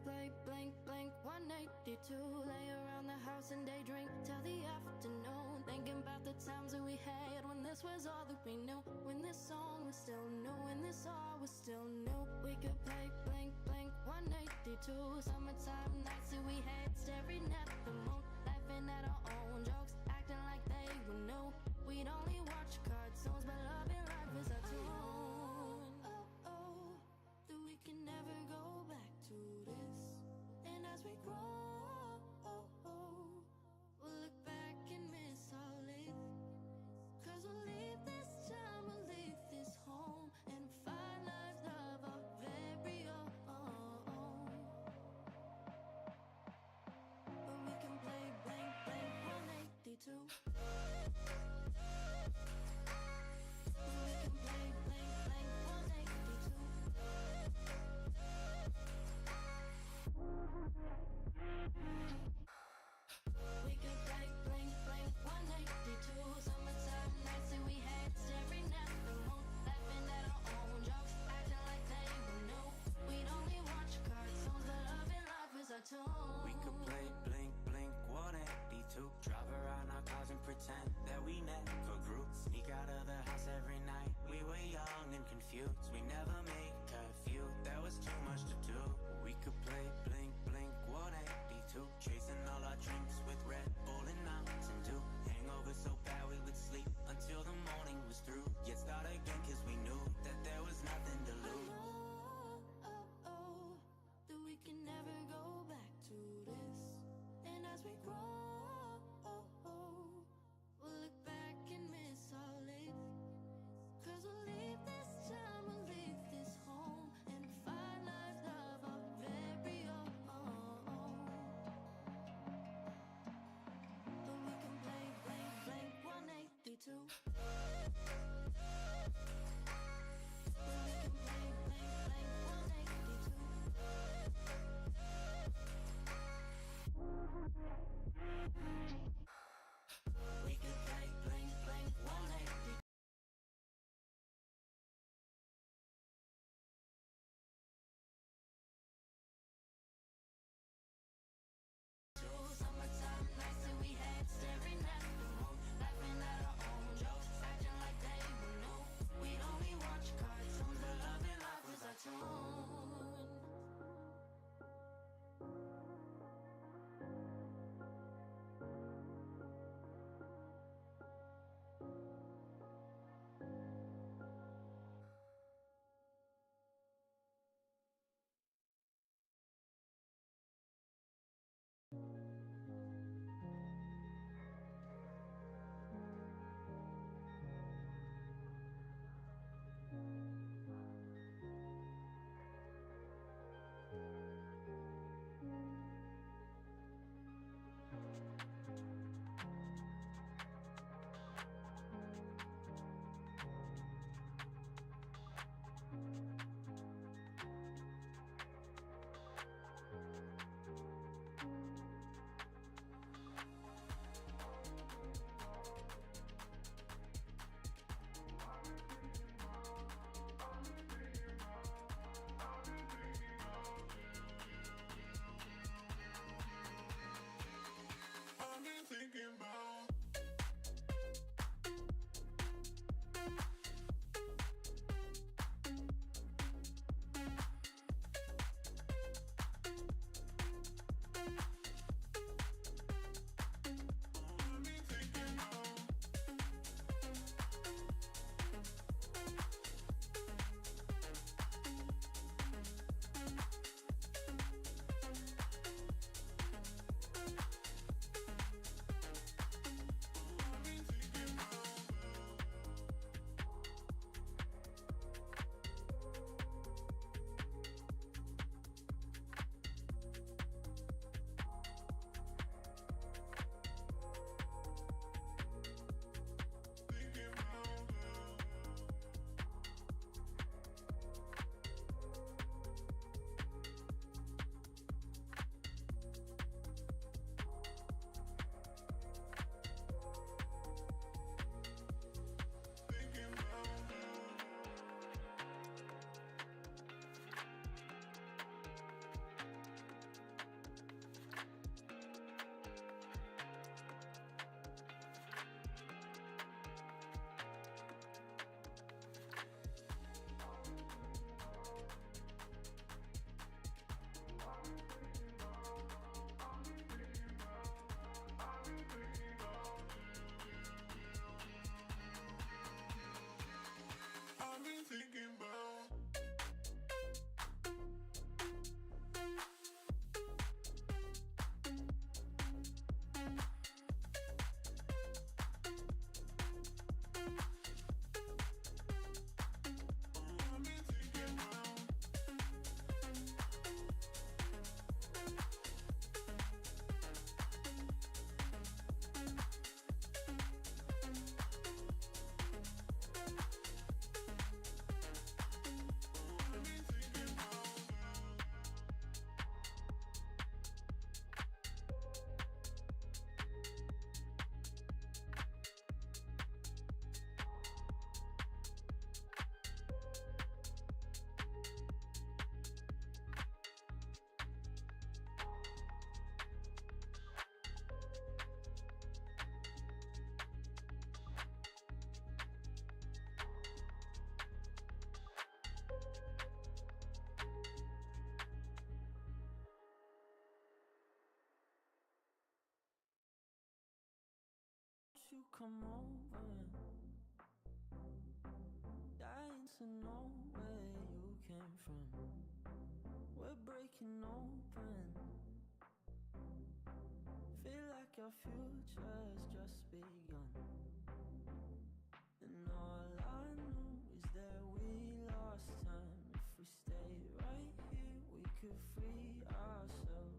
play blank blank 182. Lay around the house and daydream till the afternoon, thinking about the times that we had when this was all that we knew, when this song was still new, when this all was still new. We could play blank blank 182. Summertime nights that we had, staring at the moon, laughing at our own jokes, acting like they were new. We'd only watch cartoons, but love and life was our tune. That we can never go back to this. And as we grow, we'll look back and miss all it. 'Cause we'll leave this time, we'll leave this home, and find life, love our very own. come over. Dying to know where you came from. We're breaking open. Feel like our future's just begun. And all I know is that we lost time. If we stay right here, we could free ourselves.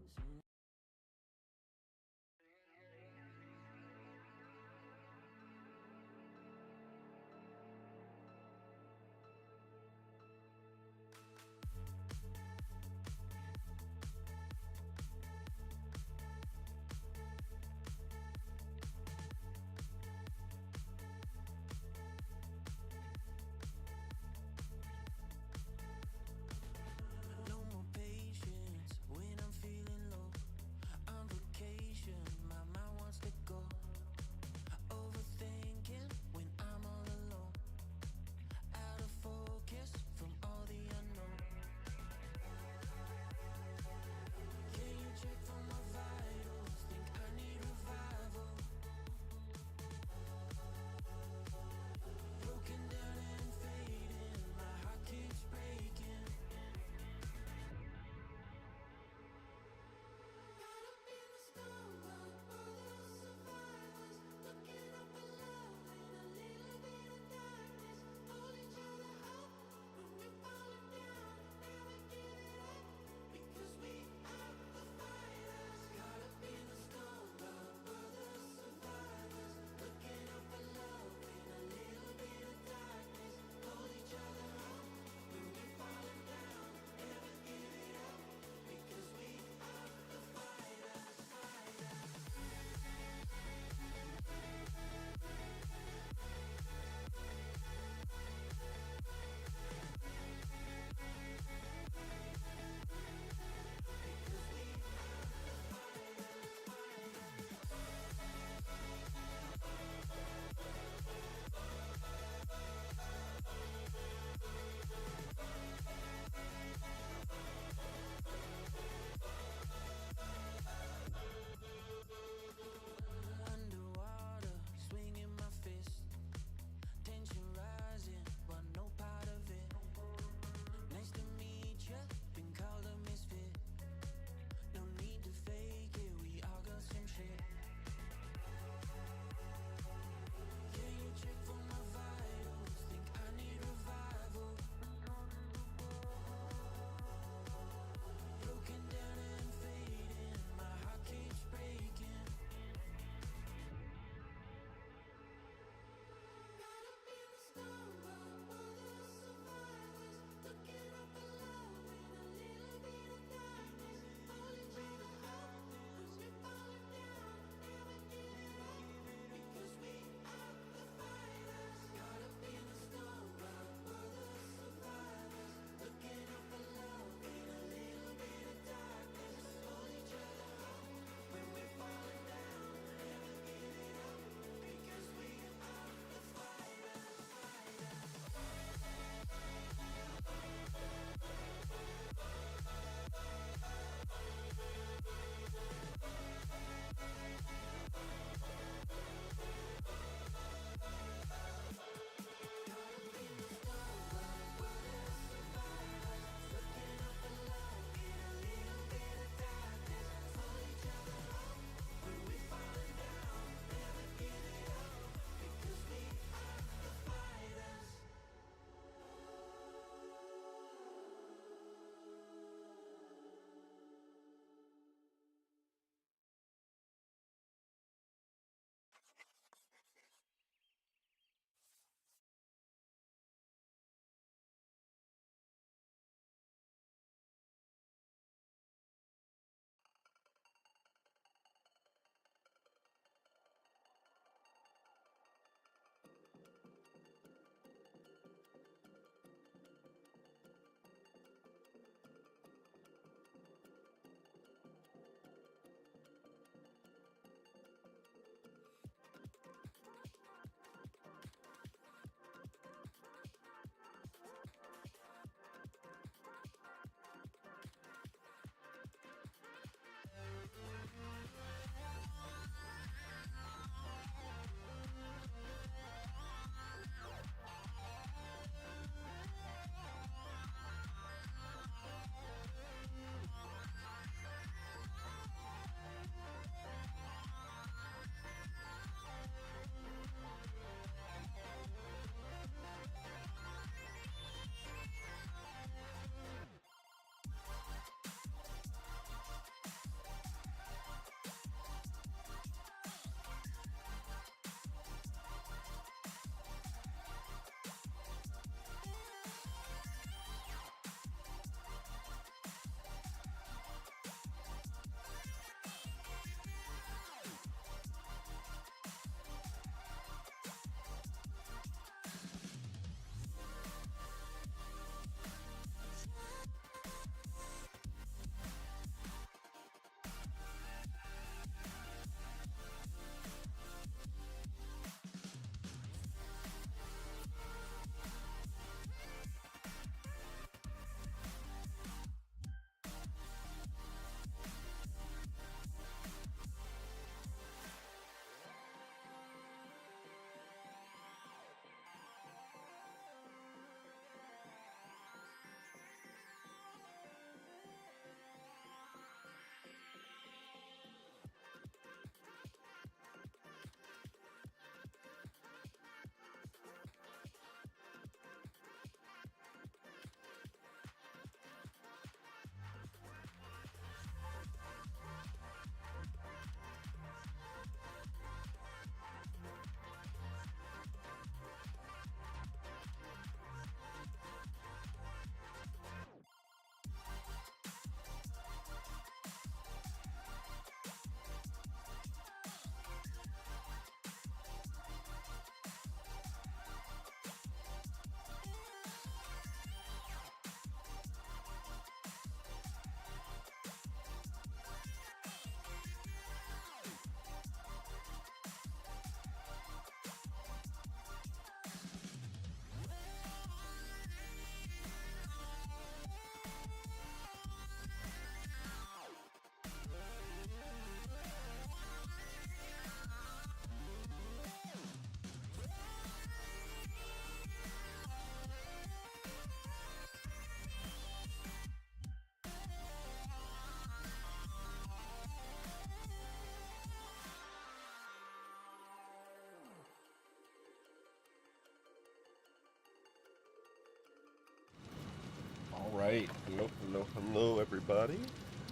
Alright, hello everybody.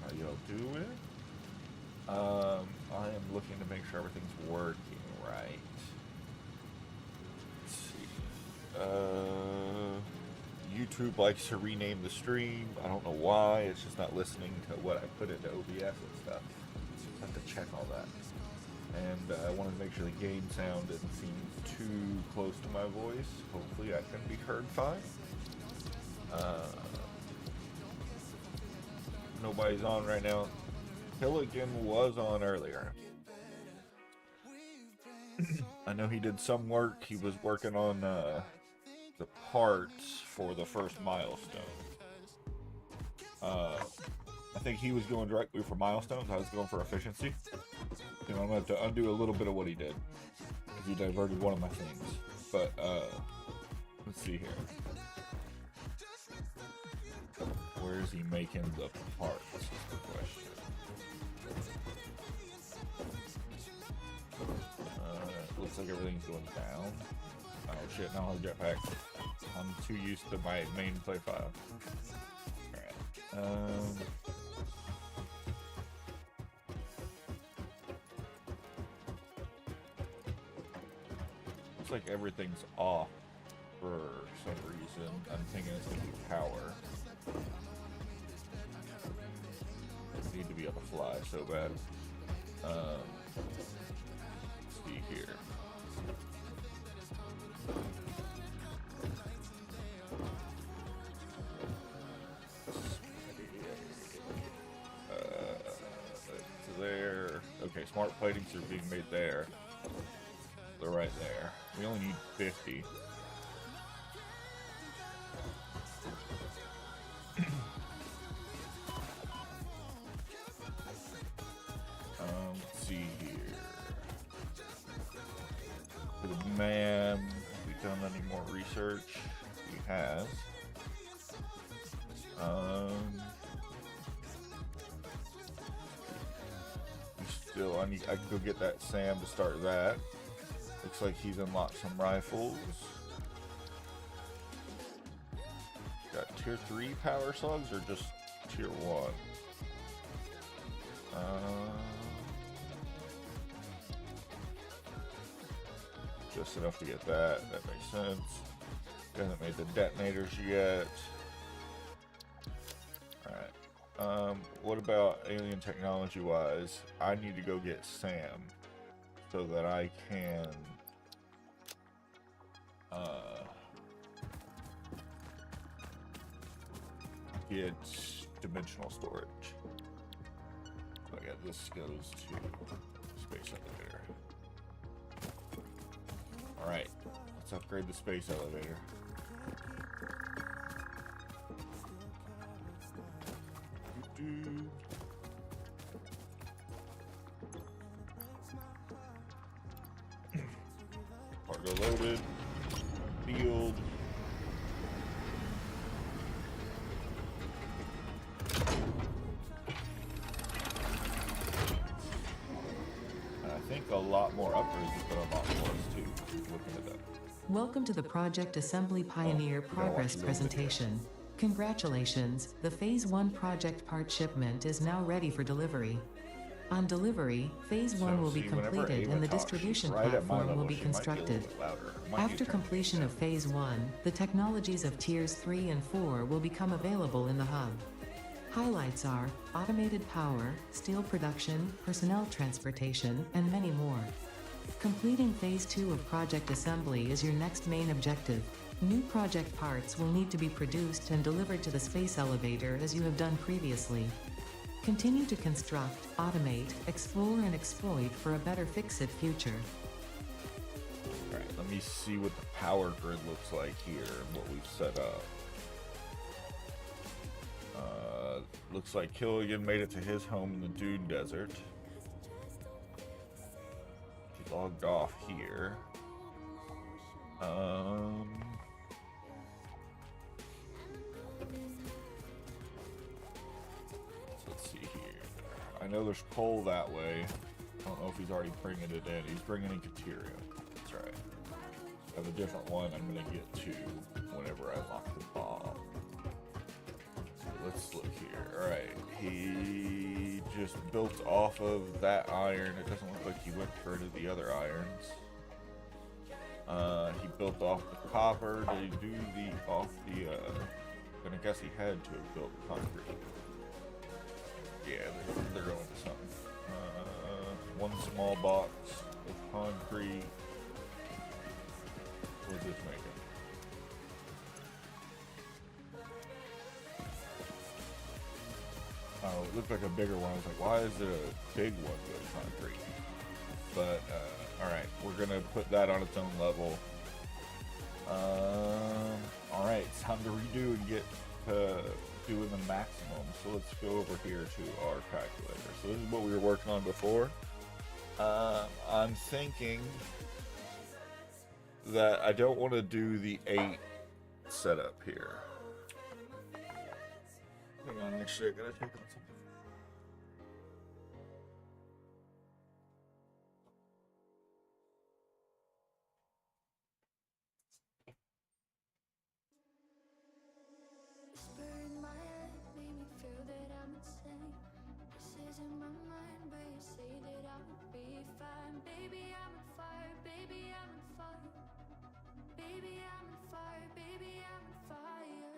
How y'all doing? I am looking to make sure everything's working right. Let's see. YouTube likes to rename the stream. I don't know why. It's just not listening to what I put into OBS and stuff. I have to check all that. And I wanted to make sure the game sound didn't seem too close to my voice. Hopefully I can be heard fine. Nobody's on right now. Hilligan was on earlier. I know he did some work. He was working on the parts for the first milestone. I think he was going directly for milestones. I was going for efficiency. You know, I'm going to have to undo a little bit of what he did, because he diverted one of my things. But, let's see here. Where is he making the parts is the question. Looks like everything's going down. Oh shit, now I have a jetpack. I'm too used to my main play file. Alright. Looks like everything's off for some reason. I'm thinking it's gonna be power. I need to be able to fly so bad. Let's see here. There. Okay, smart platings are being made there. They're right there. We only need 50. Let's see here. For the man, have we done any more research? He has. I can go get that Sam to start that. Looks like he's unlocked some rifles. Got tier 3 power slugs or just tier 1? Just enough to get that. That makes sense. Hasn't made the detonators yet. Alright. What about alien technology wise? I need to go get Sam so that I can get dimensional storage. So I got this goes to space elevator. Alright, let's upgrade the space elevator. Cargo loaded. Field. I think a lot more upgrades has been unlocked for us too. Looking at that. Welcome to the Project Assembly Pioneer Progress presentation. Congratulations, the Phase 1 project part shipment is now ready for delivery. On delivery, Phase 1 will be completed and the distribution platform will be constructed. After completion of Phase 1, the technologies of Tiers 3 and 4 will become available in the hub. Highlights are automated power, steel production, personnel transportation, and many more. Completing Phase 2 of Project Assembly is your next main objective. New project parts will need to be produced and delivered to the space elevator as you have done previously. Continue to construct, automate, explore and exploit for a better fix-it future. Alright, let me see what the power grid looks like here and what we've set up. Looks like Killigan made it to his home in the Dune Desert. He logged off here. Let's see here. I know there's coal that way. I don't know if he's already bringing it in. He's bringing in Kateria. That's right. I have a different one I'm going to get to whenever I lock the bomb. let's look here. Alright, he just built off of that iron. It doesn't look like he went for any of the other irons. He built off the copper. Did he do the off the then I guess he had to have built concrete. Yeah, they're going to something. One small box of concrete. What is this making? Oh, it looked like a bigger one. I was like, why is it a big one with concrete? But, alright, we're gonna put that on its own level. Alright, it's time to redo and get to doing the maximum. So let's go over here to our calculator. So this is what we were working on before. I'm thinking that I don't want to do the 8 setup here. Hang on, actually, I gotta take on something. Whisper in my head, made me feel that I'm insane. Voices in my mind, but you say that I will be fine. Baby, I'm on fire, baby, I'm on fire. Baby, I'm on fire, baby, I'm on fire.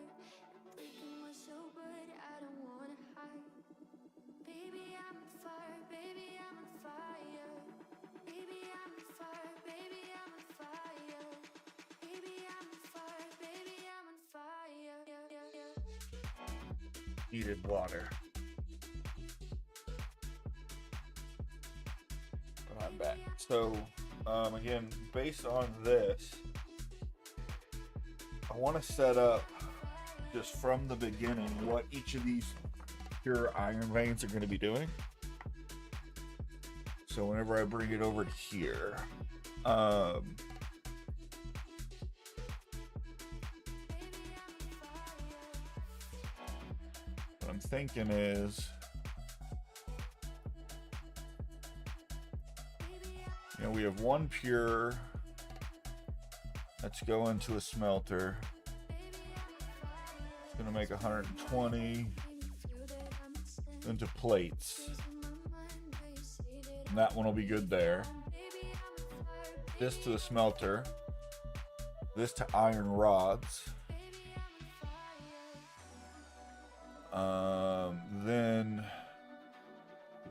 You're breaking my soul, but I don't wanna hide. Baby, I'm on fire, baby, I'm on fire. Baby, I'm on fire, baby, I'm on fire. Baby, I'm on fire, baby, I'm on fire. Heated water. I'm back. So, again, based on this, I want to set up just from the beginning what each of these pure iron veins are going to be doing. So whenever I bring it over to here, what I'm thinking is, you know, we have one pure that's going to a smelter. It's going to make 120 into plates. And that one will be good there. This to the smelter. This to iron rods. Then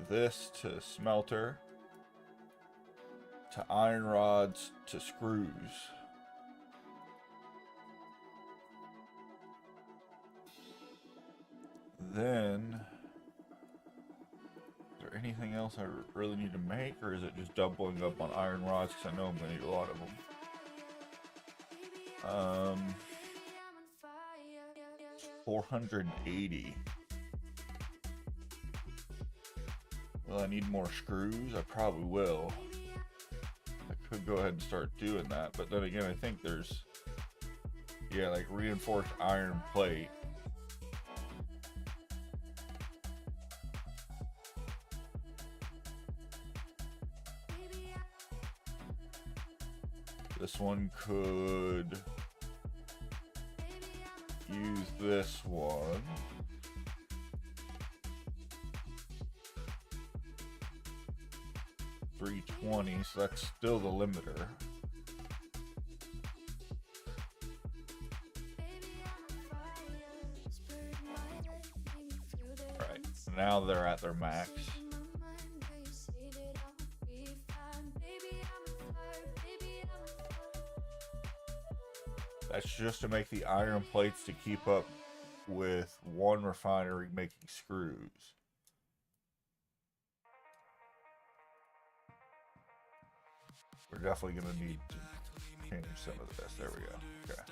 this to smelter. To iron rods to screws. Then, is there anything else I really need to make, or is it just doubling up on iron rods? Because I know I'm going to need a lot of them. 480. Will I need more screws? I probably will. I could go ahead and start doing that, but then again, I think there's, yeah, like reinforced iron plate. This one could use this one. $320, so that's still the limiter. Alright, so now they're at their max. That's just to make the iron plates to keep up with one refinery making screws. We're definitely going to need to change some of this. There we go. Okay.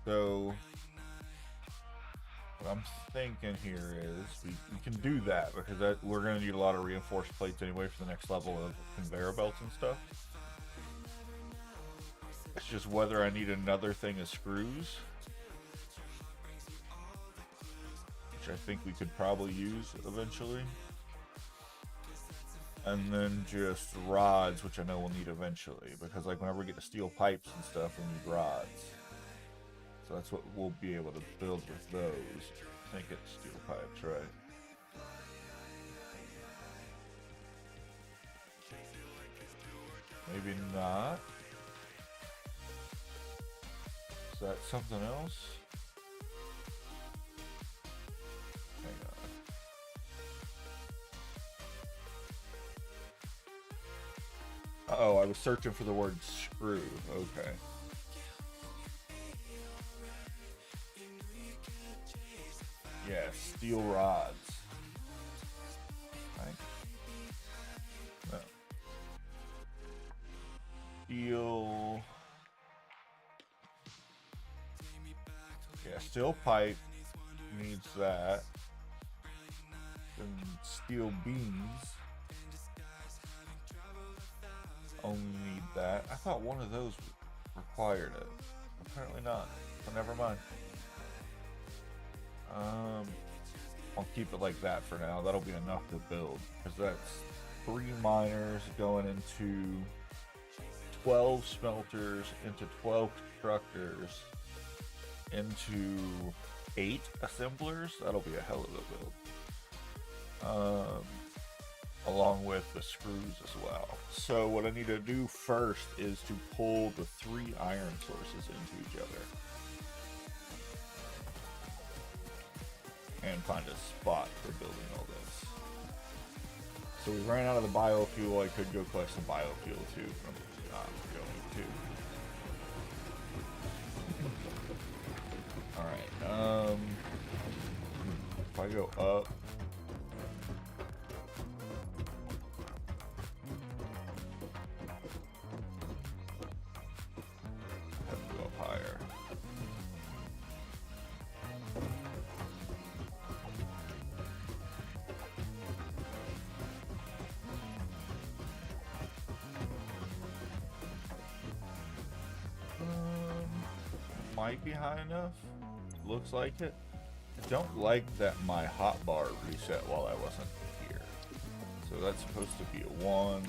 So, what I'm thinking here is we can do that because we're going to need a lot of reinforced plates anyway for the next level of conveyor belts and stuff. It's just whether I need another thing of screws, which I think we could probably use eventually. And then just rods, which I know we'll need eventually, because like whenever we get to steel pipes and stuff, we need rods. So that's what we'll be able to build with those. think it's steel pipes, right? Maybe not. Is that something else? Hang on. Uh-oh, I was searching for the word screw. Okay. Yeah, steel rods. Right? No. Steel. Yeah, steel pipe needs that. And steel beams only need that. I thought one of those required it. Apparently not. But never mind. I'll keep it like that for now. That'll be enough to build, because that's 3 miners going into 12 smelters, into 12 constructors, into 8 assemblers. That'll be a hell of a build. Along with the screws as well. So what I need to do first is to pull the 3 iron sources into each other. And find a spot for building all this. So we ran out of the biofuel. I could go collect some biofuel too, but I'm not going to. Alright, if I go up, I have to go up higher. Might be high enough. Looks like it. I don't like that my hotbar reset while I wasn't here. So that's supposed to be a 1.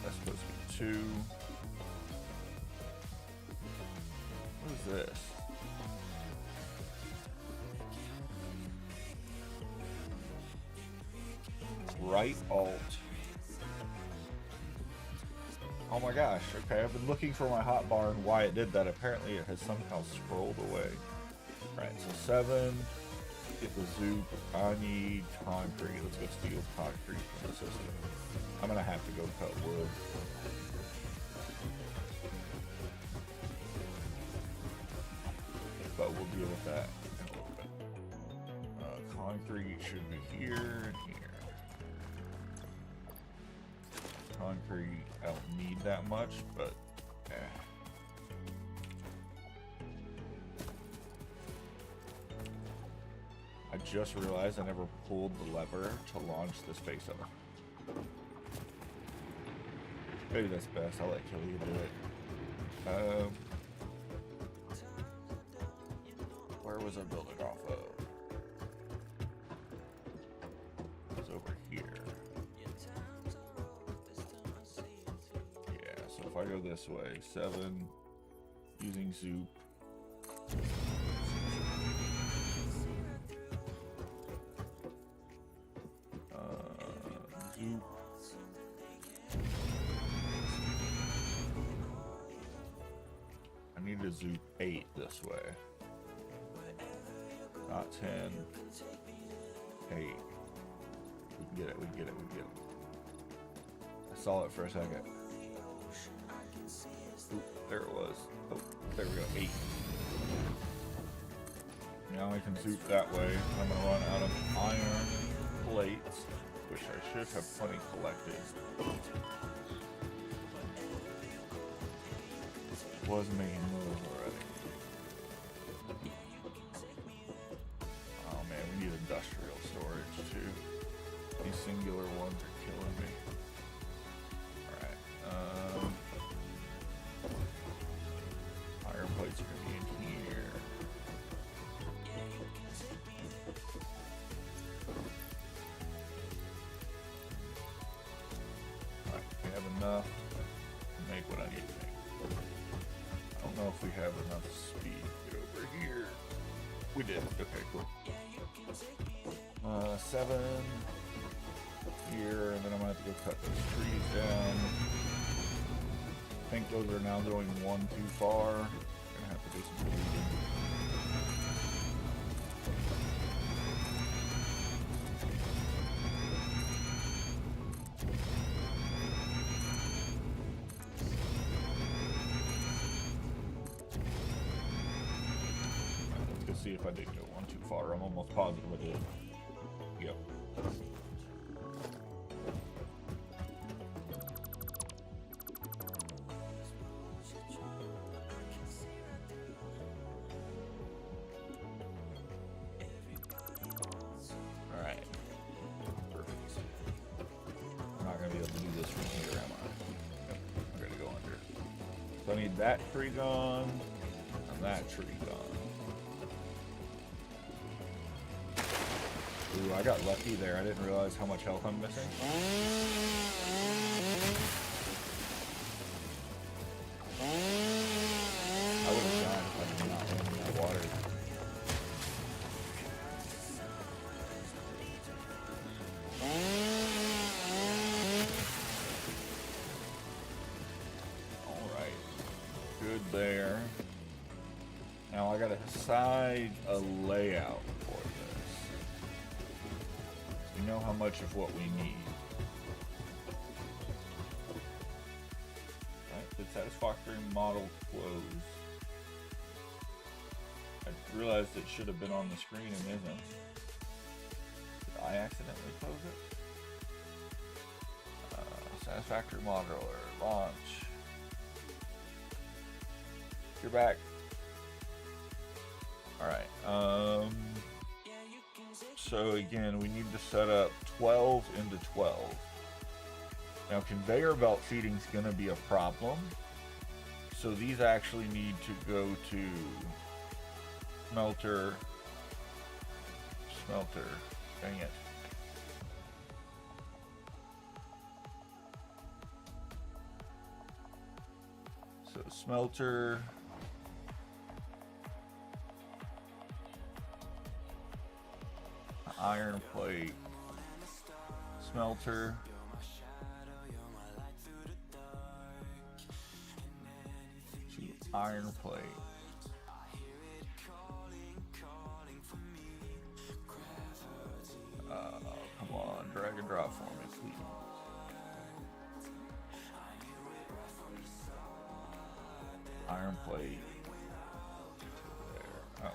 That's supposed to be 2. What is this? Right alt. Oh my gosh, okay, I've been looking for my hotbar and why it did that. Apparently it has somehow scrolled away. Alright, so 7. Get the zoop. I need concrete. Let's go steal concrete from the system. I'm gonna have to go cut wood. But we'll deal with that in a little bit. Concrete should be here and here. Concrete, I don't need that much, but I just realized I never pulled the lever to launch this face up. Maybe that's best. I'll let Kelly do it. Where was I building off of? It's over here. Yeah, so if I go this way, 7, using zoop. Zoop. I need to zoop 8 this way. Not 10. 8. We can get it, we can get it, we can get it. I saw it for a second. Oop, there it was. Oh, there we go, 8. Now I can zoop that way. I'm gonna run out of iron plates, which I should have plenty collected. Was making moves already. Oh man, we need industrial storage too. These singular ones are killing me. Alright, iron plates are gonna be in here. Alright, we have enough to make what I need to make. I don't know if we have enough speed to get over here. We did. Okay, cool. 7 here, and then I'm gonna have to go cut those trees down. I think those are now going one too far. Gonna have to do some weeding. Let's see if I did go one too far. I'm almost positive I did. Yep. Alright. Perfect. I'm not going to be able to do this from here, am I? Yep. I'm going to go under. So I need that tree gone, and that tree gone. Ooh, I got lucky there. I didn't realize how much health I'm missing. I would have died if I did not land in that water. Alright. Good there. Now I gotta decide a layout for this. We know how much of what we need. Alright, the satisfactory model close. I realized it should have been on the screen and isn't. Did I accidentally close it? Satisfactory modeler, launch. You're back. Alright, so again, we need to set up 12 into 12. Now conveyor belt feeding is going to be a problem. So these actually need to go to smelter, dang it. So smelter, iron plate, smelter, to iron plate. Come on, drag and drop for me, please. Iron plate to there. Oh.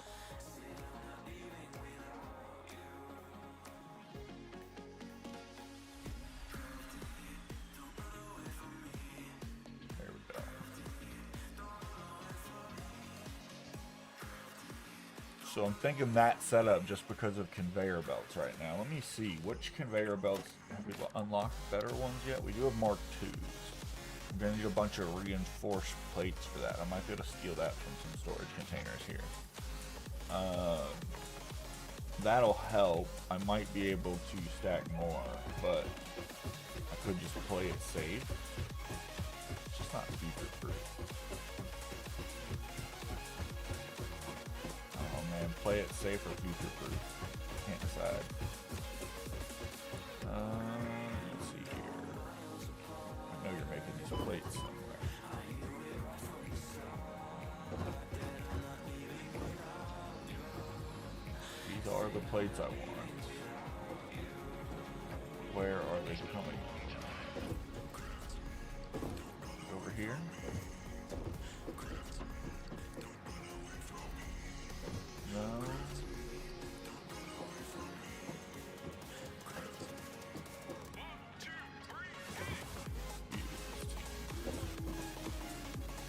There we go. So I'm thinking that setup just because of conveyor belts right now. Let me see, which conveyor belts have we unlocked better ones yet? We do have Mark IIs. I'm gonna need a bunch of reinforced plates for that. I might be able to steal that from some storage containers here. That'll help. I might be able to stack more, but I could just play it safe. It's just not future proof. Oh man, play it safe or future proof. Can't decide. Let's see here. I know you're making these plates somewhere. These are the plates I want. Where are they coming? Over here? No.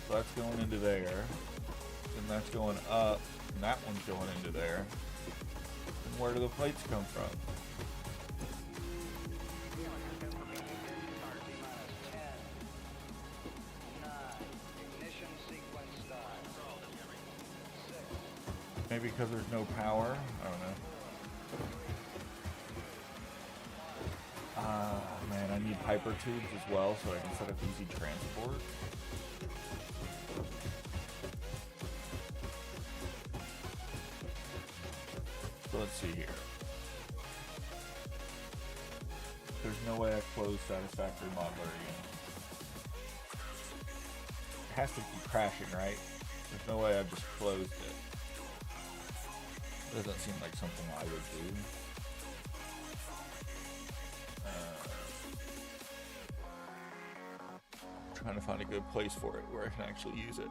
So that's going into there. And that's going up. And that one's going into there. And where do the plates come from? Maybe because there's no power? I don't know. Man, I need hyper tubes as well so I can set up easy transport. let's see here. There's no way I closed Satisfactory Modeler again. It has to be crashing, right? There's no way I've just closed it. Doesn't seem like something I would do. Trying to find a good place for it where I can actually use it.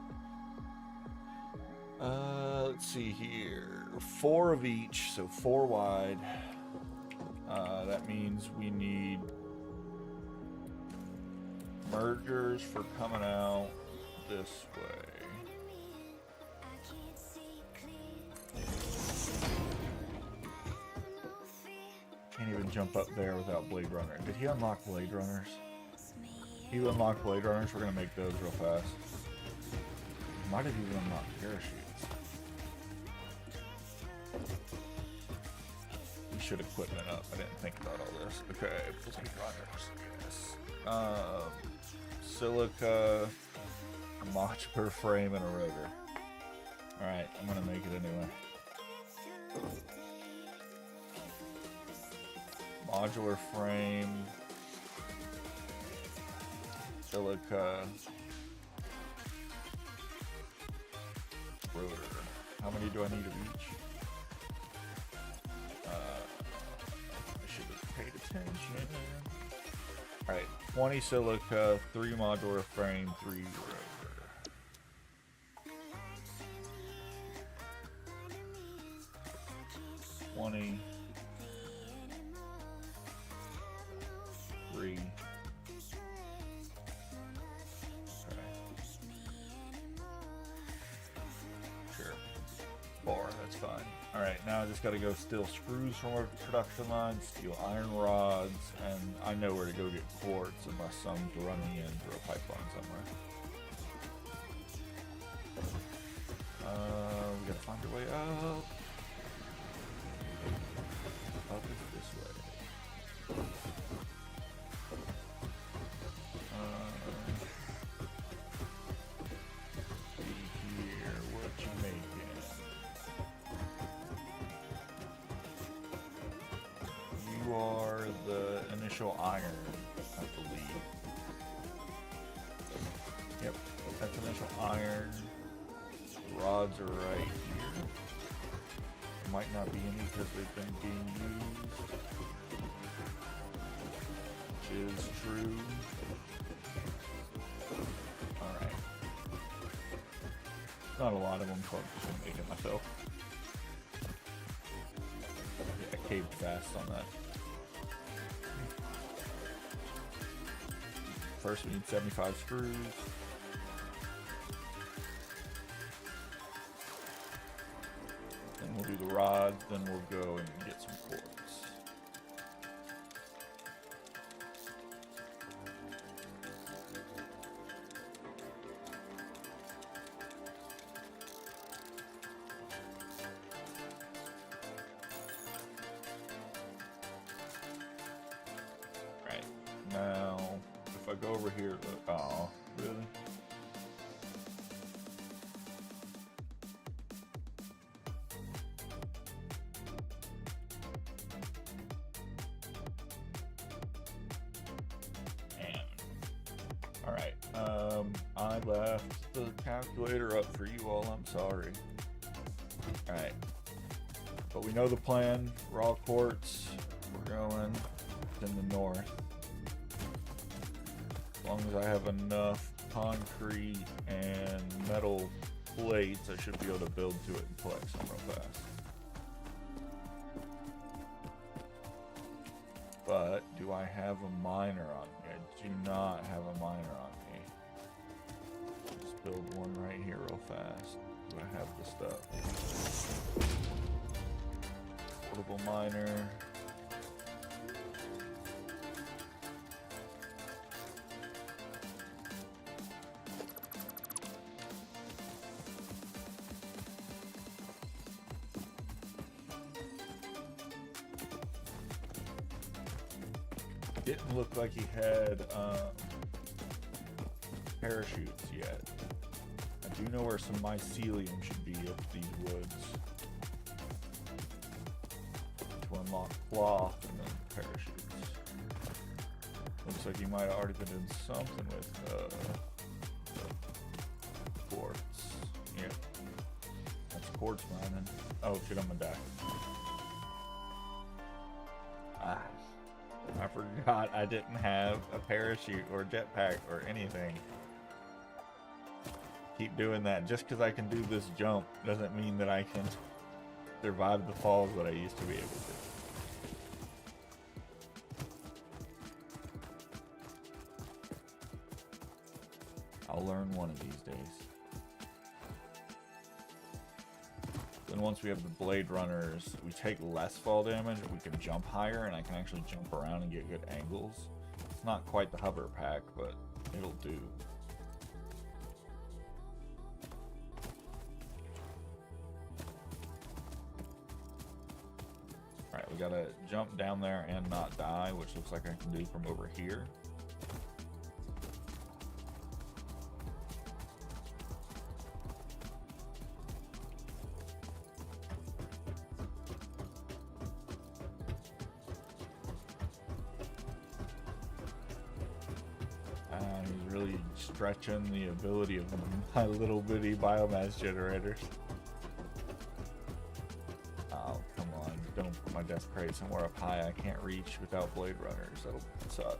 Let's see here. 4 of each, so 4 wide. That means we need mergers for coming out this way. Can't even jump up there without Blade Runner. Did he unlock Blade Runners? He unlocked Blade Runners. We're gonna make those real fast. He might have even unlocked parachutes. He should have quit it up. I didn't think about all this. Okay, Blade Runners. Yes. Silica, a modular frame, and a rotor. All right, I'm gonna make it anyway. Modular frame, silica, rotor. How many do I need of each? I should have paid attention. Alright, 20 silica, 3 modular frame, 3 rotor. 20. 3. Okay. Sure. 4, that's fine. Alright, now I just gotta go steal screws from our production line, steal iron rods, and I know where to go get quartz unless someone's running in through a pipeline somewhere. We gotta find our way up. Up is this way. Here, what you making? You are the initial iron, I believe. Yep, that's initial iron. Rods are right here. There might not be any because they've been being used, which is true. Alright. Not a lot of them, so I'm just gonna make it myself. Yeah, I caved fast on that. First we need 75 screws. Then we'll do the rods, then we'll go and get some quartz. Right, now if I go over here, oh, really? Alright, I left the calculator up for you all, I'm sorry. Alright, but we know the plan, raw quartz, we're going in the north. As long as I have enough concrete and metal plates, I should be able to build to it and collect some real fast. But do I have a miner on me? I do not have a miner on me. Just build one right here real fast. Do I have the stuff? Portable miner. Didn't look like he had parachutes yet. I do know where some mycelium should be up these woods. unlock cloth and then parachutes. Looks like you might have already been doing something with quartz. Yeah. That's quartz mining. Oh shit, I'm gonna die. I forgot I didn't have a parachute or jetpack or anything. Keep doing that. Just because I can do this jump doesn't mean that I can survive the falls that I used to be able to. I'll learn one of these days. Then once we have the blade runners, we take less fall damage, we can jump higher, and I can actually jump around and get good angles. It's not quite the hover pack, but it'll do. Alright, we gotta jump down there and not die, which looks like I can do from over here. He's really stretching the ability of my little bitty biomass generators. Oh, come on. Don't put my death crate somewhere up high I can't reach without blade runners. That'll suck.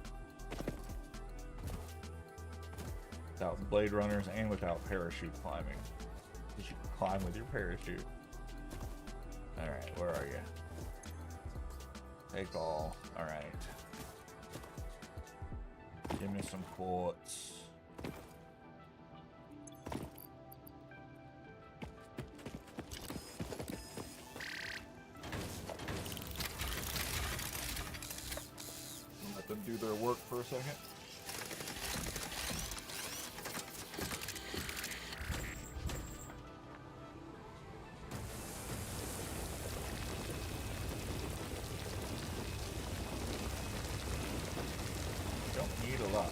Without blade runners and without parachute climbing. You should climb with your parachute. Alright, where are you? Take all. Alright. Give me some quartz. Let them do their work for a second. Don't need a lot.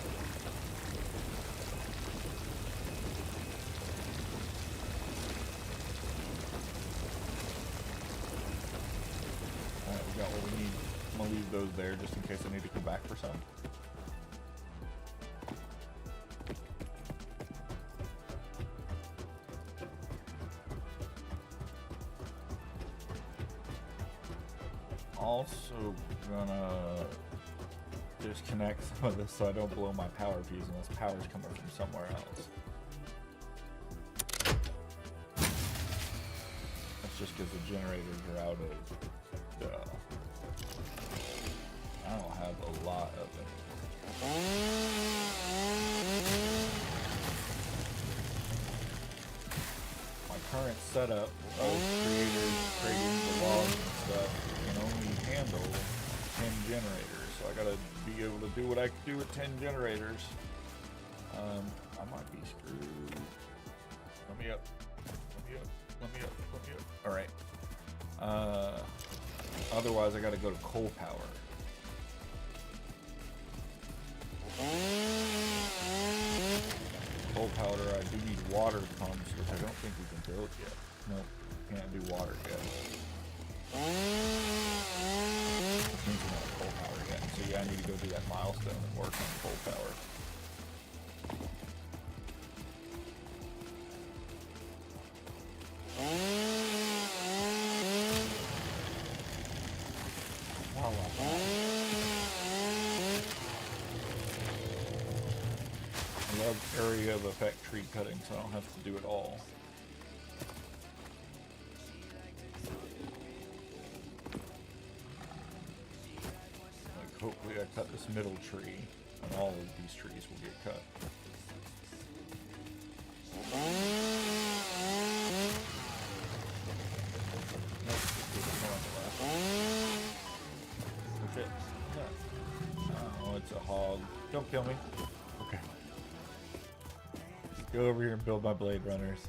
Alright, we got what we need. I'm gonna leave those there just in case I need to come back for some. Also gonna disconnect some of this so I don't blow my power fuse unless power's coming from somewhere else. That's just because the generators are out of I don't have a lot of it. My current setup of creating the logs and stuff can only handle 10 generators, so I gotta be able to do what I can do with 10 generators. I might be screwed. Let me up. Let me up. Let me up. Let me up. Alright. Otherwise I gotta go to coal power. Coal powder, I do need water pumps, which I don't think we can build yet. Nope, can't do water yet. Which means we're not at coal power yet. So yeah, I need to go do that milestone and work on coal power. I love area of effect tree cutting, so I don't have to do it all. Like, hopefully I cut this middle tree, and all of these trees will get cut. Nope, oh, it's a hog. Don't kill me. Okay. Go over here and build my blade runners.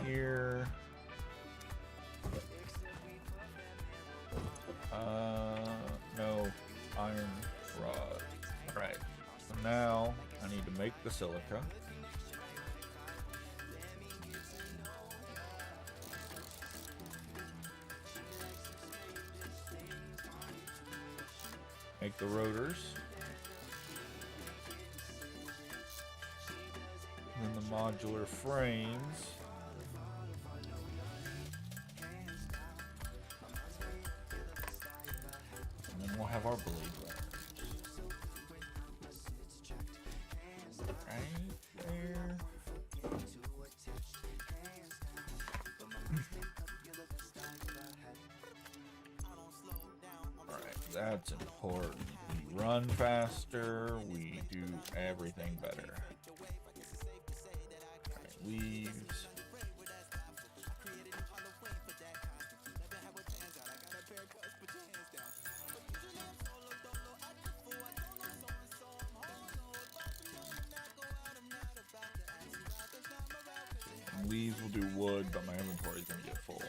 Here. No iron rod. Alright, so now I need to make the silica. Make the rotors. Then the modular frames. And then we'll have our blade runners. Right there. Alright, that's important. We run faster, we do everything better. Alright, leaves. Leaves will do wood, but my inventory is going to get full.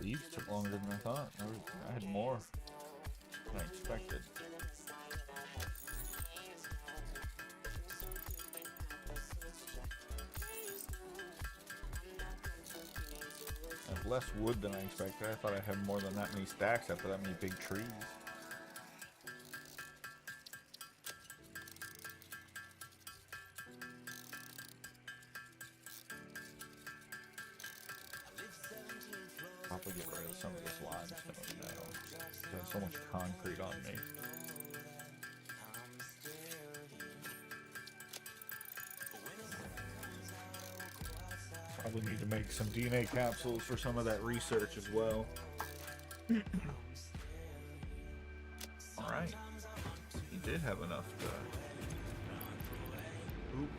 Leaves took longer than I thought. I had more than I expected. I have less wood than I expected. I thought I'd have more than that many stacks after that many big trees. Probably get rid of some of this limestone now. There's so much concrete on me. Probably need to make some DNA capsules for some of that research as well. Alright. He did have enough to... Oop.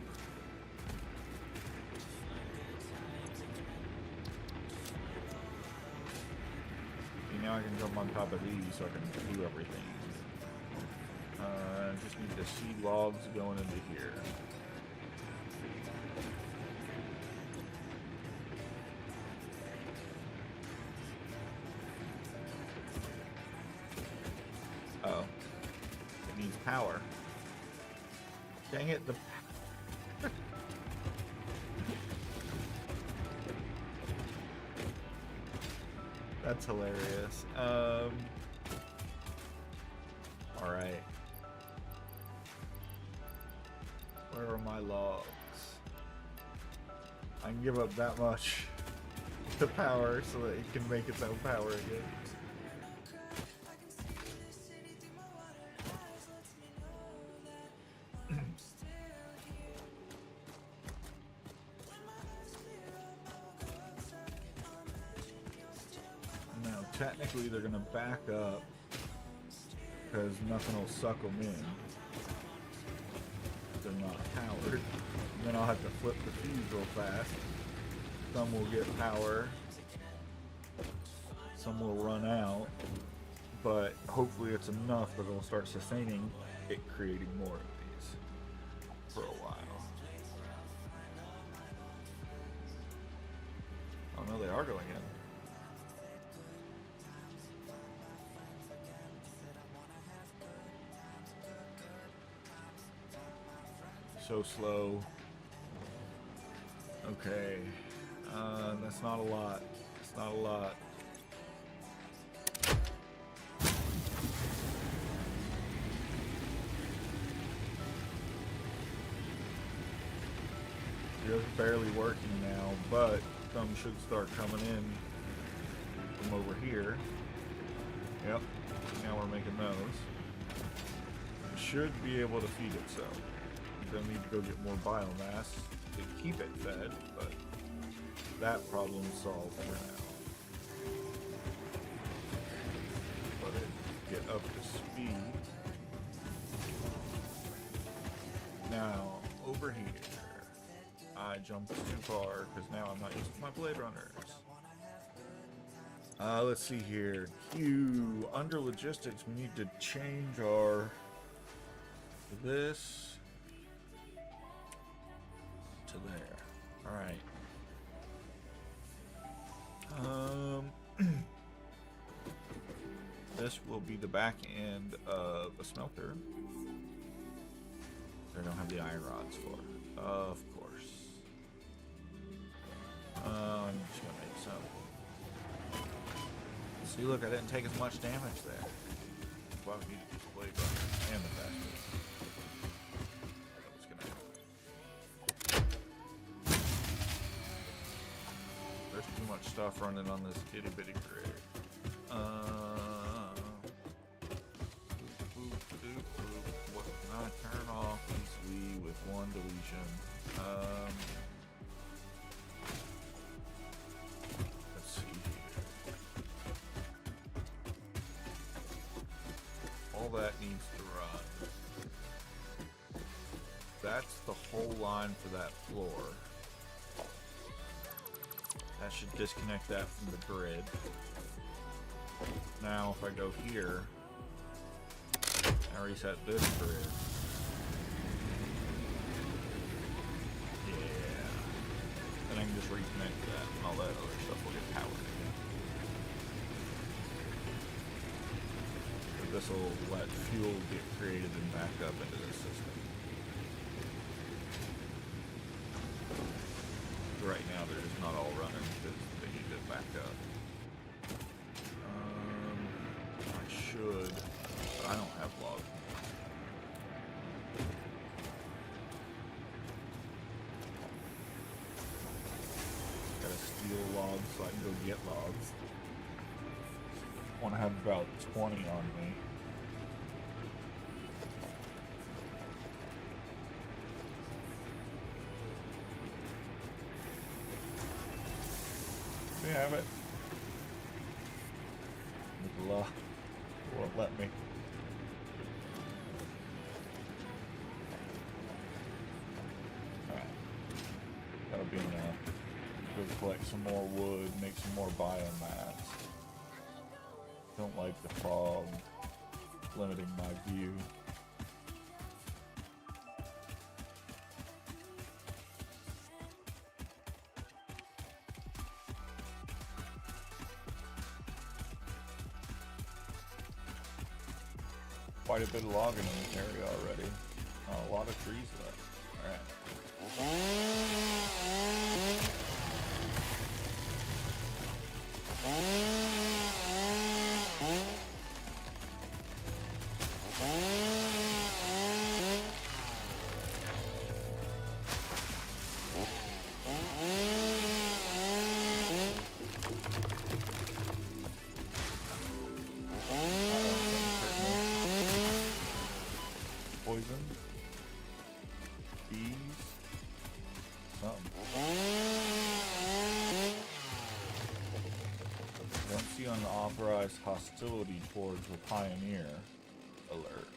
See, now I can jump on top of these so I can do everything. Just need the seed logs going into here. Oh, it needs power. Dang it, the... That's hilarious. Alright. Where are my logs? I can give up that much to power so that it can make its own power again. Now, technically, they're going to back up because nothing will suck them in. They're not powered. And then I'll have to flip the fuse real fast. Some will get power. Some will run out. But hopefully it's enough that it'll start sustaining it, creating more of these for a while. Oh no, they are going in. So slow. Okay. That's not a lot. It's not a lot. Just barely working now, but some should start coming in from over here. Yep. Now we're making those. It should be able to feed itself. They'll need to go get more biomass to keep it fed, but that problem's solved for now. Let it get up to speed. Now, over here, I jumped too far because now I'm not using my Blade Runners. Let's see here. Q. Under logistics, we need to change our this to there. All right. This will be the back end of a smelter. I don't have the iron rods for, of course. I'm just gonna make some. See, look, I didn't take as much damage there. That's why we need to use the blade runner and the fast move. That was gonna happen. There's too much stuff running on this itty bitty grid. What can I turn off easily with one deletion? Let's see here. All that needs to run. That's the whole line for that floor. That should disconnect that from the grid. Now, if I go here, I reset this grid. Yeah. Then I can just reconnect that, and all that other stuff will get powered again. But this will let fuel get created and back up into the system. Right now, they're just not all running because they need to back up. I should, but I don't have logs. Gotta steal logs so I can go get logs. I want to have about 20 on me. We have it. The law won't let me. Alright. That'll be enough. Go collect some more wood, make some more biomass. Don't like the fog limiting my view. Quite a bit of logging in this area already. A lot of trees left. Alright. Poison. Bees. Something. Don't see unauthorized hostility towards the Pioneer. Alert.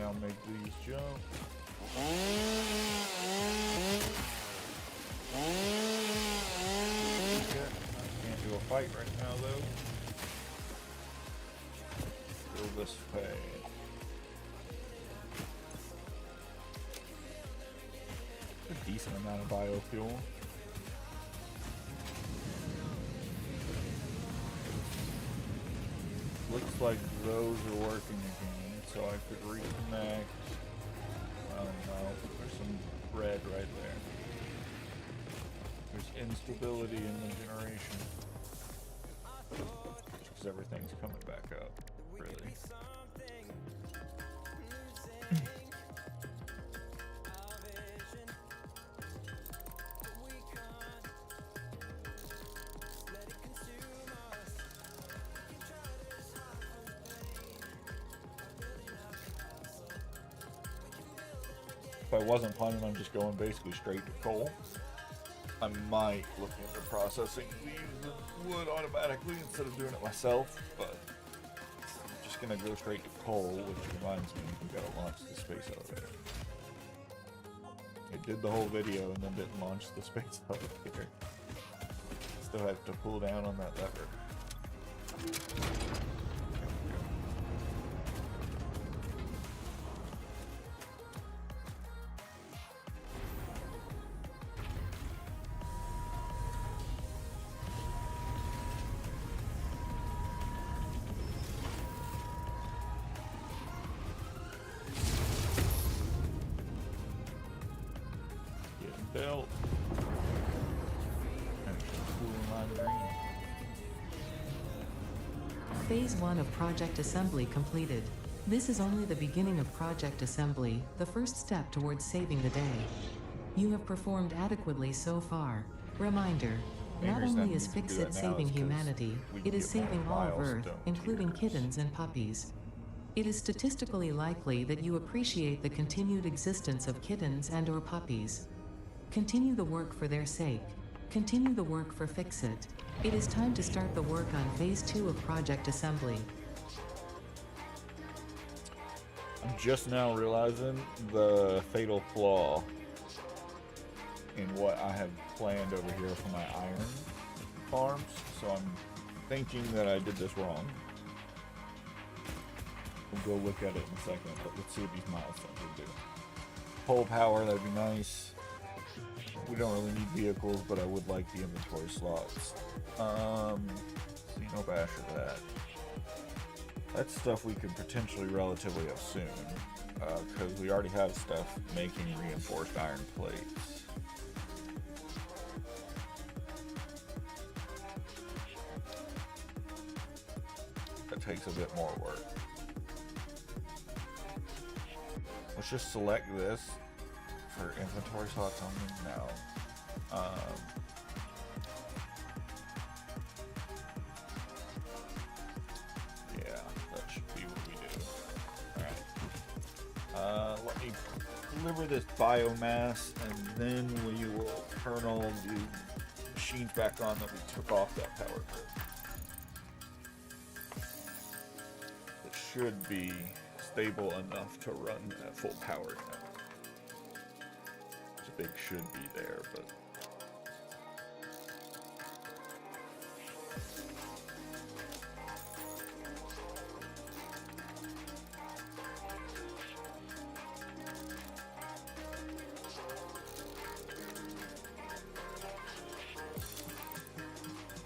somehow make these jump. Okay. I can't do a fight right now though. Go this way. A decent amount of biofuel. Looks like those are working again, so I could reconnect. I don't know. There's some red right there. There's instability in the generation. Because everything's coming back up, really. If I wasn't planning on just going basically straight to coal, I might look into processing these wood automatically instead of doing it myself, but I'm just gonna go straight to coal, which reminds me, we gotta launch the space elevator. It did the whole video and then didn't launch the space elevator. Still have to pull down on that lever. Built. Phase 1 of Project Assembly completed. This is only the beginning of Project Assembly, the first step towards saving the day. You have performed adequately so far. Reminder, not only is Fix-It saving humanity, it is saving all of Earth, including kittens and puppies. It is statistically likely that you appreciate the continued existence of kittens and/or puppies. Continue the work for their sake. Continue the work for Fix-It. It is time to start the work on Phase 2 of Project Assembly. I'm just now realizing the fatal flaw in what I have planned over here for my iron farms, so I'm thinking that I did this wrong. We'll go look at it in a second, but let's see what these milestones will do. Pole power, that'd be nice. We don't really need vehicles, but I would like the inventory slots. See, no bash of that. That's stuff we could potentially relatively have soon, because we already have stuff making reinforced iron plates. That takes a bit more work. Let's just select this for inventory slots only now. Yeah, that should be what we do. Alright. Let me deliver this biomass and then we will turn all the machines back on that we took off that power grid. It should be stable enough to run at full power now. Big should be there, but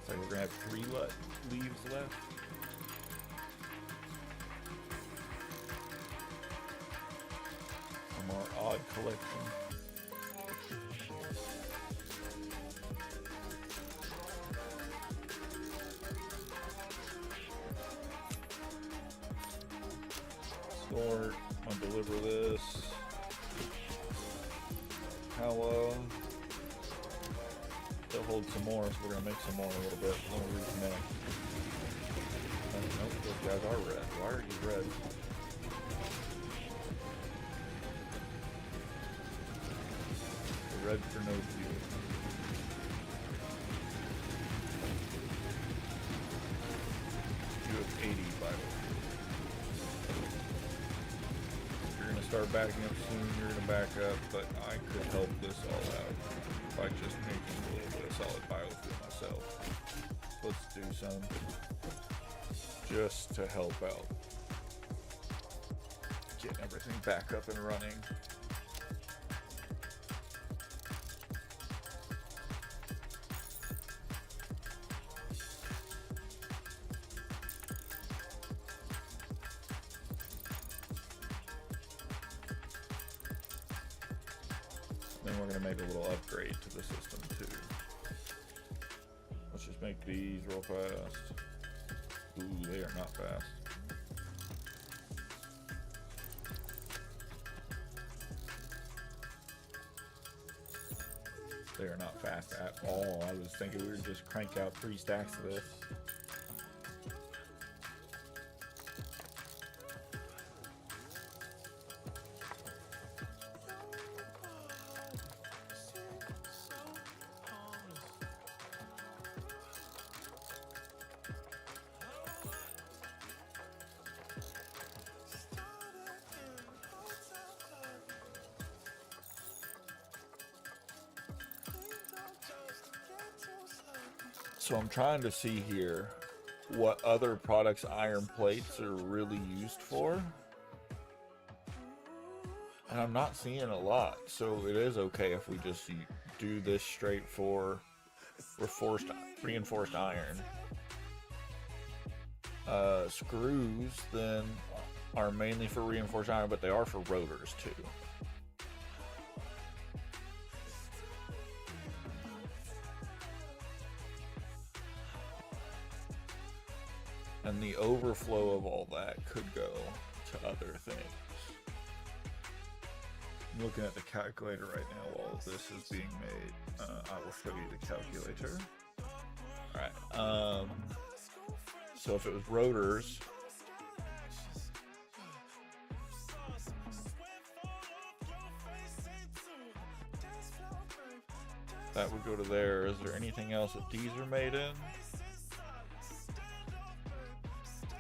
so we're gonna have 3 leaves left. A more odd collection. I'll deliver this. Hello. They'll hold some more, so we're gonna make some more in a little bit. Let me reconnect. Nope, those guys are red. Why are you red? Red for no fuel. You have 80 vital. You're gonna start backing up soon, you're gonna back up, but I could help this all out by just making a little bit of solid biofuel myself. Let's do some just to help out. Getting everything back up and running. Then we're going to make a little upgrade to the system too. Let's just make these real fast. Ooh, they are not fast. They are not fast at all. I was thinking we would just crank out 3 stacks of this. So I'm trying to see here what other products iron plates are really used for. And I'm not seeing a lot. So it is okay if we just do this straight for reinforced iron. Screws then are mainly for reinforced iron, but they are for rotors too. And the overflow of all that could go to other things. I'm looking at the calculator right now while this is being made. I will show you the calculator. Alright, so if it was rotors, that would go to there. Is there anything else that these are made in?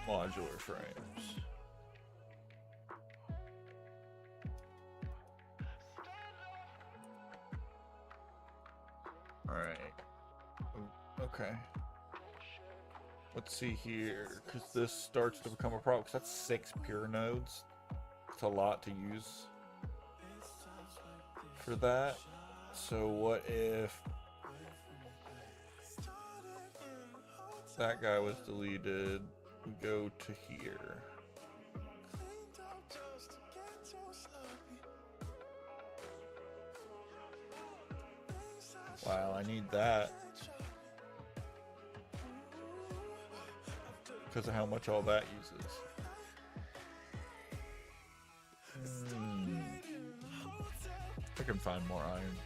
Modular frames. Alright. Okay. Let's see here, because this starts to become a problem, because that's 6 pure nodes. It's a lot to use for that. So what if that guy was deleted? We go to here. Wow, I need that because of how much all that uses. I can find more iron.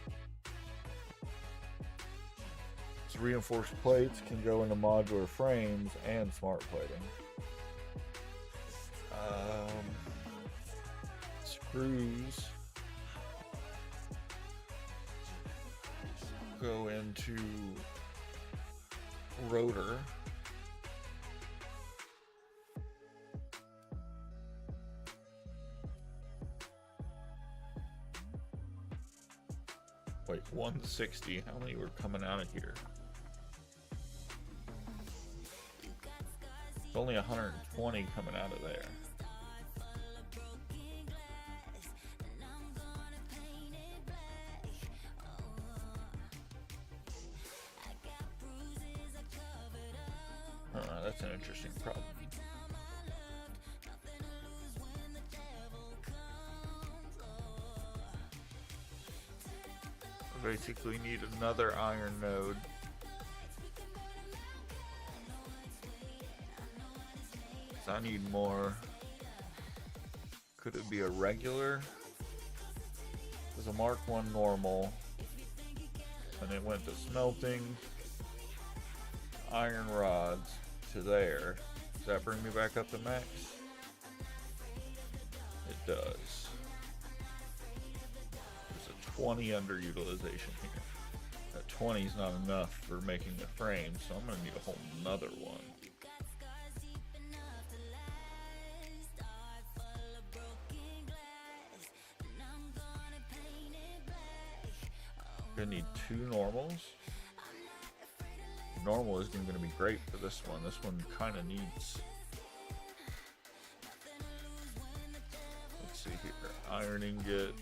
So reinforced plates can go into modular frames and smart plating. Screws go into rotor. Wait, 160. How many were coming out of here? It's only 120 coming out of there. That's an interesting problem. I basically need another iron node. So I need more. Could it be a regular? There's a Mark 1 normal. And it went to smelting. Iron rods to there. Does that bring me back up to max? It does. There's a 20 underutilization here. That 20 is not enough for making the frame, so I'm going to need a whole nother one. Gonna need 2 normals. Normal isn't gonna be great for this one. This one kind of needs. Let's see here. Iron ingot,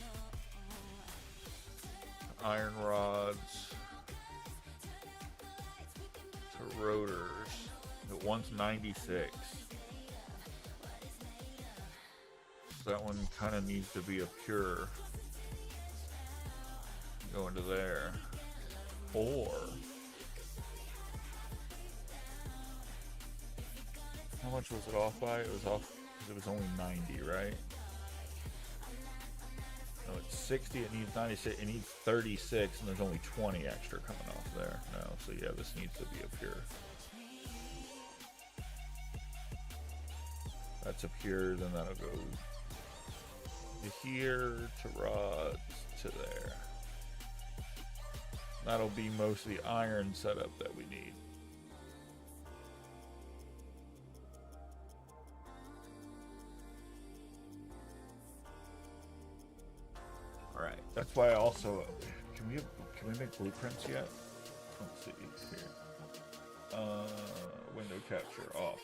iron rods, to rotors. It wants 96. So that one kind of needs to be a pure. Go into there. Or how much was it off by? It was off because it was only 90, right? No, it's 60, it needs 96, it needs 36, and there's only 20 extra coming off there. No, so yeah, this needs to be a pure. That's a pure, then that'll go to here, to rods, to there. That'll be most of the iron setup that we need. Alright, that's why I also can we make blueprints yet? Let's see here. Window capture off.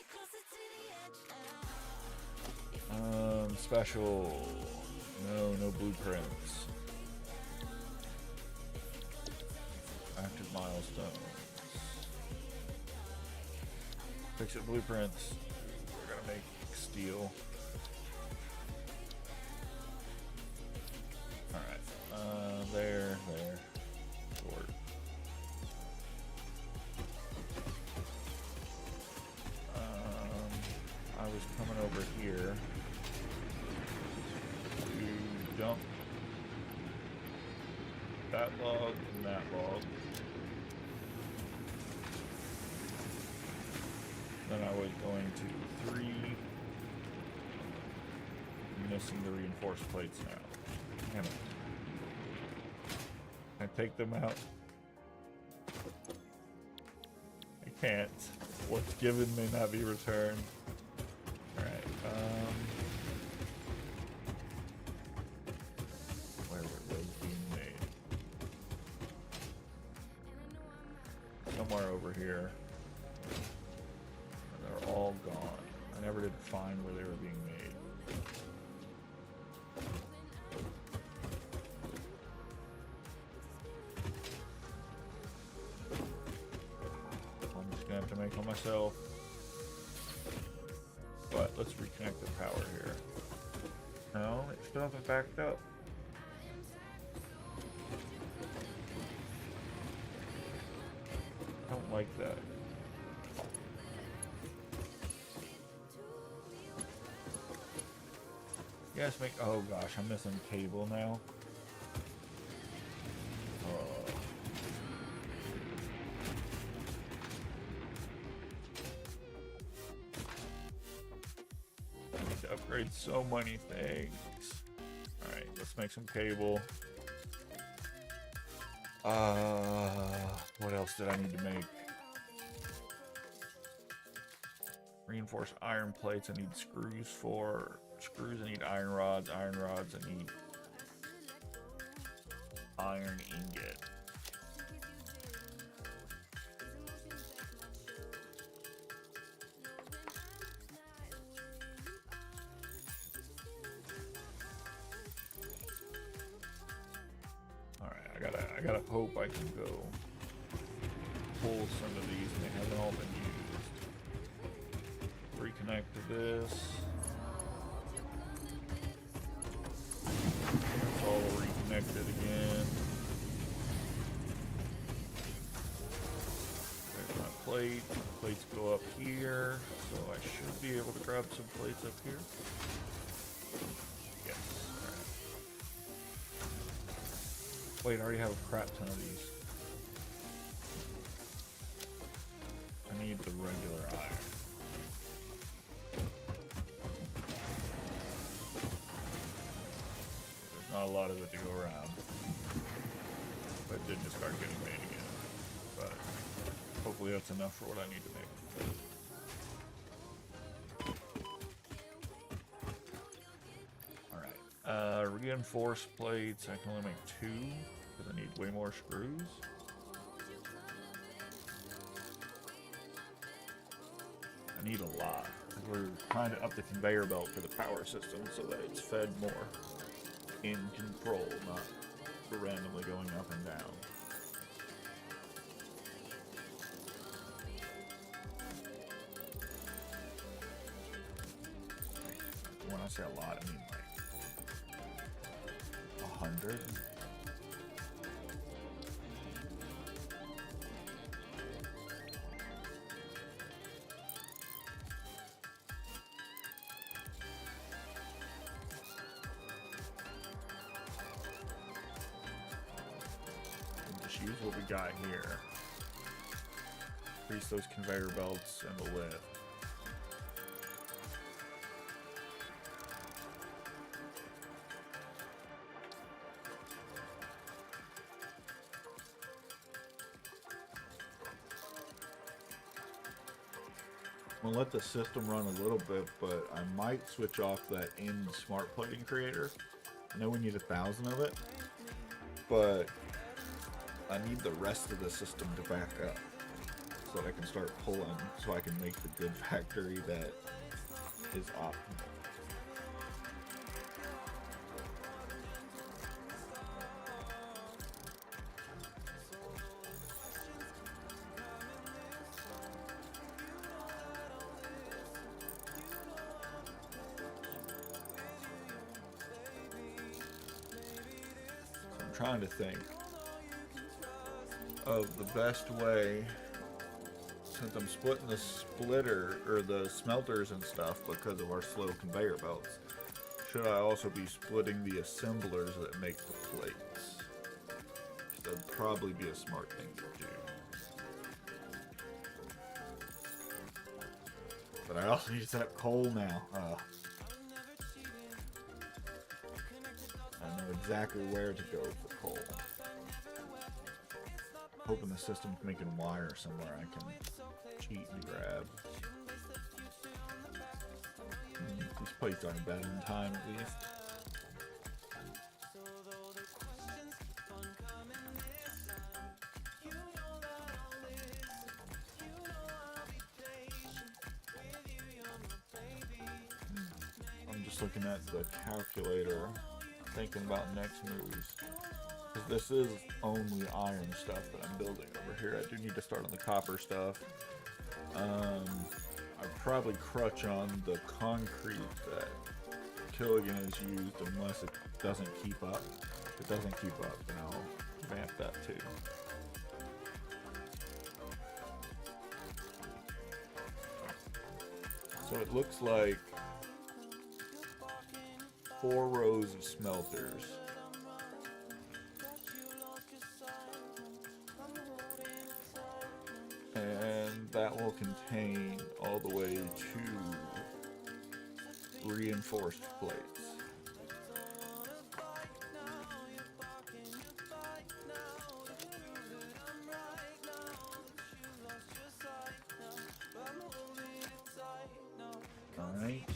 Special. No blueprints. Active milestones. Fix it blueprints. We're gonna make steel. Alright. There. Sword. I was coming over here to dump that log and that log. Then I was going to 3. I'm missing the reinforced plates now. Damn it. Can I take them out? I can't. What's given may not be returned. Alright, where were those being made? Somewhere over here. They're all gone. I never did find where they were being made. I'm just gonna have to make them myself. But let's reconnect the power here. No, it still hasn't backed up. I don't like that. You guys make. Oh gosh, I'm missing cable now. I need to upgrade so many things. Alright, let's make some cable. What else did I need to make? Reinforced iron plates. I need screws for. Screws, I need iron rods. Iron rods, I need iron ingot. Alright, I gotta hope I can go pull some of these and they haven't all been used. Reconnect to this. It's all reconnected again. There's my plate. My plates go up here, so I should be able to grab some plates up here. Yes. Alright. Wait, I already have a crap ton of these. I need the regular iron. Not a lot of it to go around, but it did just start getting made again. But hopefully that's enough for what I need to make. Alright, reinforced plates, I can only make 2. Because I need way more screws. I need a lot. We're trying to up the conveyor belt for the power system so that it's fed more in control, not randomly going up and down. When I say a lot, I mean like 100. Use what we got here. Increase those conveyor belts and the lift. I'm gonna let the system run a little bit, but I might switch off that end smart plating creator. I know we need 1,000 of it, but I need the rest of the system to back up so that I can start pulling, so I can make the good factory that is optimal. So I'm trying to think of the best way, since I'm splitting the splitter or the smelters and stuff because of our slow conveyor belts. Should I also be splitting the assemblers that make the plates? That'd probably be a smart thing to do. But I also need that coal now. I know exactly where to go for coal. Hoping the system's making wire somewhere I can cheat and grab. These plates aren't bad in time at least. I'm just looking at the calculator, thinking about next moves. Because this is only iron stuff that I'm building over here. I do need to start on the copper stuff. I'd probably crutch on the concrete that Killigan has used unless it doesn't keep up. If it doesn't keep up, then I'll vamp that too. So it looks like 4 rows of smelters. And that will contain all the way to reinforced plates. Alright.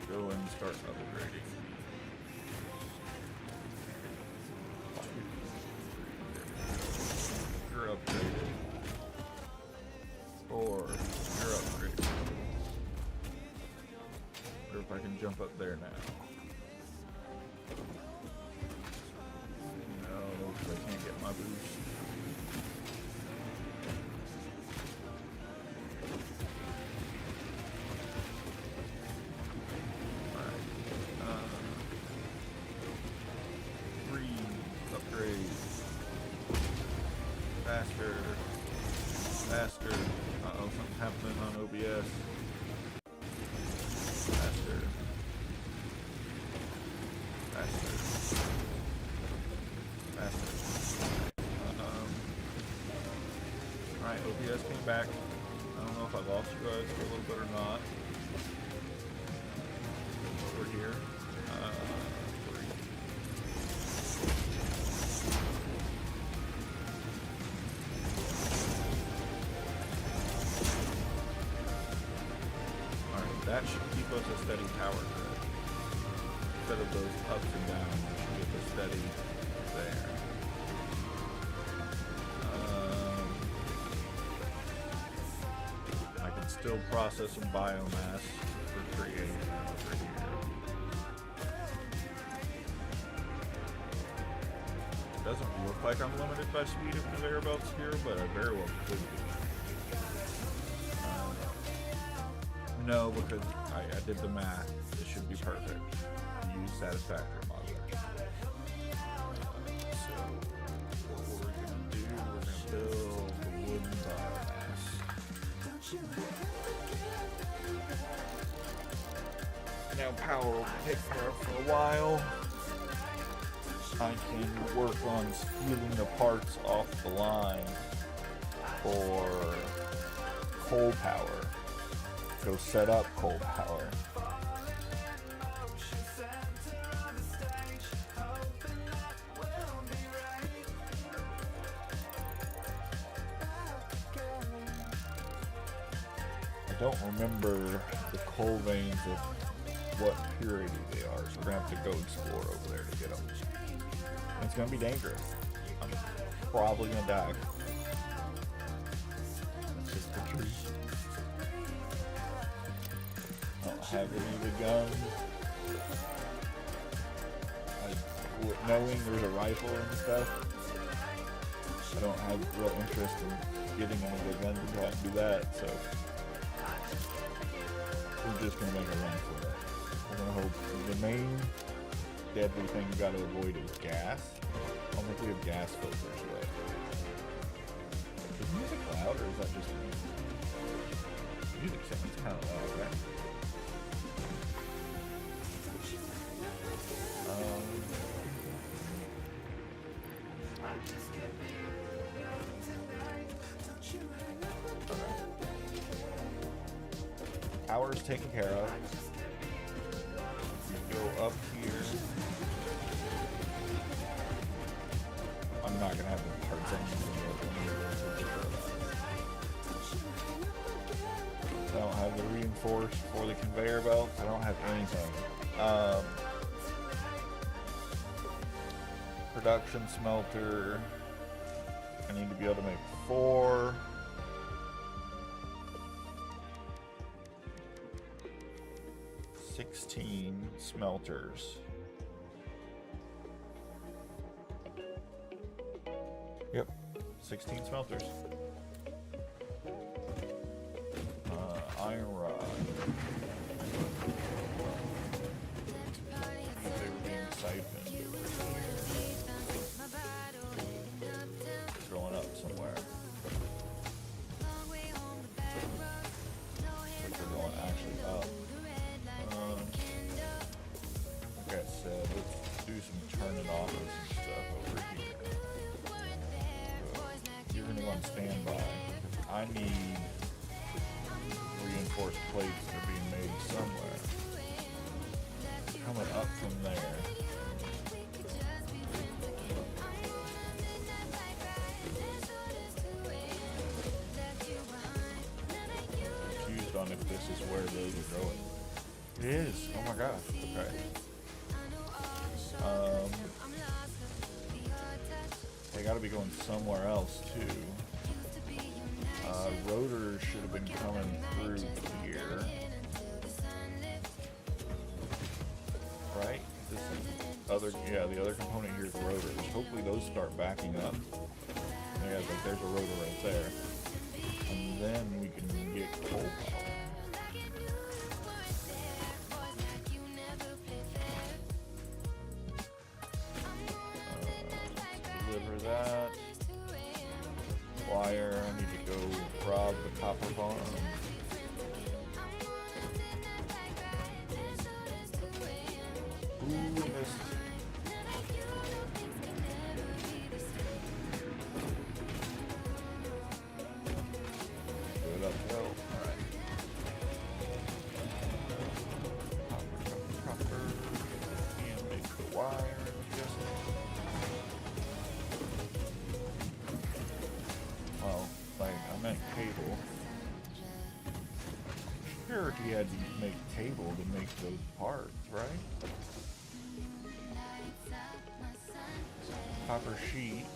Go and start upgrading. You're upgraded. Or you're upgraded. Wonder if I can jump up there now. No, because I can't get my boost. Faster. Uh-oh, something's happening on OBS. Faster. Alright, OBS came back. I don't know if I lost you guys for a little bit or not. Over here. That should keep us a steady power grid instead of those ups and downs. get the steady there. I can still process some biomass for creation over here. It doesn't look like I'm limited by speed of conveyor belts here, but I very well could be. No, because I did the math. It should be perfect. Use Satisfactory modeler. So what we're going to do, we're going to build the wooden biomass. Now power will take care of for a while. I can work on stealing the parts off the line for coal power. Go set up coal power. I don't remember the coal veins of what purity they are, so we're gonna have to go explore over there to get them. And it's gonna be dangerous. I'm probably gonna die. That's just the truth. I don't have any of the guns. Knowing there's a rifle and stuff, I don't have real interest in getting any of the guns until I can do that, so we're just gonna make a run for it. We're gonna hope the main deadly thing you gotta avoid is gas. I don't think we have gas filters yet. Is music loud or is that just me? Music sounds kind of loud, right? Power's taken care of. You go up here. I'm not gonna have the parts I don't have the reinforced for the conveyor belts. I don't have anything. Production smelter. I need to be able to make 4. Smelters. Yep, 16 smelters. Iron rod. They were being siphoned. Going up somewhere. They're going actually up. Like I said, let's do some turning off and some stuff over here. You're going to go on standby. I need reinforced plates that are being made somewhere. Coming up from there. I'm confused on if this is where those are going. It is. Oh my gosh. Okay. They gotta be going somewhere else too. Rotors should have been coming through here. Right? This is other, yeah, the other component here is rotors. Hopefully those start backing up. Yeah, like there's a rotor right there. And then we can get coal power. That wire, I need to go rob the copper farm. Ooh, missed. Good uphill. Alright. Copper. And make the wire. Cable. Sure, he had to make cable to make those parts, right? copper sheets.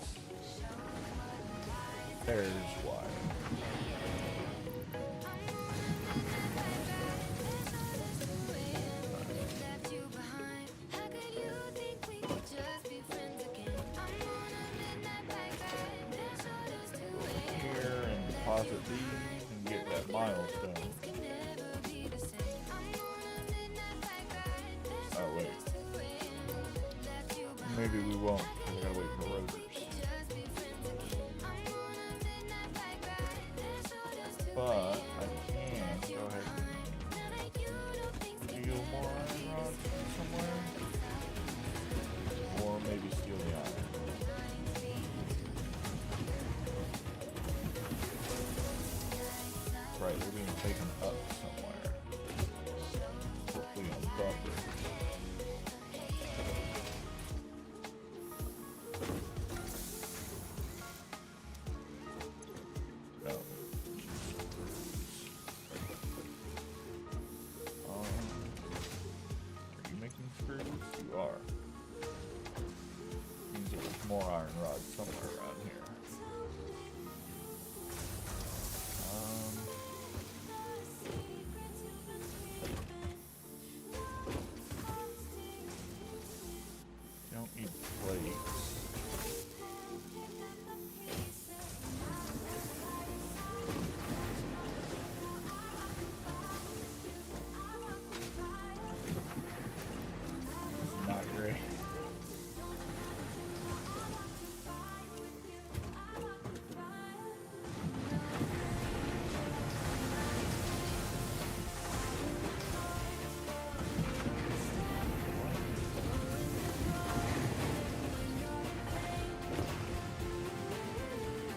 There's wire. Here and deposit these and get that milestone. Oh wait. Maybe we won't, because I gotta wait for rotors. But I can go ahead and steal more iron rods somewhere. Or maybe steal the iron. Right, they're being taken up somewhere. Hopefully on buffers. No. Are you making screws? You are. Means there's more iron rods somewhere around here. Don't need plates. Not great.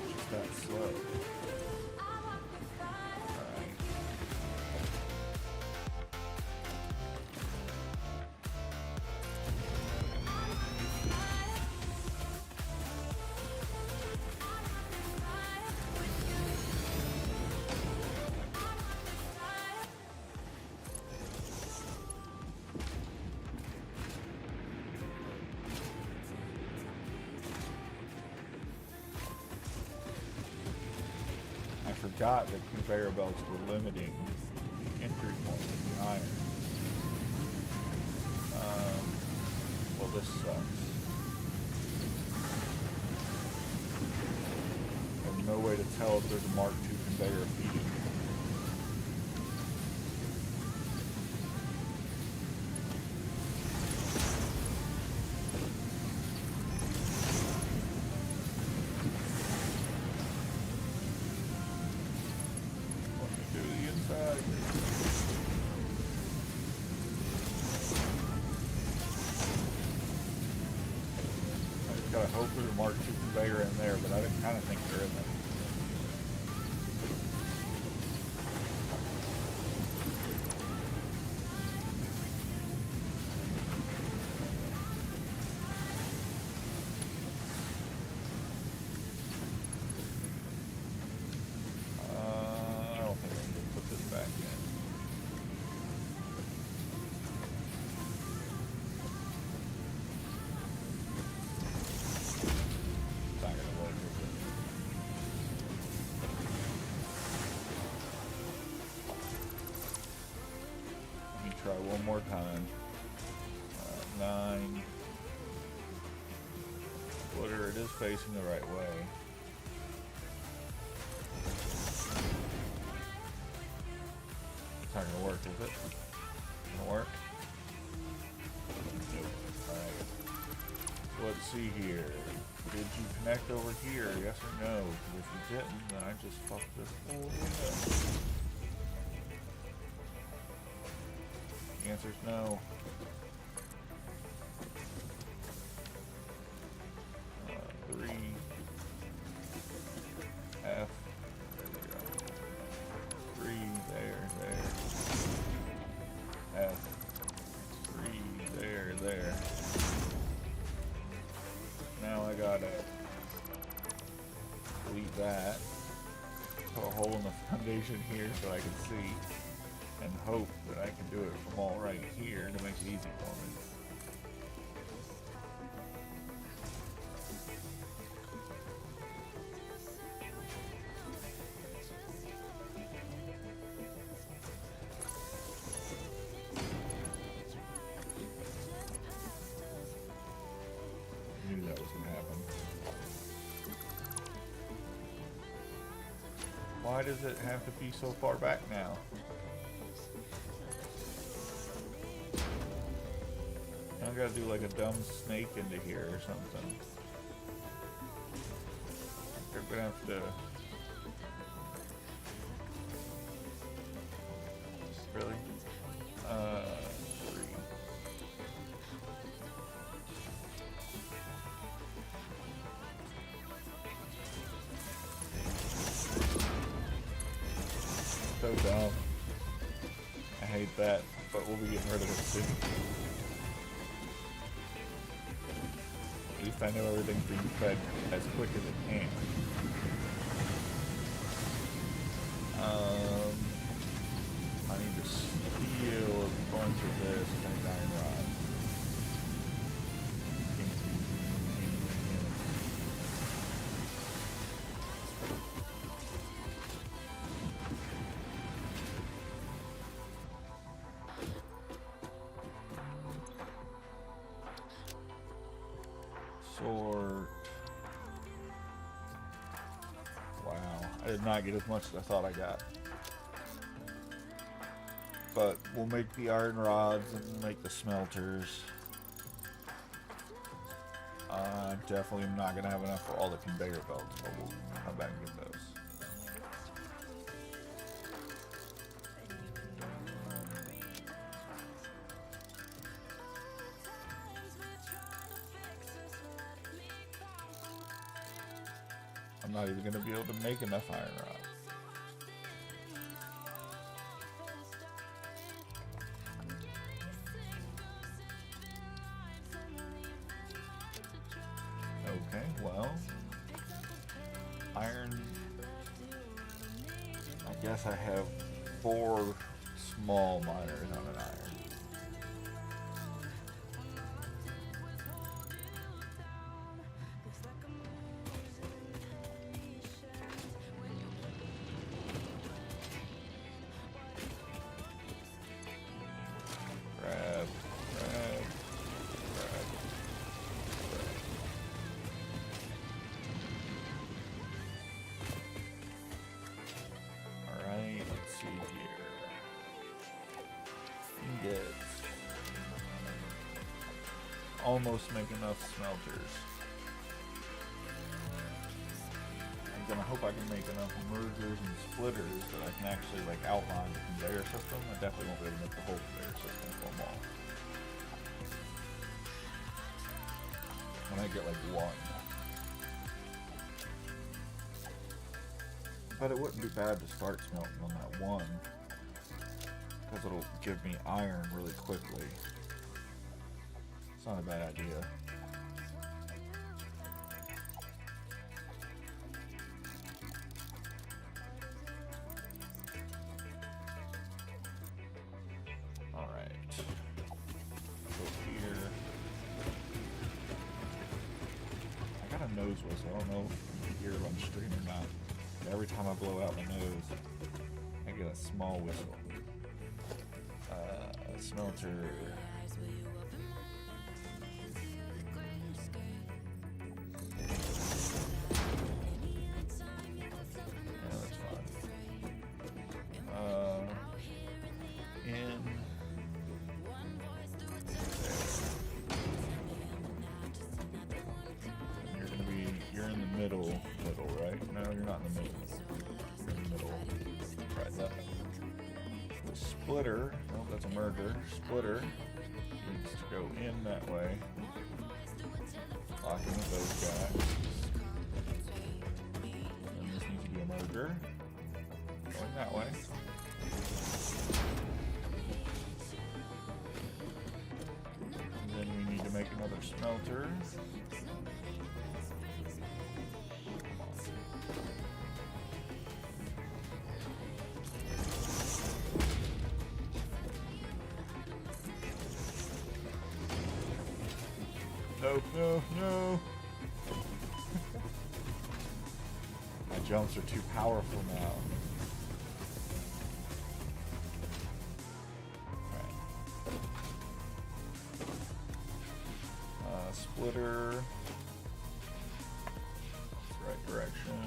Just that slow. Alright. I forgot that conveyor belts were limiting entry point of the iron. Well, this sucks. I have no way to tell if there's a Mark II conveyor feeding. Let me do the inside. I just gotta hope there's a Mark II conveyor in there, but I kind of think they're in there. I don't think I can put this back in. It's not gonna work, is it? Let me try one more time. 9. Footer, it is facing the right way. It's not gonna work, is it? Gonna work? Nope. Alright. So let's see here. Did you connect over here? Yes or no? Because if you didn't, then I just fucked this whole thing up. The answer's no. Three. F. There we go. 3 there. F. 3 there. Now I gotta delete that. Put a hole in the foundation here so I can see, and hope that I can do it from all right here to make it easy for me. does it have to be so far back now? I gotta do like a dumb snake into here or something. They're gonna have to... Really? 3. So dumb. I hate that, but we'll be getting rid of it soon. At least I know everything's being fed as quick as it can. I need to steal a bunch of this and iron rod. Sort. Wow, I did not get as much as I thought I got. But we'll make the iron rods and make the smelters. Definitely not going to have enough for all the conveyor belts, but we'll come back and get those. I'm not even going to be able to make enough iron rods. Okay, well, iron, I guess I have 4 small miners on an iron. Almost make enough smelters. I'm gonna hope I can make enough mergers and splitters that I can actually like outline the conveyor system. I definitely won't be able to make the whole conveyor system for them all. When I get like 1. But it wouldn't be bad to start smelting on that 1, because it'll give me iron really quickly. It's not a bad idea. All right. Go here. I got a nose whistle. I don't know if you hear it on stream or not. But every time I blow out my nose, I get a small whistle. Smelter. Middle, right? No, you're not in the middle. You're in the middle. Right, left. The splitter, oh, that's a merger. Splitter needs to go in that way. Lock in with those guys. And this needs to be a merger. Going that way. And then we need to make another smelter. No. My jumps are too powerful now. Alright. Splitter. That's the right direction.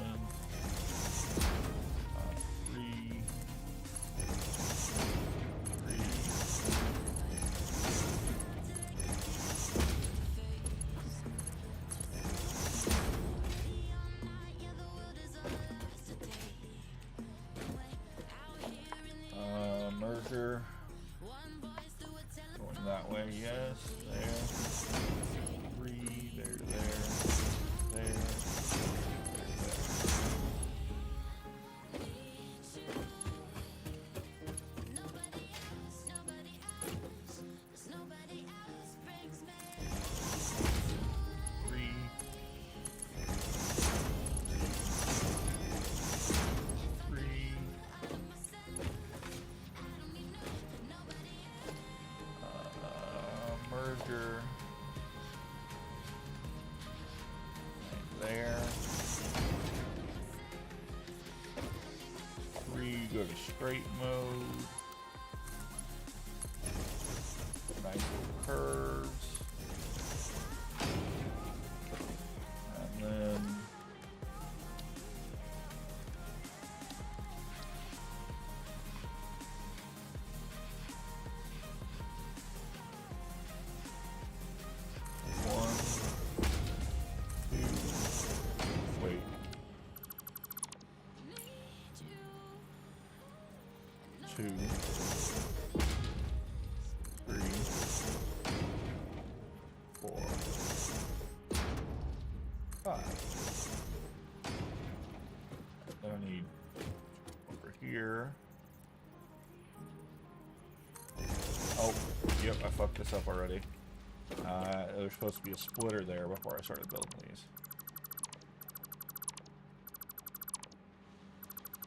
larger. Right there. 3, go to straight mode. Nice little curves. And then two, 3, 4, 5. Then I need over here. Oh, yep, I fucked this up already. There's supposed to be a splitter there before I started building these.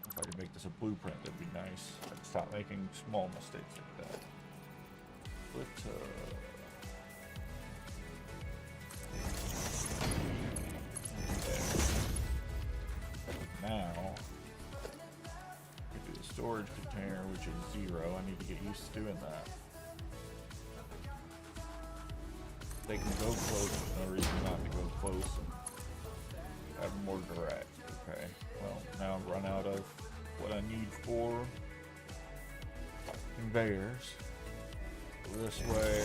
If I could make this a blueprint, that'd be nice. I'd stop making small mistakes like that. But, now, we do the storage container, which is 0. I need to get used to doing that. They can go close, there's no reason not to go close and have more direct. Okay, well, now I've run out of what I need for conveyors. This way,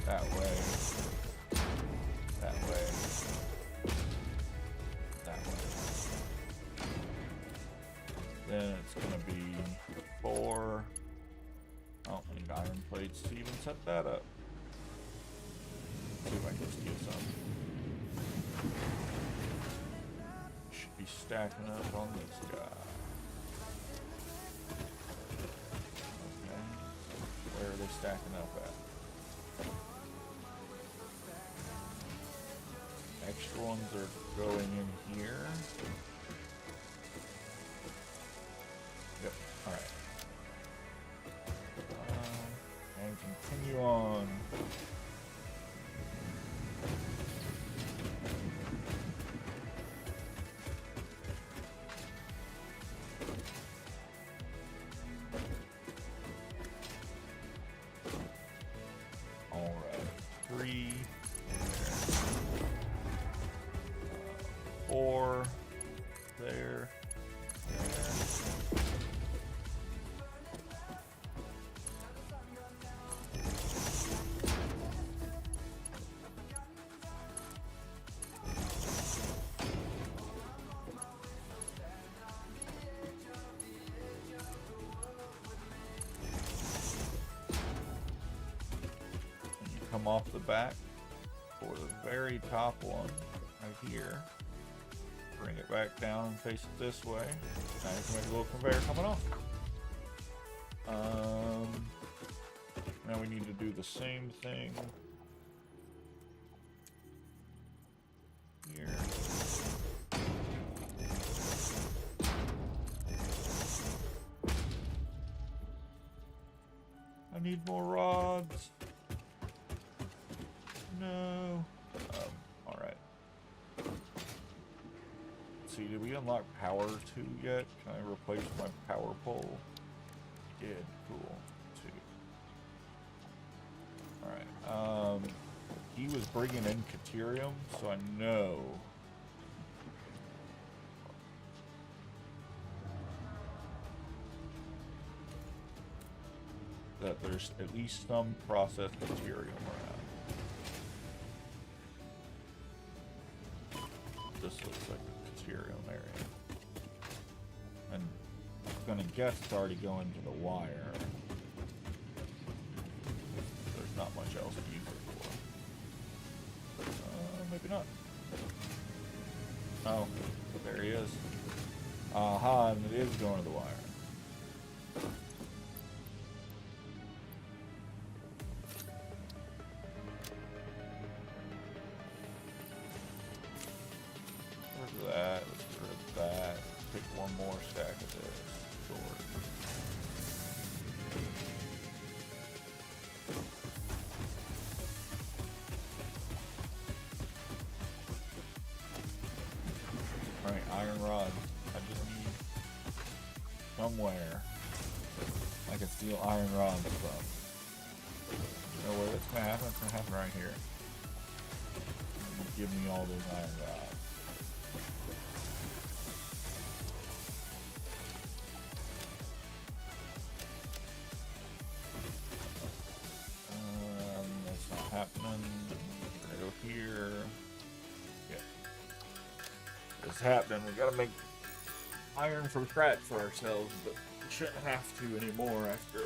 that way, that way, that way. Then it's gonna be 4. Oh, I need iron plates to even set that up. See if I can steal some. Should be stacking up on this guy. Okay. Where are they stacking up at? Extra ones are going in here. Yep, alright. And continue on. Alright, 3, 4, there, come off the back for the very top one right here. Bring it back down and face it this way. Now you can make a little conveyor coming off. Now we need to do the same thing here. I need more rods. No. Alright. Let's see, did we unlock power 2 yet? Can I replace my power pole? Did. Cool. 2. Alright. He was bringing in Caterium, so I know. That there's at least some processed Caterium around. This looks like the Caterium area. And I'm gonna guess it's already going to the wire. There's not much else to use it for. Maybe not. Oh, there he is. Aha, and it is going to the wire. That, let's get rid of that. Pick one more stack of this. Sword. somewhere I can steal iron rods from. You know where that's gonna happen? It's gonna happen right here. Give me all those iron rods. That's not happening. We're gonna go here. Yeah. It's happening. We gotta make iron from scratch for ourselves, but we shouldn't have to anymore after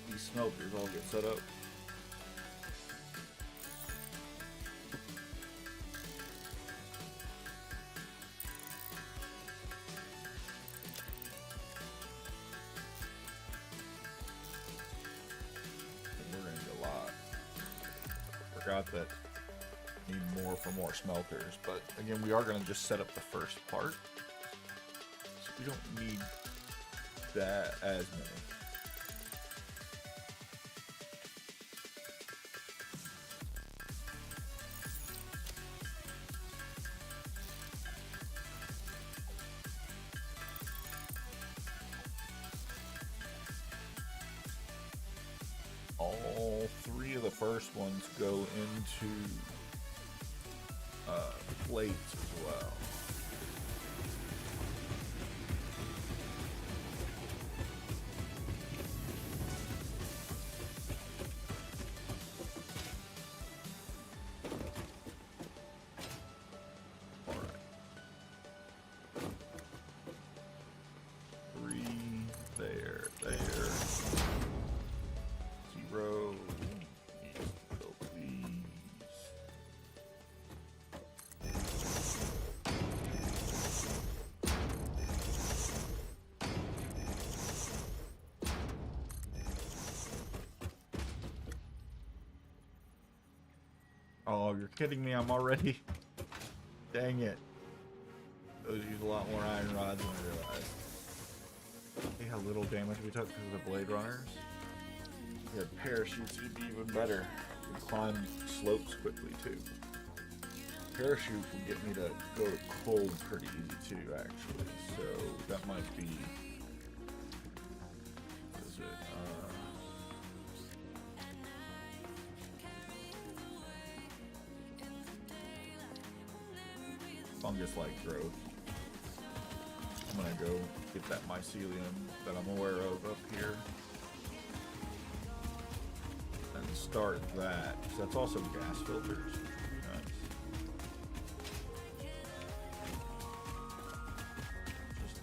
these smelters all get set up. Forgot that need more for more smelters, but again, we are going to just set up the first part, so we don't need that as many. All three of the first ones go into plates as well. All right. 3 there. 0. Oh, you're kidding me, I'm already... Dang it. Those use a lot more iron rods than I realized. See how little damage we took because of the blade runners? If we had parachutes, it'd be even better. We could climb slopes quickly, too. Parachute will get me to go to cold pretty easy, too, actually. So, that might be... What is it? Fungus-like growth. I'm gonna go get that mycelium that I'm aware of up here and start that. So that's also gas filters. Nice. Just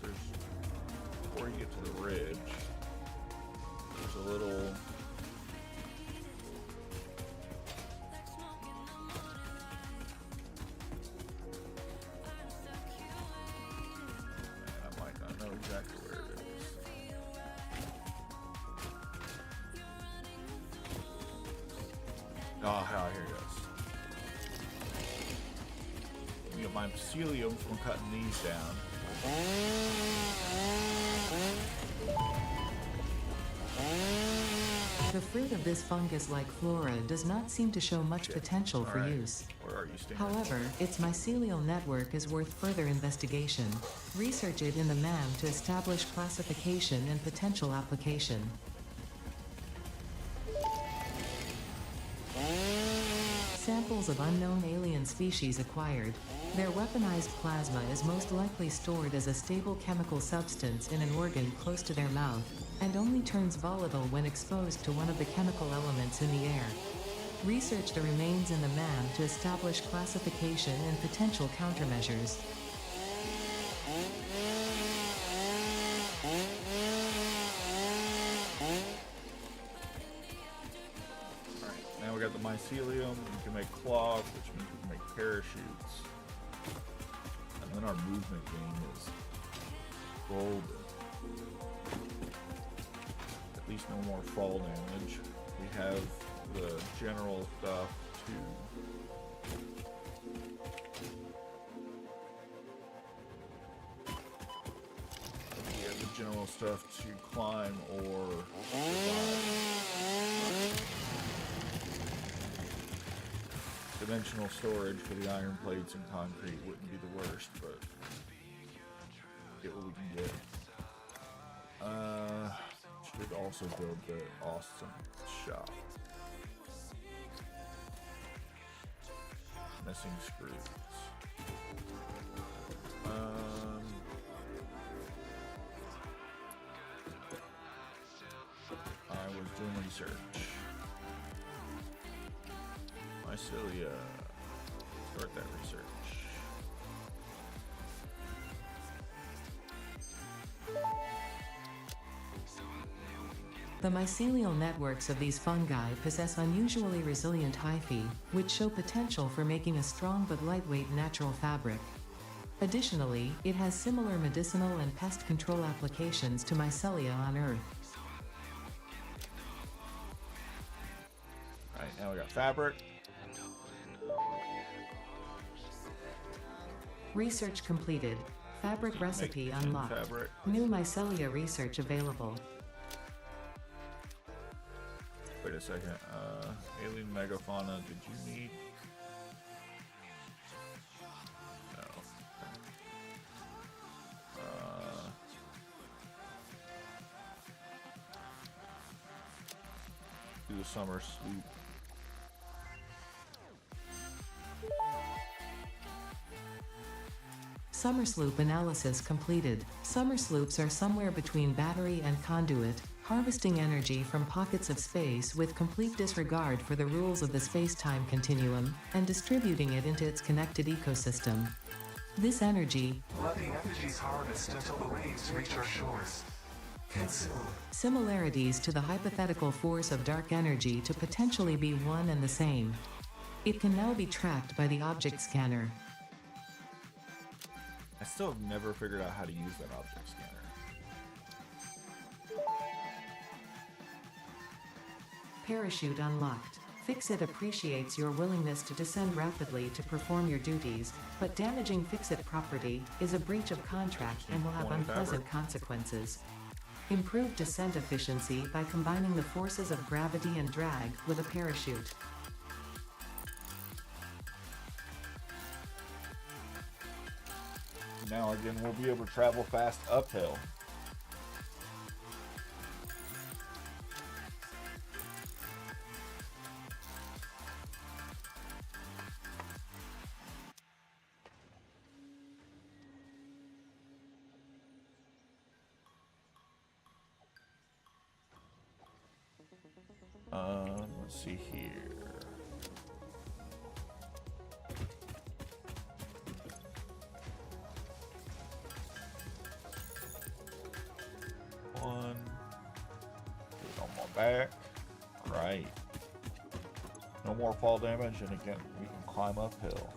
before you get to the ridge, there's a little. Exactly where it is. Oh, here it goes. You get my mycelium from cutting these down. The fruit of this fungus-like flora does not seem to show much potential for use. Where are you standing? However, its mycelial network is worth further investigation. Research it in the MAM to establish classification and potential application. Samples of unknown alien species acquired. Their weaponized plasma is most likely stored as a stable chemical substance in an organ close to their mouth, and only turns volatile when exposed to one of the chemical elements in the air. Research the remains in the MAM to establish classification and potential countermeasures. Alright, now we got the mycelium. We can make cloth, which means we can make parachutes. And then our movement gain is golden. At least no more fall damage. We have the general stuff to climb or survive. Dimensional storage for the iron plates and concrete wouldn't be the worst, but get what we can get. Should also build the awesome shop. Missing screws. I was doing research. Mycelia. Start that research. The mycelial networks of these fungi possess unusually resilient hyphae, which show potential for making a strong but lightweight natural fabric. Additionally, it has similar medicinal and pest control applications to mycelia on Earth. Alright, now we got fabric. Research completed. Fabric recipe Make unlocked. fabric. New mycelia research available. Wait a second. Alien megafauna, did you need? No. Do the summer sleep. Summer sloop analysis completed. Summer sloops are somewhere between battery and conduit, harvesting energy from pockets of space with complete disregard for the rules of the space-time continuum, and distributing it into its connected ecosystem. This energy, Let the energies harvest until the waves reach our shores. Consume. similarities to the hypothetical force of dark energy to potentially be one and the same. It can now be tracked by the object scanner. I still have never figured out how to use that object scanner. Parachute unlocked. Fix-It appreciates your willingness to descend rapidly to perform your duties, but damaging Fix-It property is a breach of contract and will have One unpleasant fabric. consequences. Improve descent efficiency by combining the forces of gravity and drag with a parachute. Now again, we'll be able to travel fast uphill. Let's see here. One. Put it on my back. Right. No more fall damage, and again, we can climb uphill.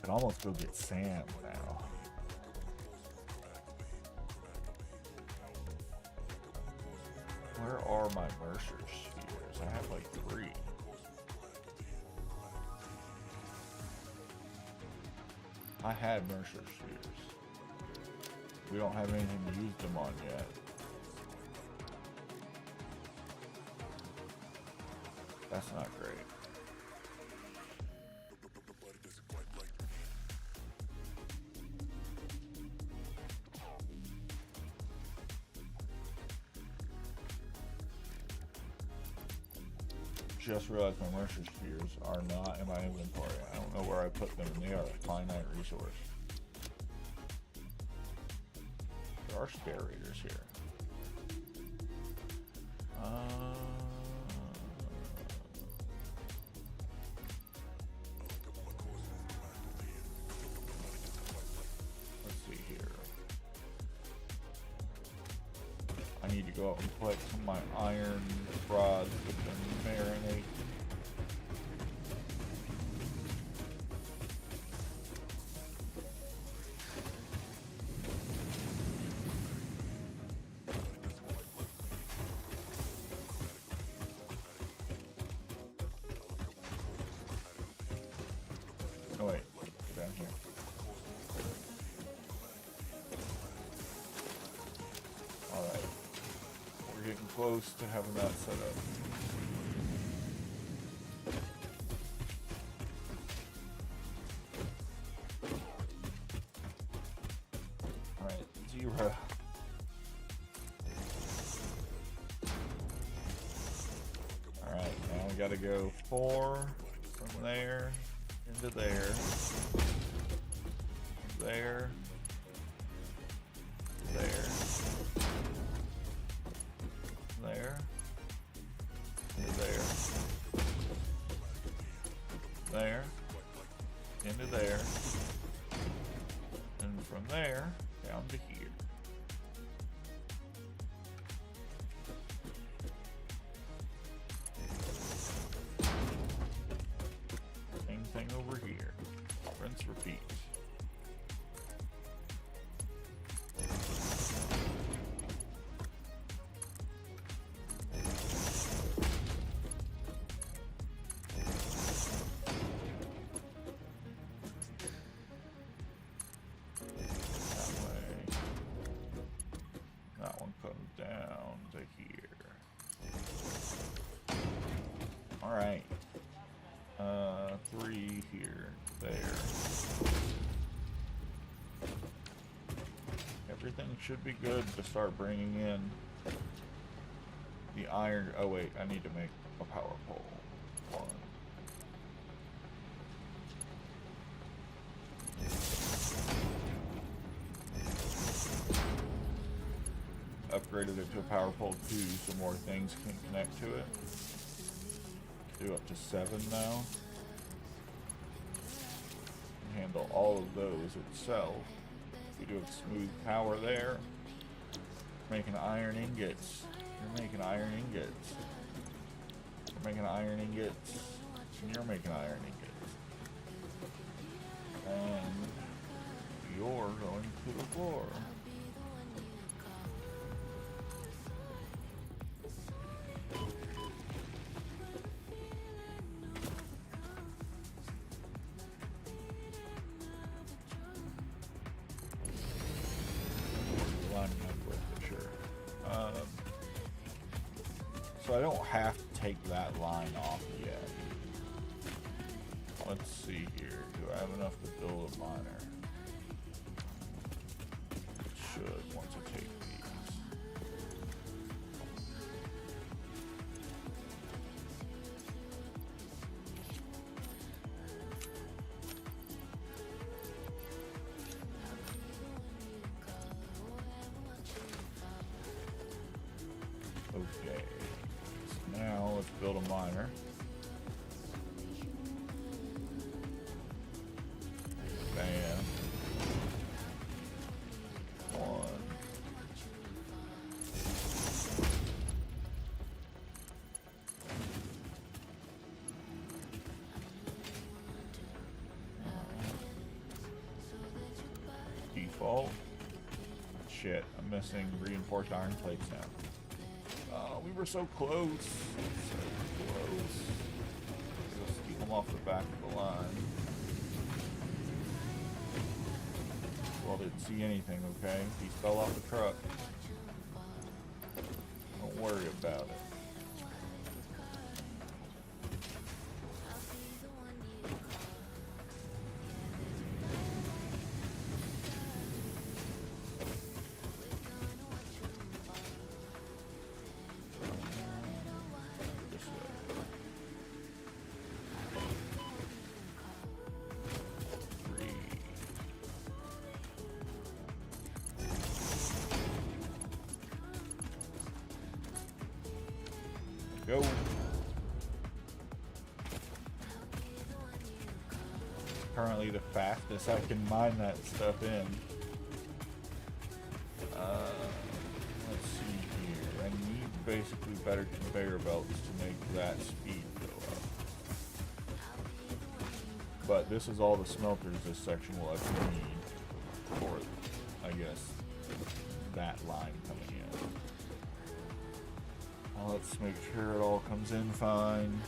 Can almost go get Sam now. Where are my Mercer spheres? I have like 3. I had Mercer spheres. We don't have anything to use them on yet. That's not great. Just realized my Mercer spheres are not in my inventory. I don't know where I put them, and they are a finite resource. There are spare raiders here. Let's see here. I need to go out and collect some of my iron rods with the marinate. Oh wait, down here. Alright. We're getting close to having that set up. Alright, 0. gotta go 4 from there into there, there, there, there, into there, there, into there, and from there down to here. Same thing over here. Rinse, repeat. That one comes down to here. Alright. 3 here, there. Everything should be good to start bringing in the iron. Oh wait, I need to make a power pole. 1. Upgraded it to a power pole 2 so more things can connect to it. Do up to 7 now. Handle all of those itself. We do have smooth power there. Making iron ingots. You're making iron ingots. You're making iron ingots. And you're making iron ingots. And you're going to the floor. So I don't have to take that line off yet. Let's see here. Do I have enough to build a miner? Should once I take these. Okay. Now let's build a miner. Bam. 1. Default. Shit, I'm missing reinforced iron plates now. We were so close. So close. Let's keep them off the back of the line. Well, didn't see anything, okay? He fell off the truck. Don't worry about it. Go. Currently the fastest I can mine that stuff in. Let's see here. I need basically better conveyor belts to make that speed go up. But this is all the smelters this section will ever need for, I guess, that line coming in. Let's make sure it all comes in fine.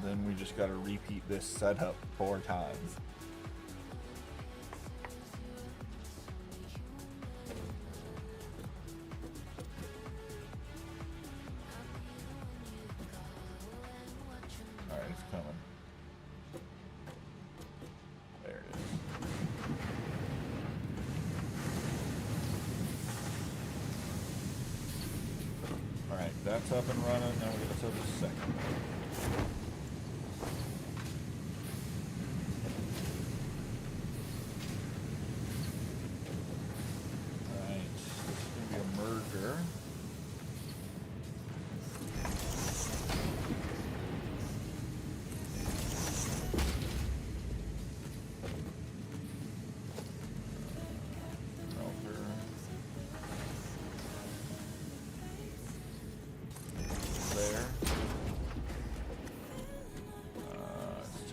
Then we just gotta repeat this setup 4 times. Alright, it's coming. There it is. that's up and running. Now we gotta set the second one. Alright, this is gonna be a merger.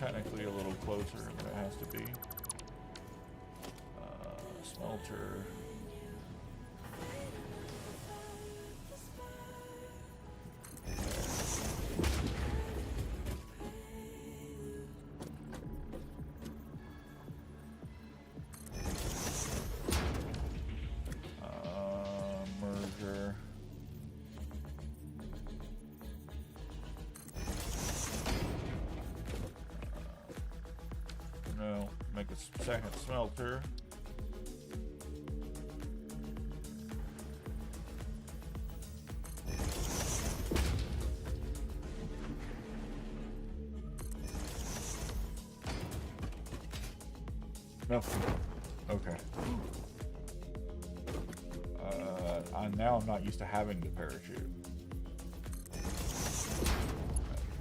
Technically a little closer than it has to be. Smelter. Merger. No, make a second smelter. No. Okay. Now I'm not used to having the parachute.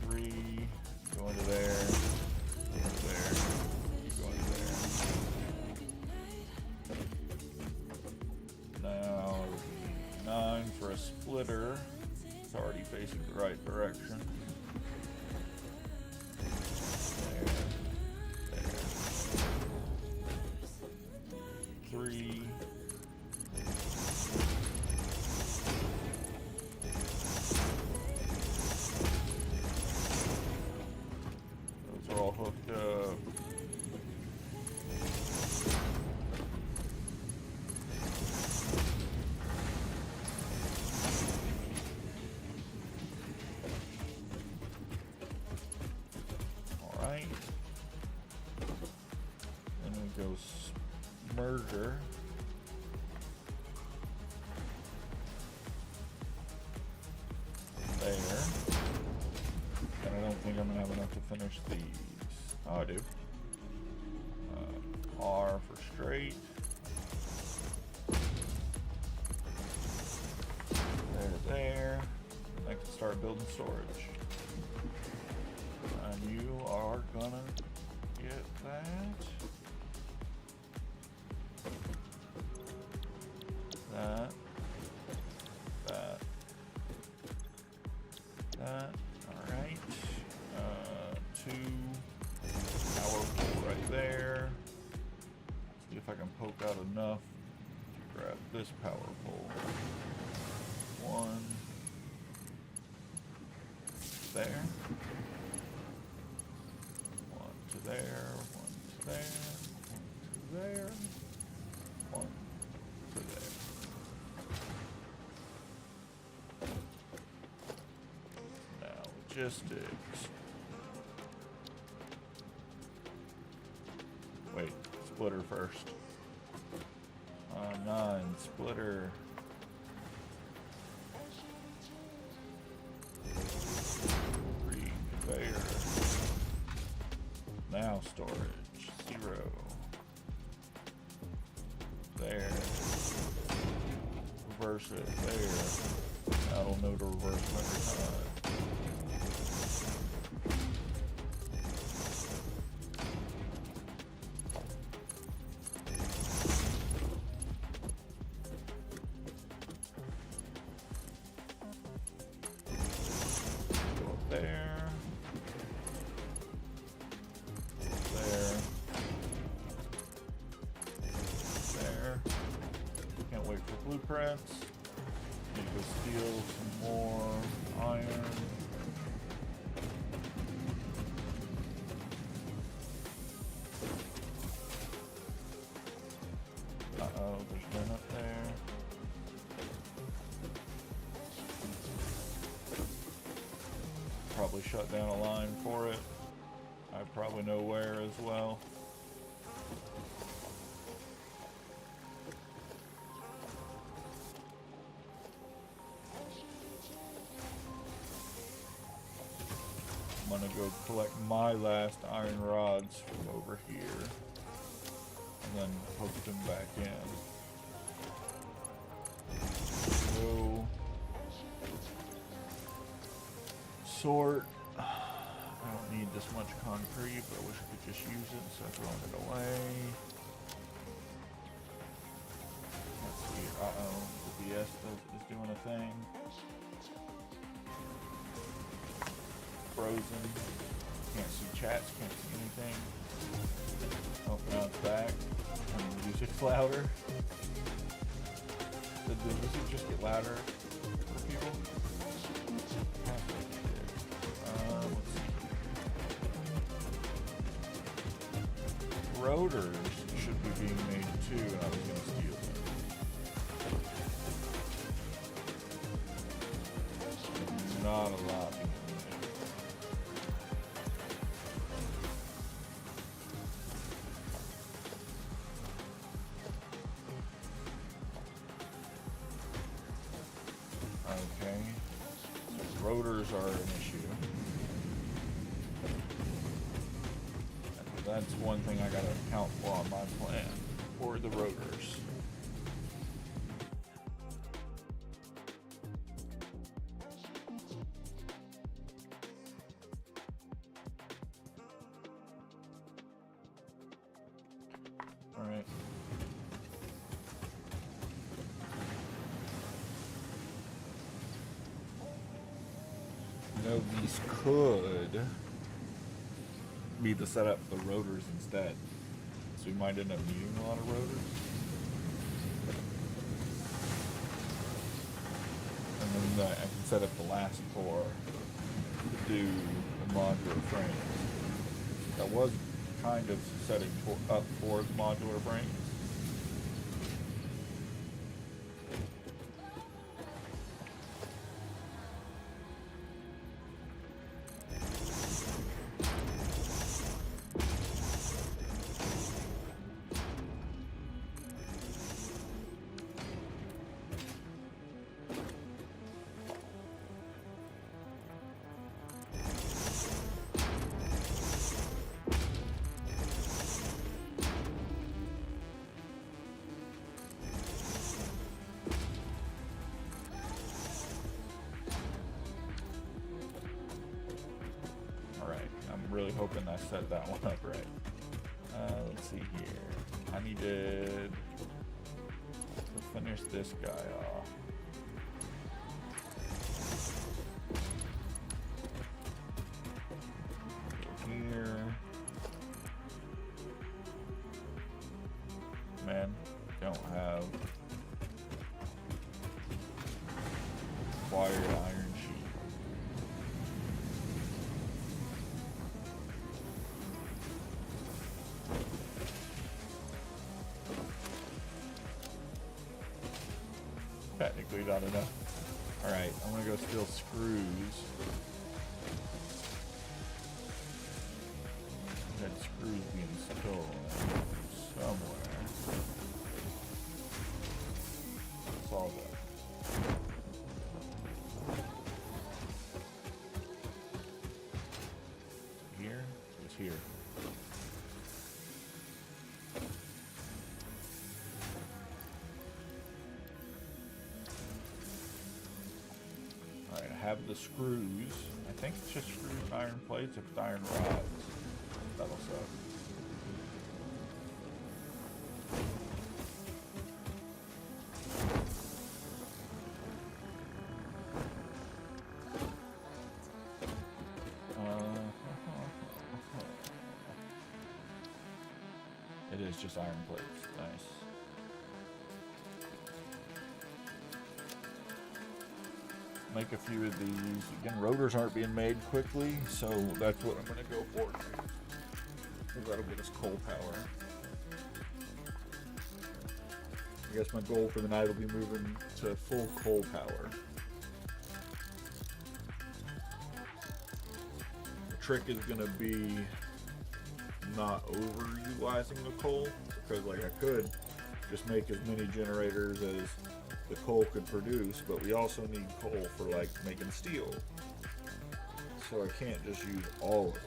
Three, go into there, go into there, go into there. Now 9 for a splitter. It's already facing the right direction. There. 3. Those are all hooked up. Alright. Then we go merger. There. And I don't think I'm gonna have enough to finish these. Oh, I do. R for straight. There to there. I can start building storage. And you are gonna get that. That. Alright. 2 power pole right there. See if I can poke out enough to grab this power pole. 1 there. 1 to there. 1 to there. 1 to there. 1 to there. Logistics. Wait, splitter first. 9, splitter. 3, conveyor. Now storage. 0. There. Reverse it. There. I'll know to reverse them every time. Blueprints. Need to go steal some more iron. Uh-oh, there's none up there. Probably shut down a line for it. I probably know where as well. gonna go collect my last iron rods from over here and then hook them back in. So sort. I don't need this much concrete, but I wish I could just use it instead of throwing it away. Let's see. OBS is doing a thing. Frozen. Can't see chats, can't see anything. Oh, now it's back. And the music's louder. Did the music just get louder for people? Halfway there. Let's see. Rotors should be being made too, and I was going to steal them. Not a lot being made. Okay, so rotors are an issue. That's one thing I gotta account for on my plan, for the rotors. Alright. You know, these could be to set up the rotors instead. So we might end up needing a lot of rotors. And then I can set up the last 4 to do the modular frames. That was kind of setting up for the modular frames. Really hoping I set that one up right. Let's see here. I needed to finish this guy off. Go here. Man, don't have wired iron sheet. Technically not enough. Alright, I'm gonna go steal screws. That screws being stolen somewhere. Saw that. Here? It's here. Have the screws. I think it's just screws and iron plates. If it's iron rods, that'll suck. It is just iron plates. Nice. Make a few of these. Again, rotors aren't being made quickly, so that's what I'm going to go for. That'll get us coal power. I guess my goal for the night will be moving to full coal power. The trick is going to be not overutilizing the coal, because like I could just make as many generators as the coal could produce, but we also need coal for like making steel. so I can't just use all of it.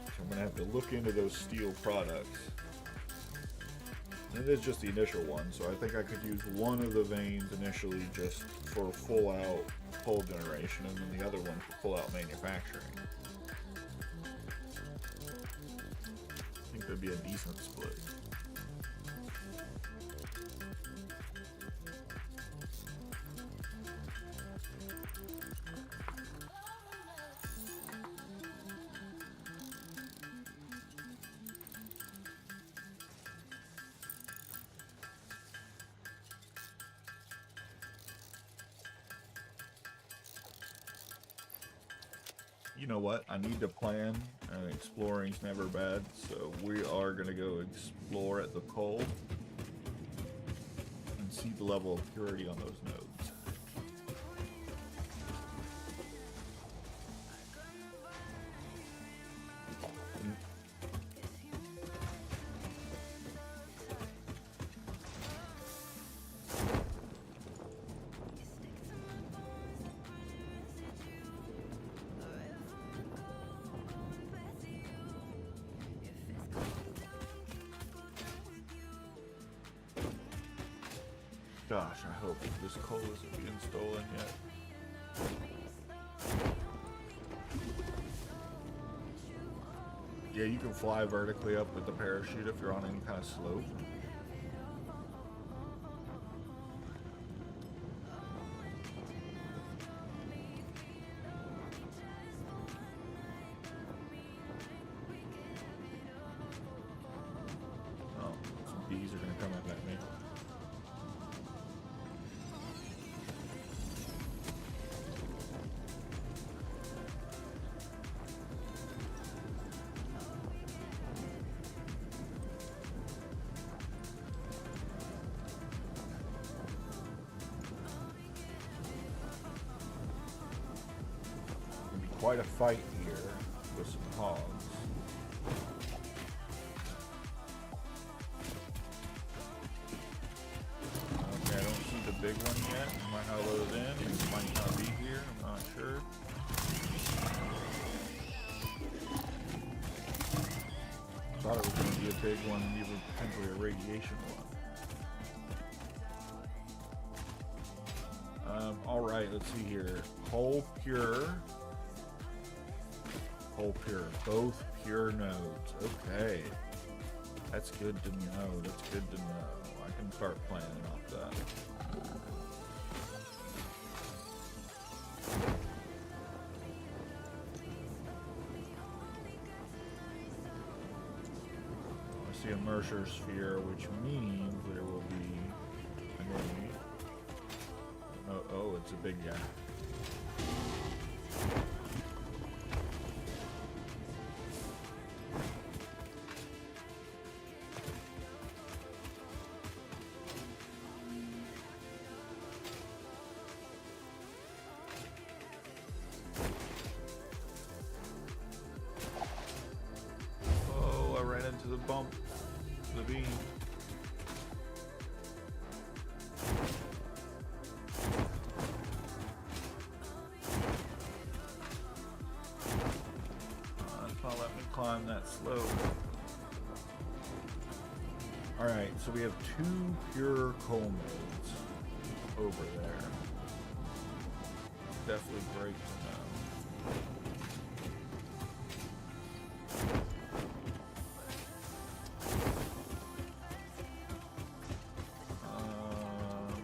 So I'm going to have to look into those steel products. And it is just the initial one, so I think I could use one of the veins initially just for full out pull generation, and then the other one for full out manufacturing. I think that'd be a decent split. You know what? I need to plan. Exploring's never bad, so we are going to go explore at the coal and see the level of purity on those nodes. Gosh, I hope this coal isn't being stolen yet. Yeah, you can fly vertically up with the parachute if you're on any kind of slope. Oh, some bees are gonna come at me. Quite a fight here with some hogs. Okay, I don't see the big one yet. I might not load it in. It might not be here. I'm not sure. Thought it was going to be a big one and even potentially a radiation one. Alright, let's see here. Whole pure. Whole pure. Both pure nodes. Okay. That's good to know. That's good to know. I can start planning off that. I see a Mercer sphere, which means there will be an enemy. Oh, it's a big guy. Oh, I ran into the bump, the beam. Climb that slope. Alright, so we have 2 pure coal nodes over there. Definitely great to know.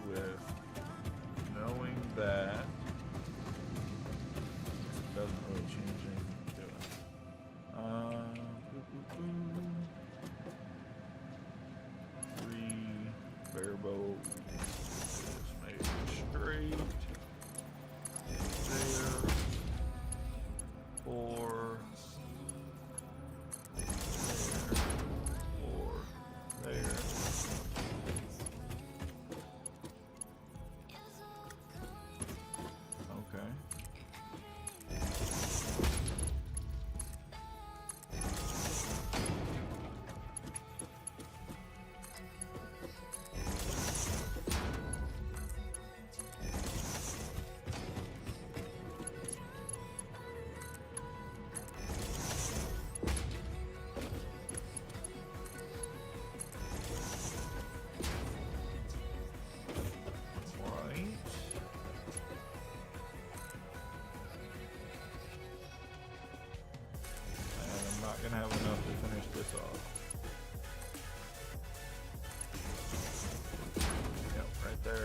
With knowing that it doesn't really change anything to it. Barebow, just make it straight there, 4 there, 4 there.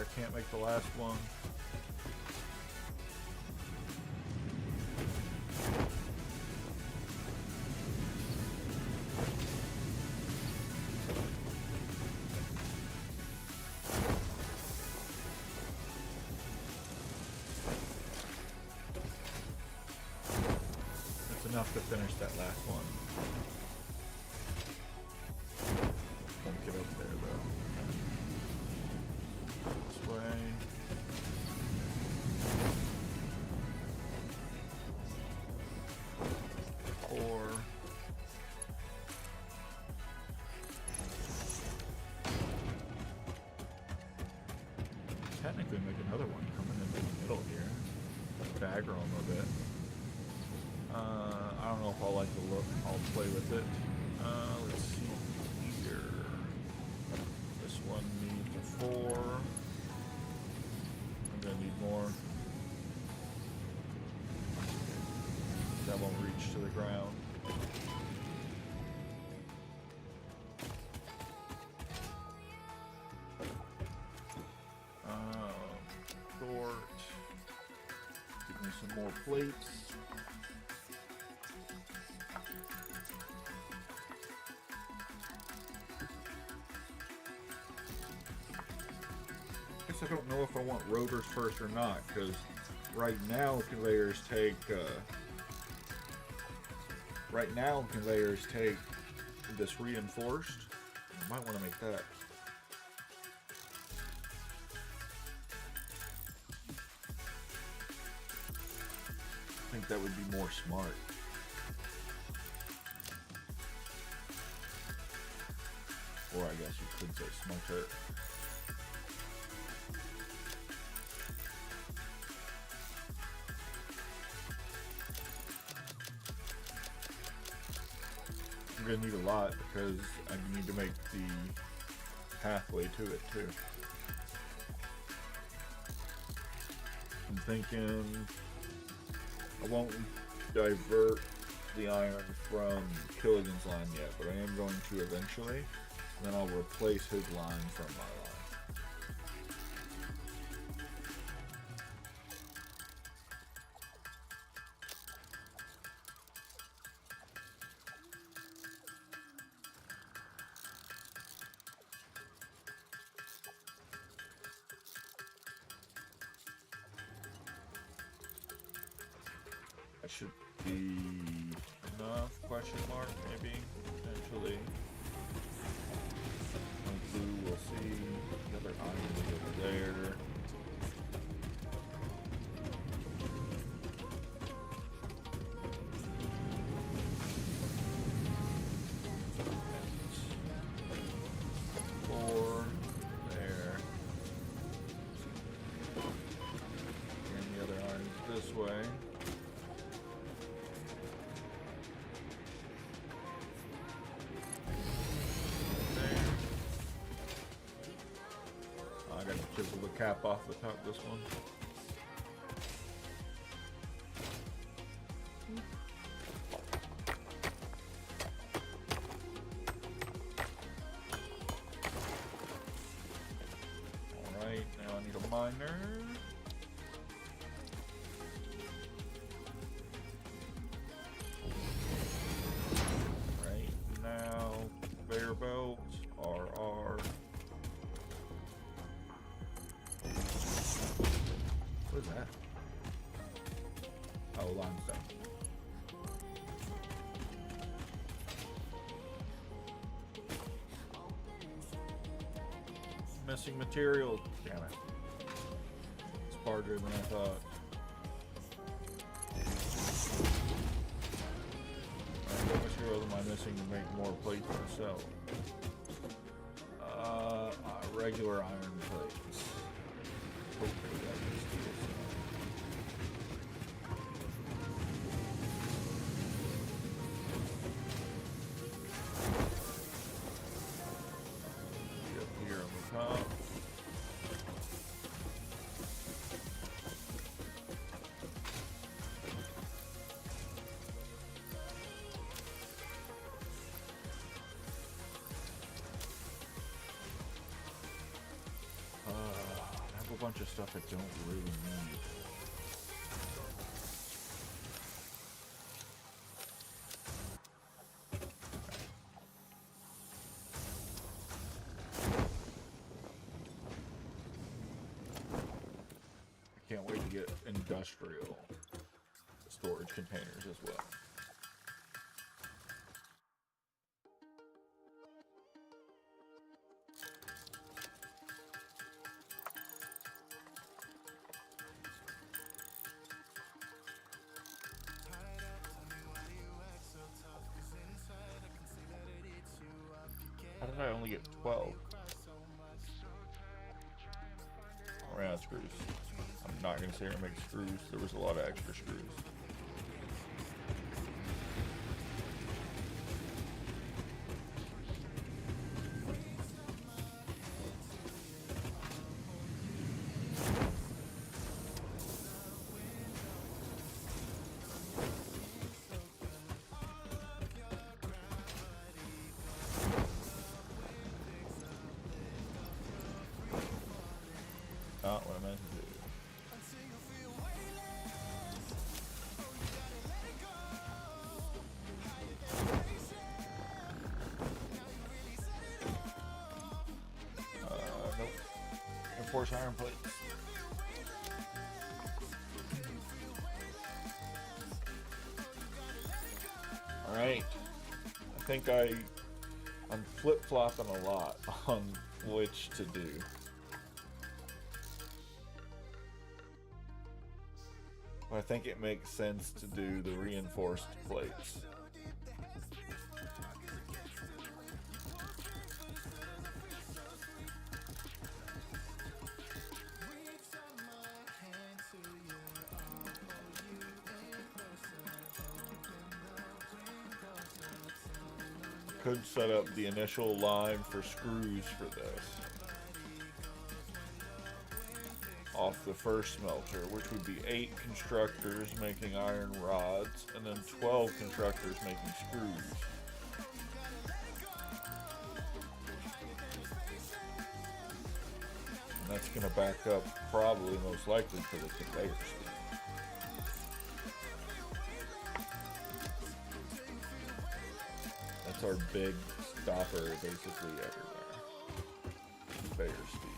I can't make the last one. It's enough to finish that last one. Don't get up there though. This way. Four. Technically make another one coming into the middle here. Aggro him a bit. I don't know if I'll like the look. I'll play with it. Let's see here. This one needs a 4. I'm gonna need more. That won't reach to the ground. Short. Give me some more plates. I don't know if I want rotors first or not, because right now conveyors take this reinforced. I might want to make that. I think that would be more smart. Or I guess you could say smarter. I'm gonna need a lot because I need to make the pathway to it too. I'm thinking I won't divert the iron from Killigan's line yet, but I am going to eventually. And then I'll replace his line from my line. That should be enough, question mark, maybe, potentially. Blue, we'll see. The other iron is over there. Four there. And the other iron's this way. Chisel the cap off the top of this one. Alright, now I need a miner. Right, now conveyor belt, RR. What is that? Oh, limestone. Missing material. Damn it. It's harder than I thought. Alright, what materials am I missing to make more plates myself? Regular iron plates. Hopefully that is steel. Up here on the top. a bunch of stuff I don't really need. I can't wait to get industrial storage containers as well. How did I only get 12? Ran out of screws. I'm not going to sit here and make screws. There was a lot of extra screws. Not what I meant to do. Nope. Enforce iron plates. Alright. I think I'm flip-flopping a lot on which to do. I think it makes sense to do the reinforced plates. Could set up the initial line for screws for this off the first smelter, which would be 8 constructors making iron rods and then 12 constructors making screws. And that's going to back up probably most likely for the conveyor speed. That's our big stopper basically everywhere. Conveyor speed.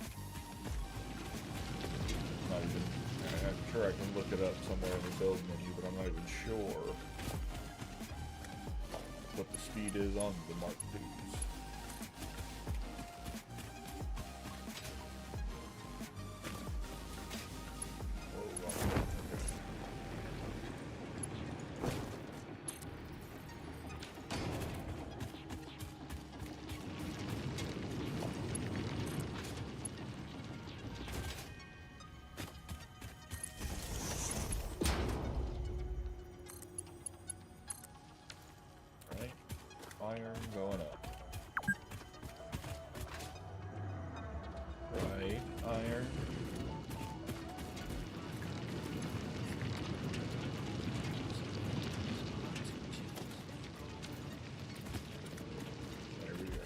Not even, I'm sure I can look it up somewhere in the build menu, but I'm not even sure what the speed is on the Mark IIs. Iron going up. Right, iron. There we go.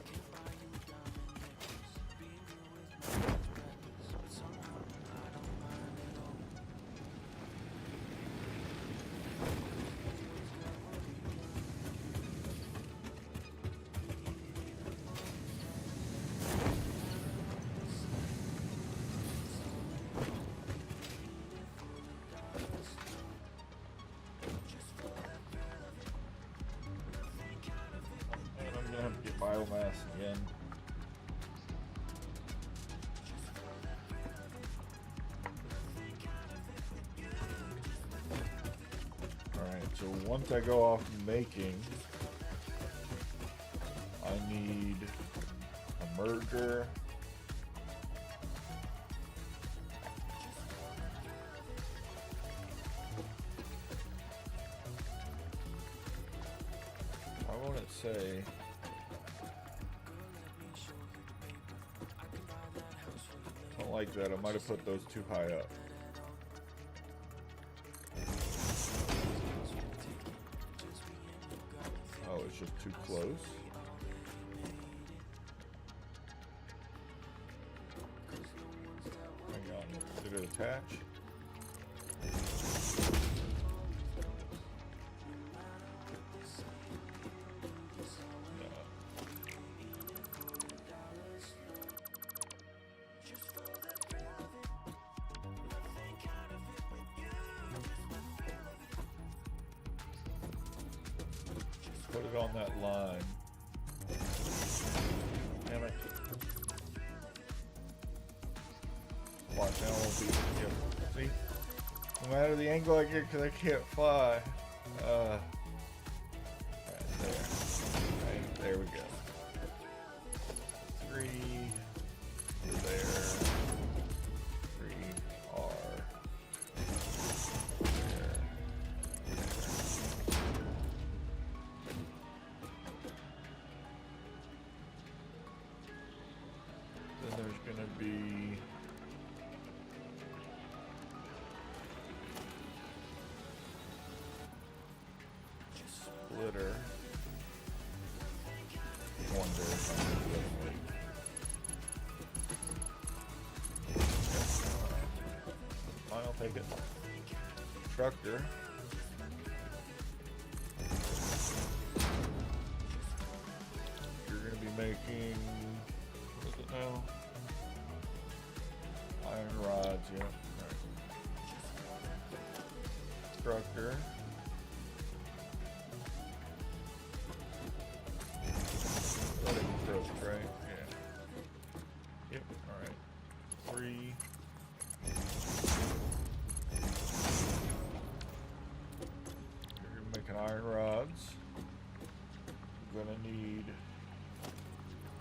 I'm gonna have to get biomass again. Alright, so once I go off making, I need a merger. Why won't it say? I don't like that. I might have put those too high up. Oh, it's just too close. Hang on. attach. Put it on that line. Damn it. Watch, now it won't be. Yep. See? No matter the angle I get, because I can't fly. Right there. Right, there we go. 3 there. 3R. There. Then there's gonna be splitter. Wonder if I'm gonna do it right. Fine, I'll take it. Constructor. You're gonna be making, what is it now? Iron rods, yeah. Right. Constructor. Right? Yeah. Yep, alright. 3. You're making iron rods. You're gonna need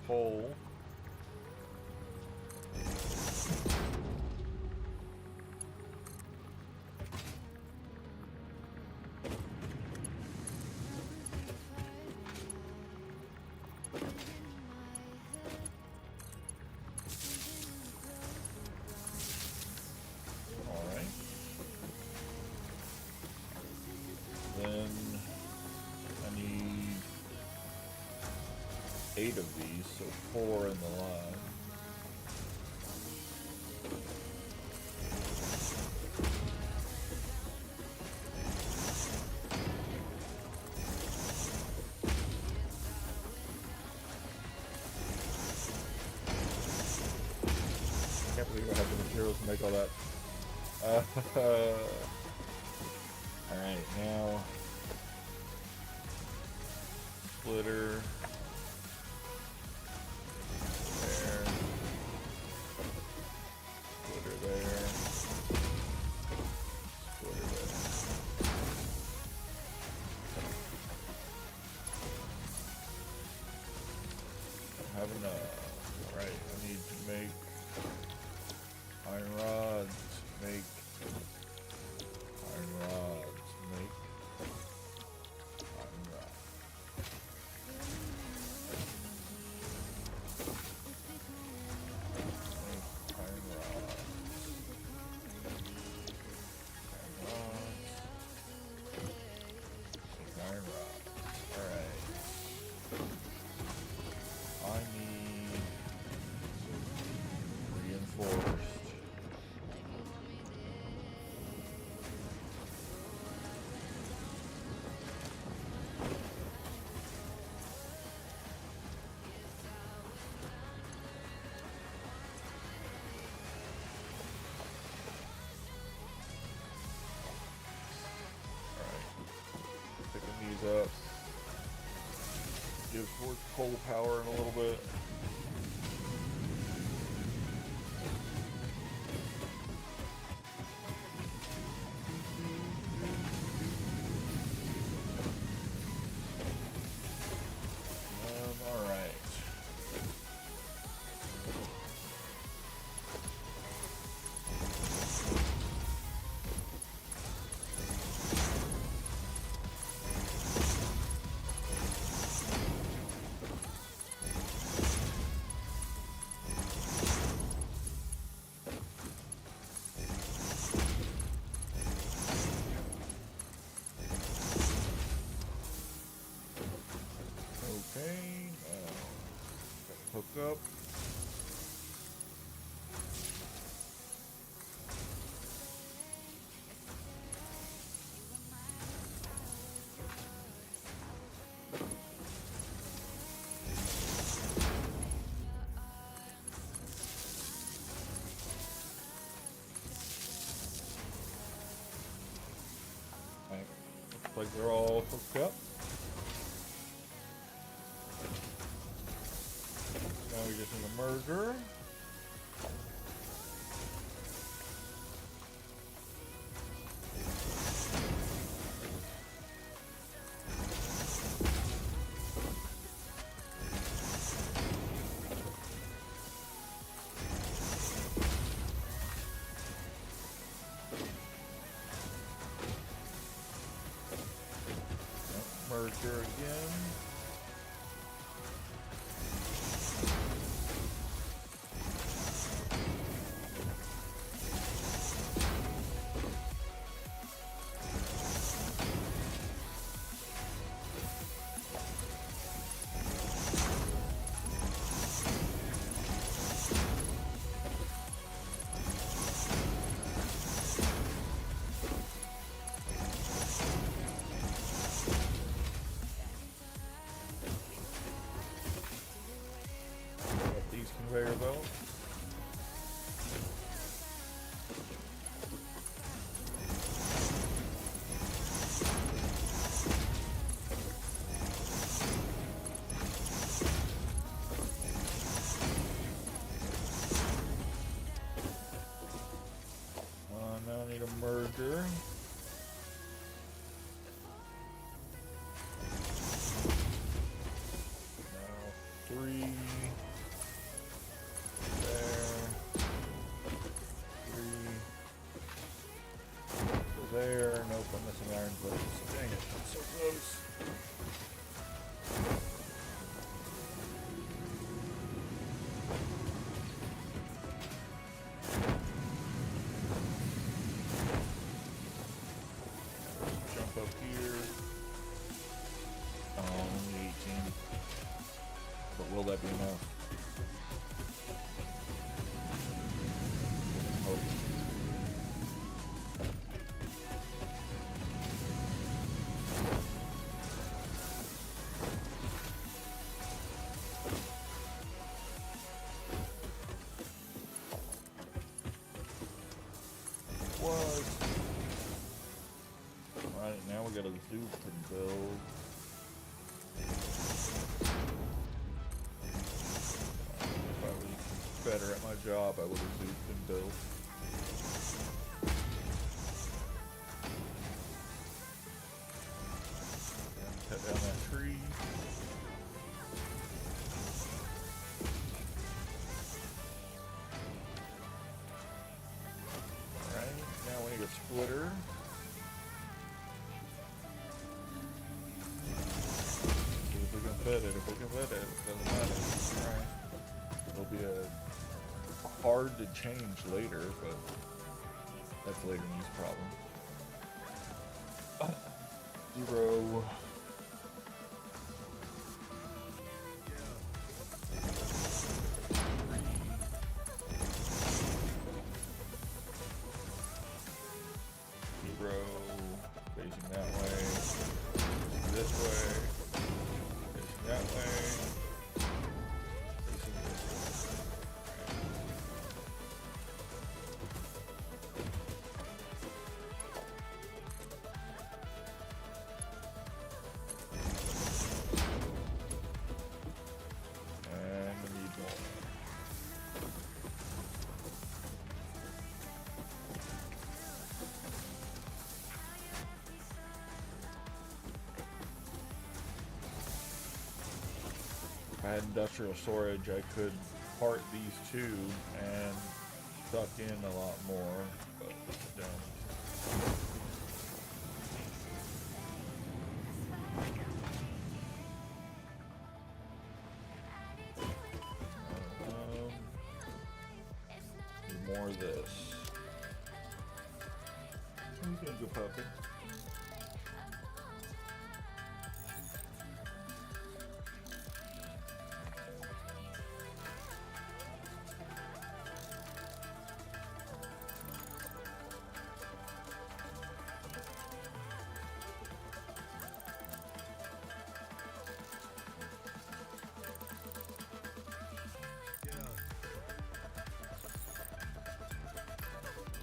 coal. Then I need 8 of these, so 4 in the line. I can't believe I have the materials to make all that. Alright, now splitter there, splitter there, splitter there. I have enough. Alright, I need to make iron rods, make iron rods, make iron rods. Make iron rods. Make iron rods. Alright. I need reinforced. Picking these up. Gives more coal power in a little bit. Alright. like they're all hooked up. Now we just need a merger. Merger again. Conveyor belt. Now I need a merger. Now 3. There, nope, I'm missing iron plates. Dang it, I'm so close. Jump up here. Only 18. But will that be enough? Hope. Alright, now we got a loop to build. If I was better at my job, I would have looped and built. Cut down that tree. Alright, now we need a splitter. Fit it. If we can fit it, it doesn't matter. Alright. It'll be a hard to change later, but that's later in this problem. 0. Facing that way. This way. That way. Facing this way. And we need more. If I had industrial storage, I could part these two and suck in a lot more, but I don't. Need more of this. I'm gonna go puppet.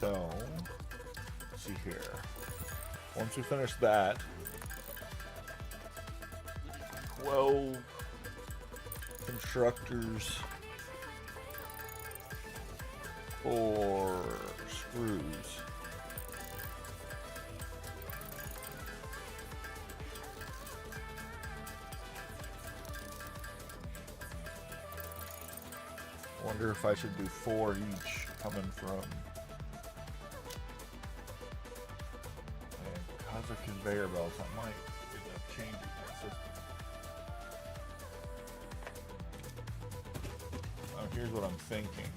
So, let's see here. Once we finish that, 12 constructors, 4 screws. Wonder if I should do 4 each coming from. And because of conveyor belts, I might end up changing that system. Here's what I'm thinking.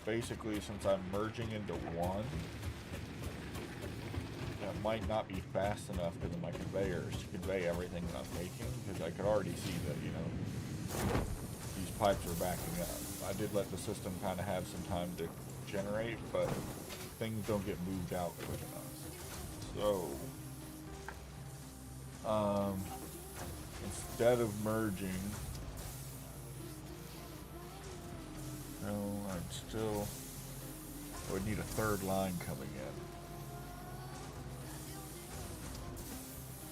Basically, since I'm merging into one, that might not be fast enough because of my conveyors to convey everything that I'm making, because I could already see that, you know, these pipes are backing up. I did let the system kind of have some time to generate, but things don't get moved out quick enough. So, instead of merging, no, I would need a third line coming in.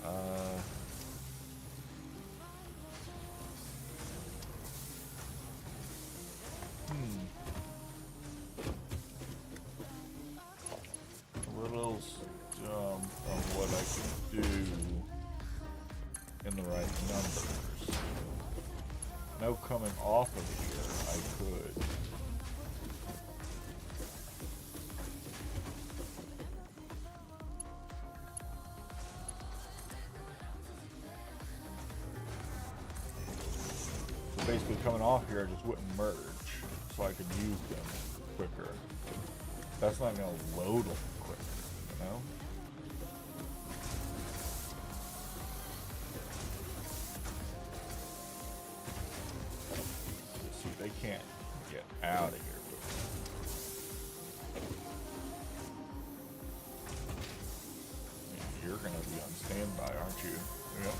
A little on what I can do in the right numbers. No, coming off of here, I could. So basically coming off here, I just wouldn't merge, so I could use them quicker. That's not going to load them quick, you know? See, they can't get out of here. You're going to be on standby, aren't you? Yep.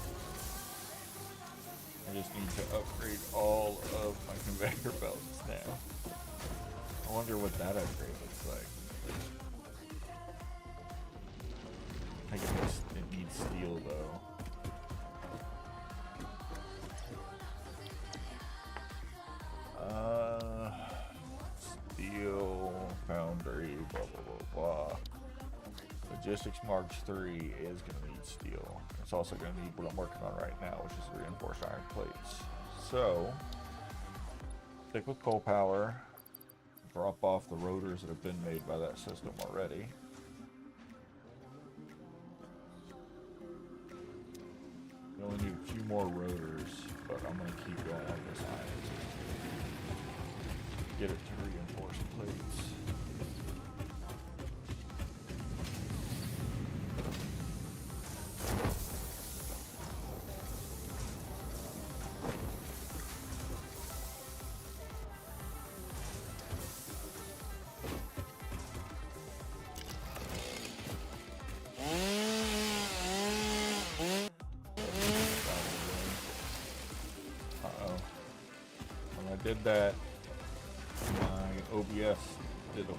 I just need to upgrade all of my conveyor belts now. I wonder what that upgrade looks like. I guess it needs steel though. Steel, foundry, blah blah blah blah. Logistics March 3 is going to need steel. It's also going to need what I'm working on right now, which is reinforced iron plates. So, stick with coal power. Drop off the rotors that have been made by that system already. We only need a few more rotors, but I'm going to keep going on this iron. Get it to reinforce plates. Did that, my OBS did a flip.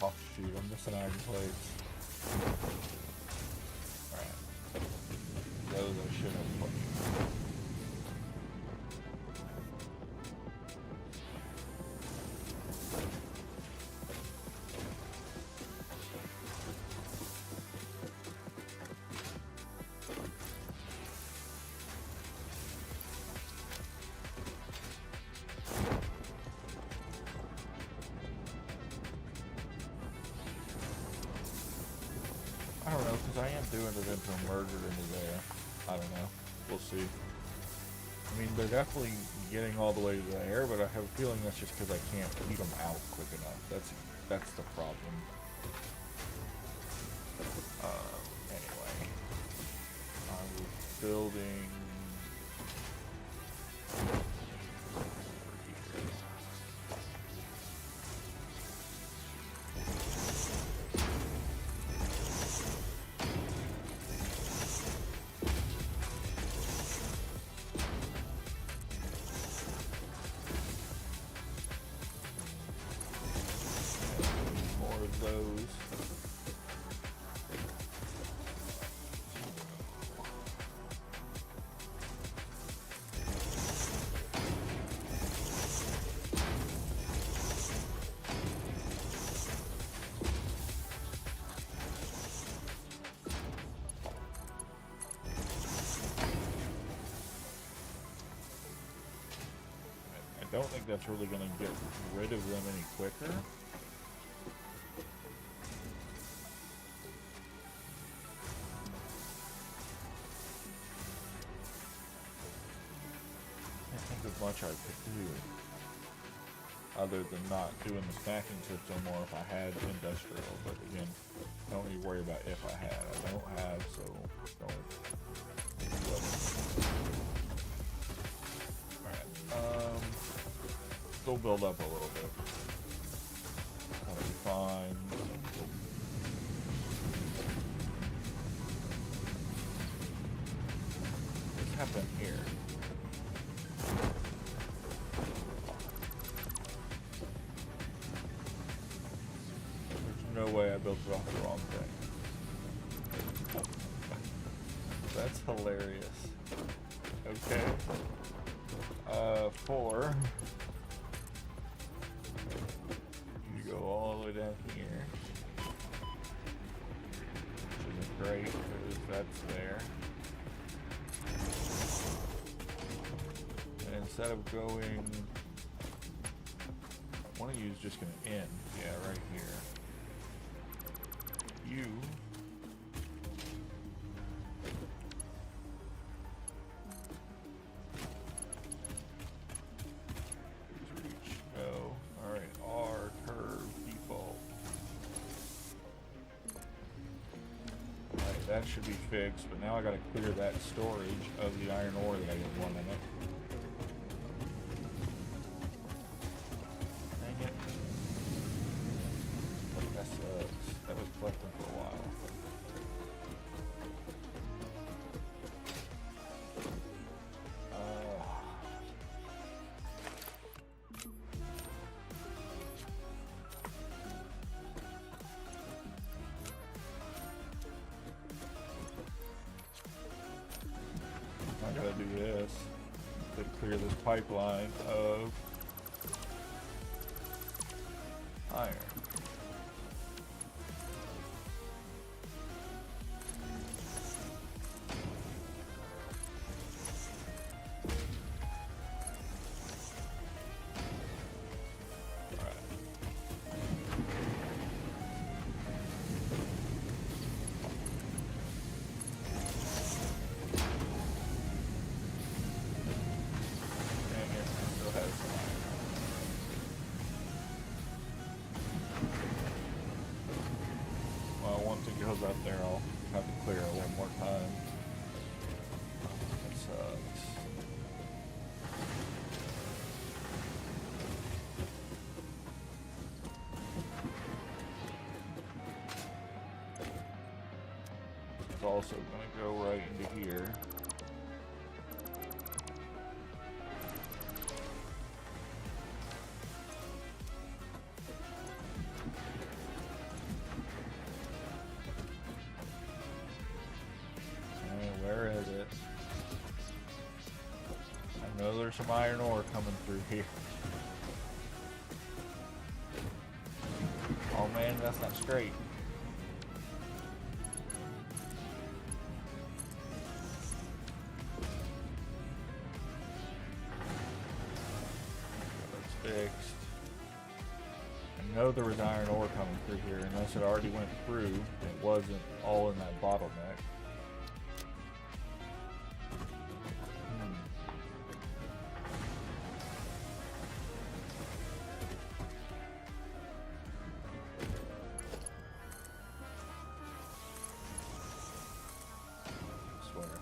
Oh shoot, I'm missing iron plates. Alright. Those I should have put. I don't know, because I am doing it into a merger into there. I don't know. We'll see. I mean, they're definitely getting all the way to there, but I have a feeling that's just because I can't feed them out quick enough. That's the problem. Anyway. I was building... don't think that's really going to get rid of them any quicker. I think there's much I could do other than not doing the stacking system, or if I had industrial. But again, I don't need to worry about if I had. I don't have, so don't. Alright, still build up a little bit. That'll be fine. What's happened here? No way I built it off the wrong thing. That's hilarious. Okay. 4. You go all the way down here. Which isn't great because that's there. And instead of going, one of you is just going to end. Yeah, right here. You reach. No. Alright, R curve default. Alright, that should be fixed, but now I gotta clear that storage of the iron ore that I didn't want in it. Dang it. That sucks. That was collecting for a while. I gotta do this to clear this pipeline of iron. Goes up there, I'll have to clear it one more time. That sucks. It's also going to go right into here. Where is it? I know there's some iron ore coming through here. Oh man, that's not straight. That's fixed. I know there was iron ore coming through here, unless it already went through. It wasn't all in that bottleneck.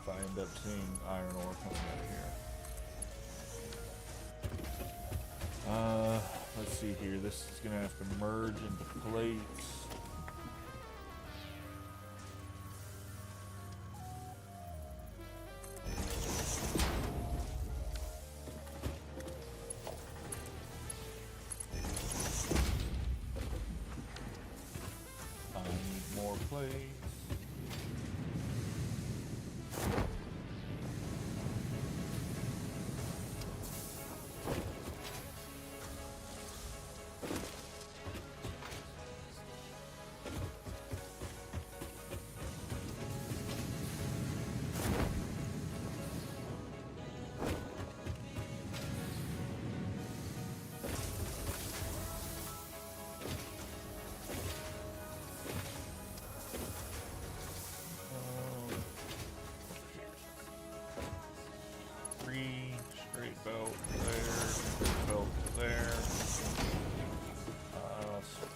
If I end up seeing iron ore coming out here. Let's see here. This is gonna have to merge into plates. I need more plates.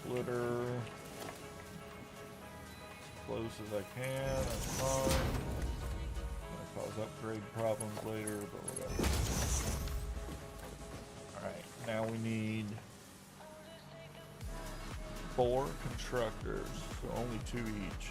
Splitter. As close as I can, that's fine. Gonna cause upgrade problems later, but whatever. Alright, now we need 4 constructors, so only 2 each.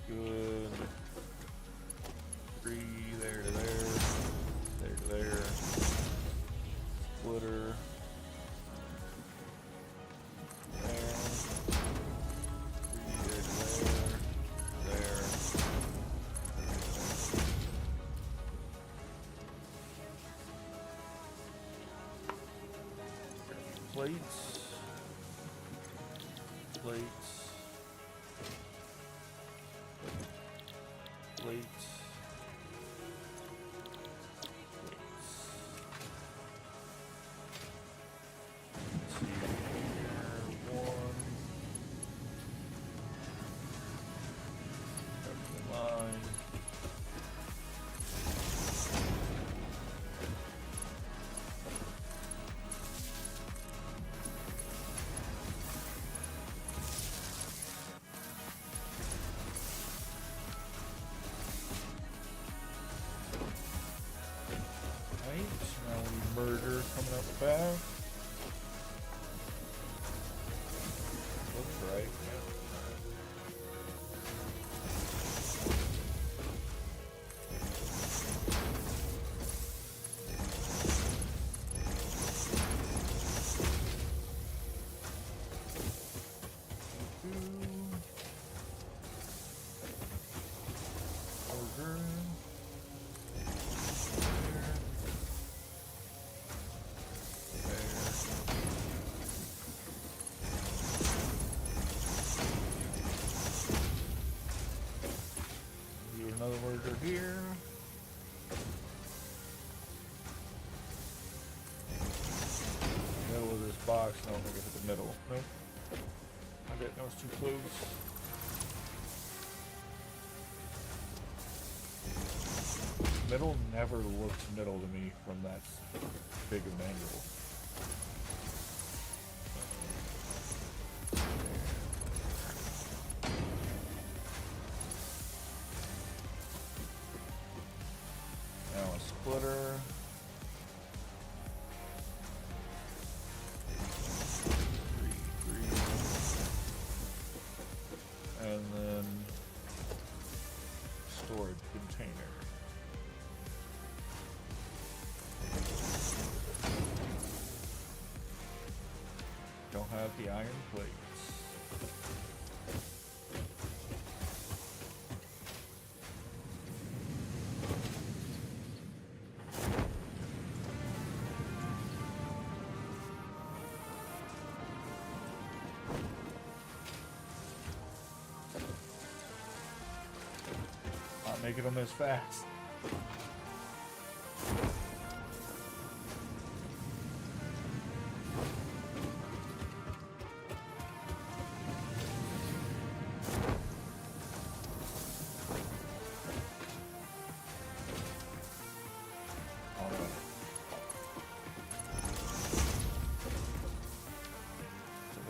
Good. 3 there to there. There to there. Splitter. There. 3 there to there. There. Plates. Plates. Plates. Let's see here. 1. Production line. Now we need murder coming up the back. Looks right. Murder. Another murder here. Middle of this box. No, I'm gonna get the middle. Nope. I bet that was too close. Middle never looks middle to me from that big of an angle. Splitter. 3, 3. And then storage container. Don't have the iron plates. Not making them as fast.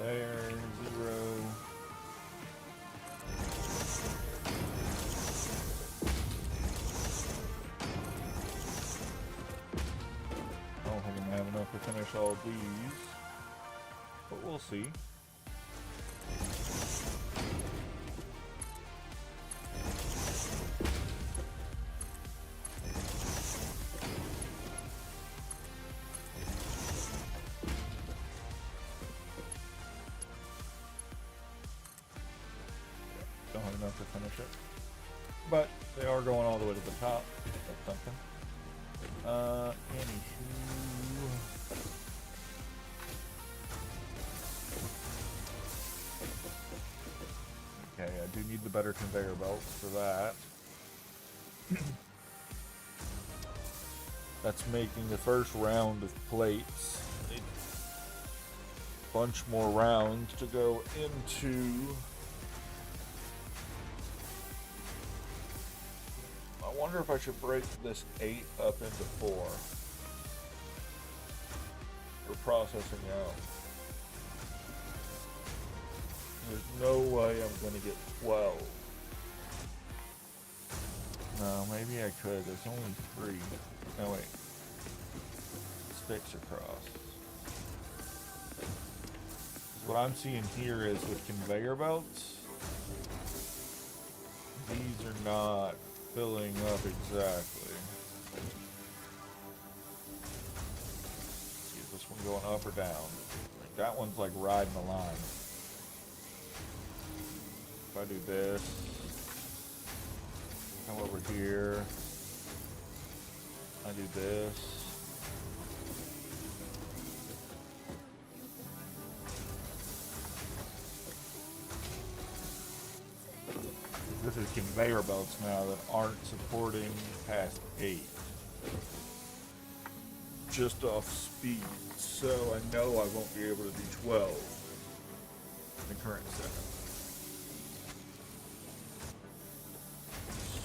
There, 0. I don't think I'm gonna have enough to finish all these, but we'll see. Don't have enough to finish it, but they are going all the way to the top. That's something. Anywho, the better conveyor belts for that. That's making the first round of plates. A bunch more rounds to go into. I wonder if I should break this 8 up into 4 for processing out. There's no way I'm going to get 12. No, maybe I could. There's only 3. No, wait. Sticks across. What I'm seeing here is with conveyor belts, these are not filling up exactly. Let's see, is this one going up or down? Like that one's like riding the line. If I do this, come over here, I do this. This is conveyor belts now that aren't supporting past 8. Just off speed, so I know I won't be able to do 12 in the current setup.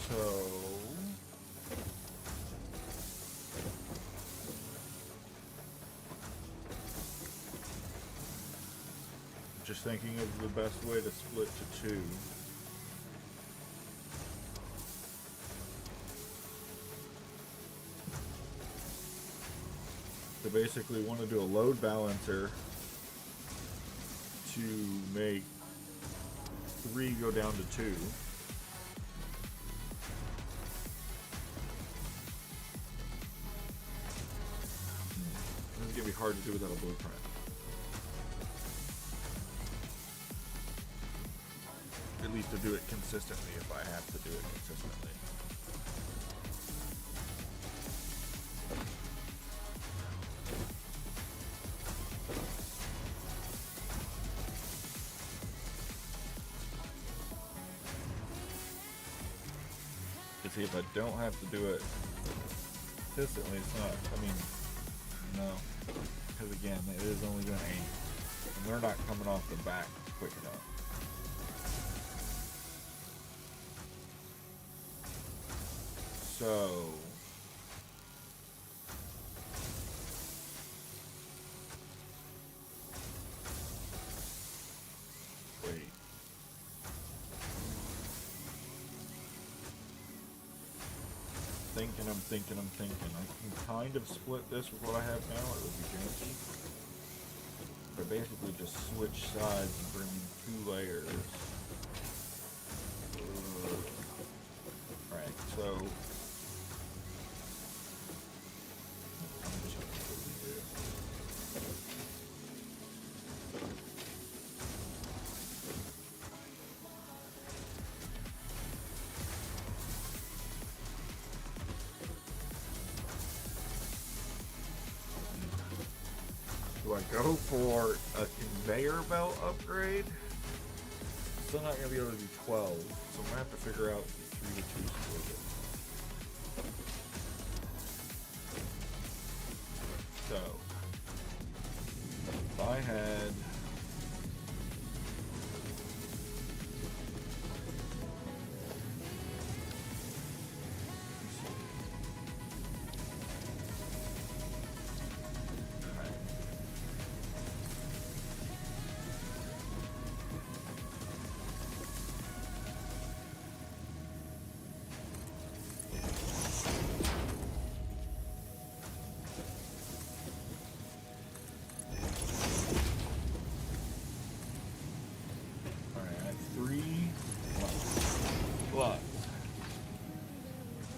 So just thinking of the best way to split to 2. So basically want to do a load balancer to make 3 go down to 2. This is going to be hard to do without a blueprint. At least to do it consistently if I have to do it consistently. See, if I don't have to do it consistently, it's not, I mean, no, because again, it is only going to aim, and they're not coming off the back quick enough. So, wait. I'm thinking. I can kind of split this with what I have now. It would be janky. But basically just switch sides and bring in 2 layers. Alright, so I'm just gonna quickly do. Do I go for a conveyor belt upgrade? Still not going to be able to do 12, so I'm going to have to figure out the 3 to 2 split. So, if I had...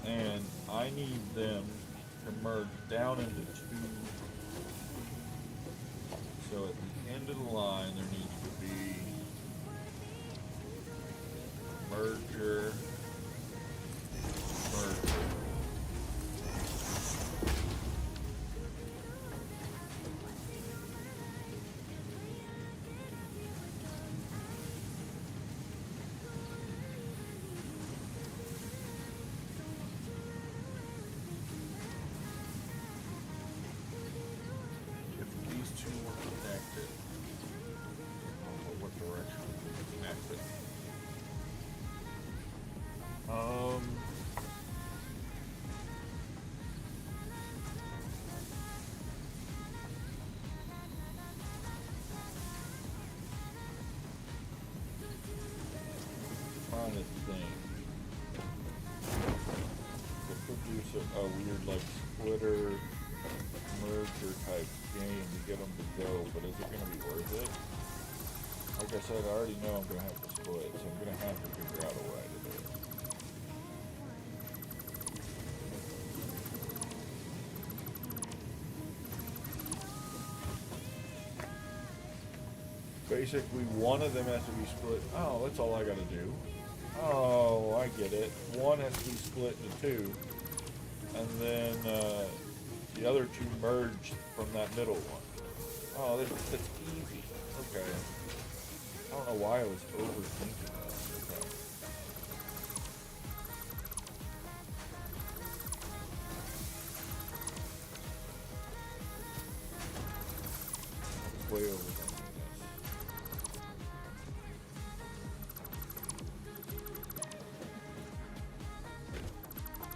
And I need them to merge down into 2. So at the end of the line, there needs to be merger, merger. a weird like splitter merger type game to get them to go, but is it going to be worth it? Like I said, I already know I'm going to have to split, so I'm going to have to figure out a way to do it. Basically, one of them has to be split. Oh, that's all I got to do. Oh, I get it. One has to be split into two, and then the other two merge from that middle one. Oh, that's easy. Okay. I don't know why I was overthinking that. Okay. Way overthinking this.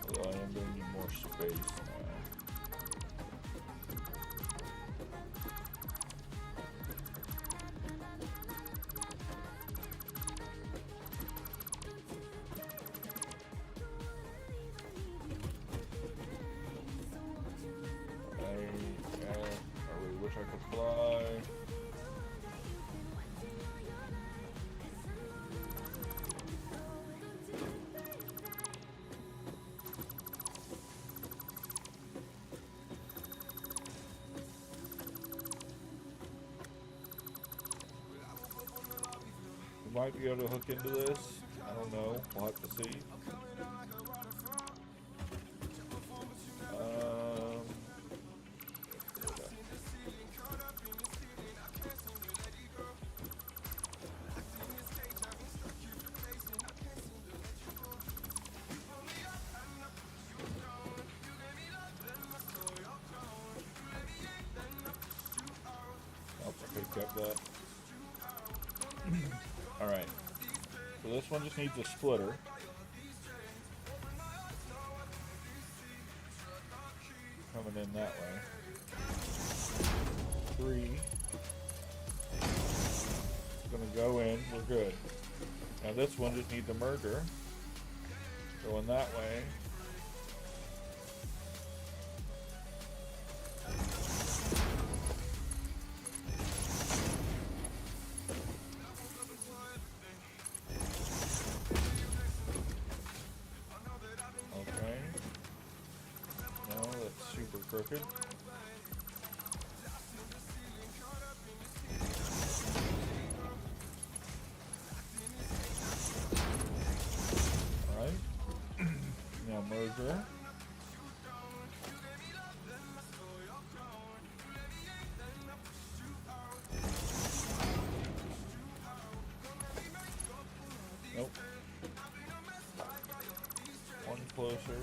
Although I am going to need more space now. I really wish I could fly. We might be able to hook into this. I don't know. We'll have to see. Kept that. Alright. So this one just needs a splitter. Coming in that way. 3. Gonna go in, we're good. Now this one just needs a merger. Going that way. Crooked. Alright. Now merger. Nope. One closer.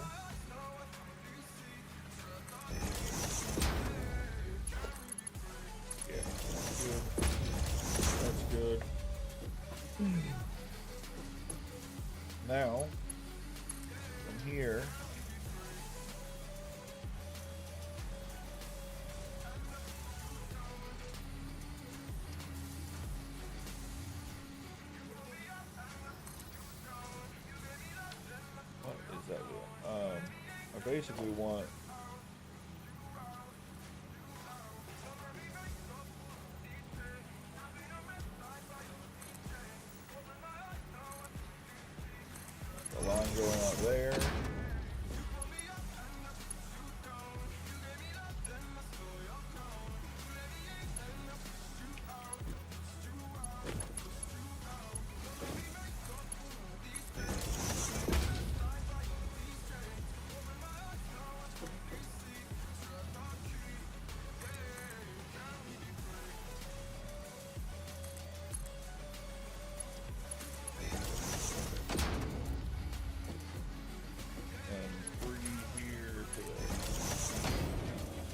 Now, from here, what is that doing? I basically want the line going out there.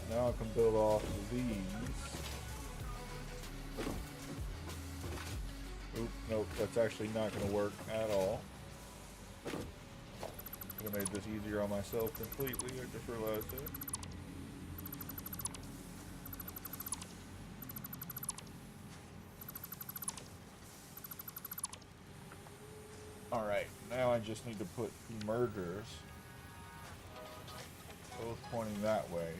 Now I can build off of these. Oop, nope, that's actually not going to work at all. Could have made this easier on myself completely, I just realized it. Alright, now I just need to put mergers both pointing that way.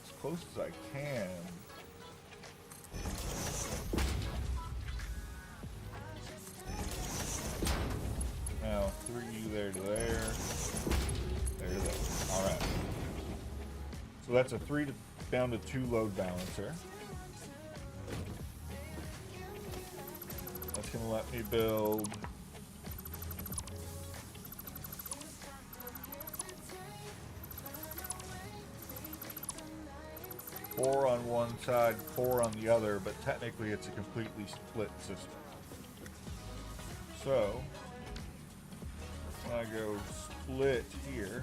As close as I can. Now 3 there to there. There to there. Alright. So that's a 3 down to 2 load balancer. That's going to let me build 4 on one side, 4 on the other, but technically it's a completely split system. So, when I go split here,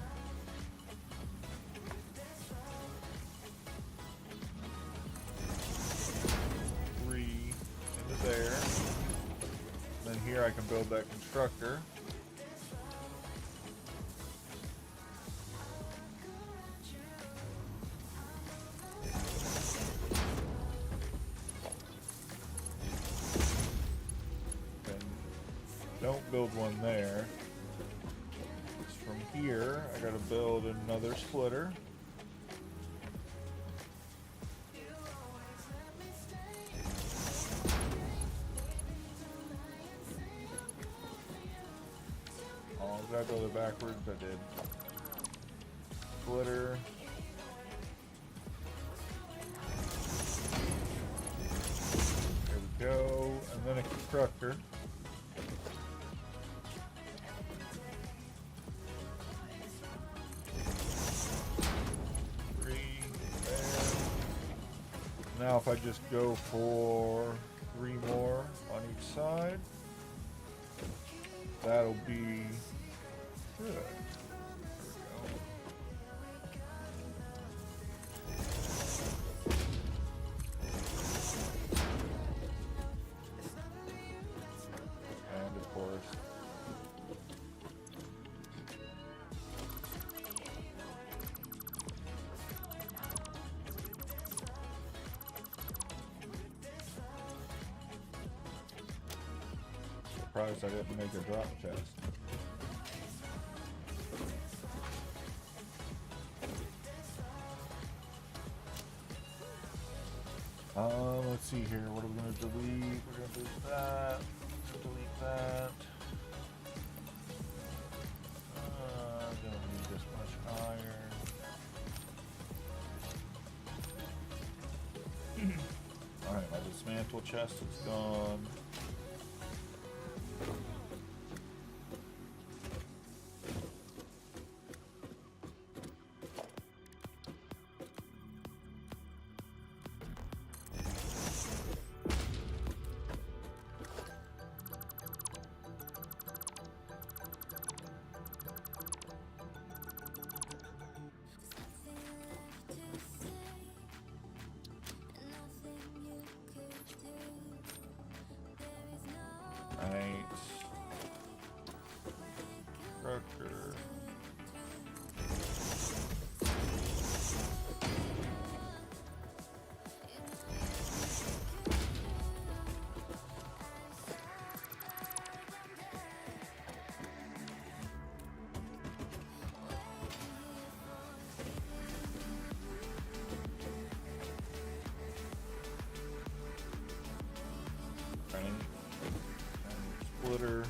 into there. Then here I can build that constructor. Then don't build one there. From here, I gotta build another splitter. Did I build it backwards? I did. Splitter. There we go. And then a constructor. Now if I just go for 3 more on each side, that'll be good. There we go. And of course, surprised I didn't make a drop chest. Let's see here. What are we going to delete? We're going to delete that. Delete that. Don't need this much iron. Alright, my dismantle chest is gone. Splitter.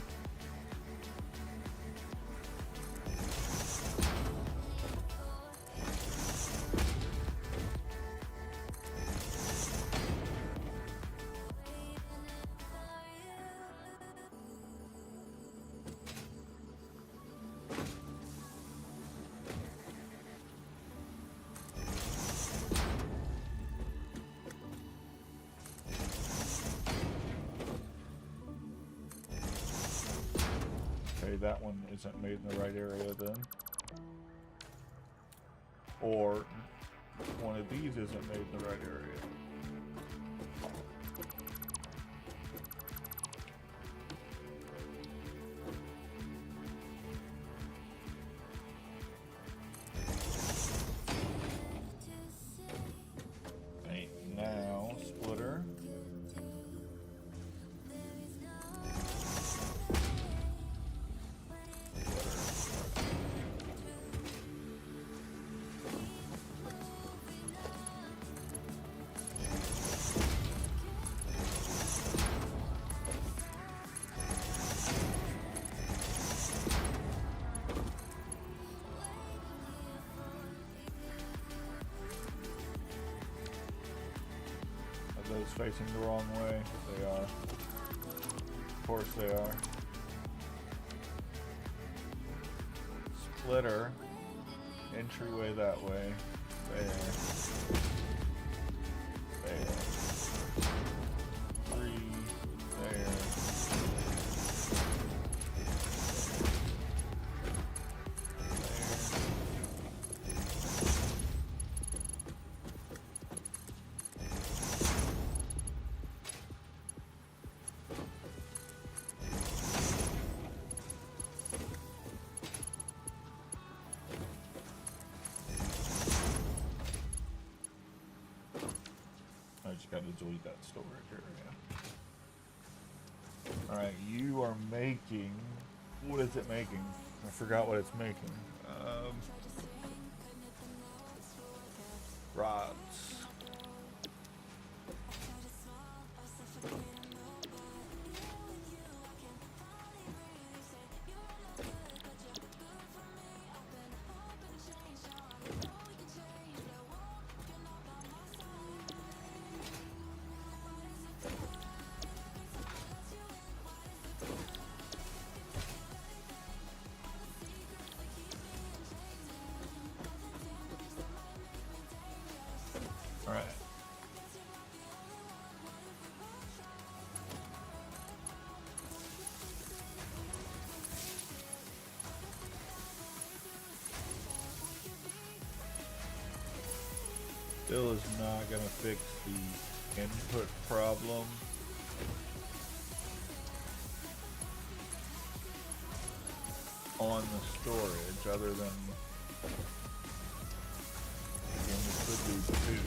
That one isn't made in the right area then. Or one of these isn't made in the right area. Right, now, splitter. windows facing the wrong way. They are. Of course they are. Splitter. Entryway that way. There. There. 3. There. I just got to delete that storage area. Alright, you are making... What is it making? I forgot what it's making. Rods. Alright. Still is not gonna fix the input problem. On the storage, other than again, we could do 2.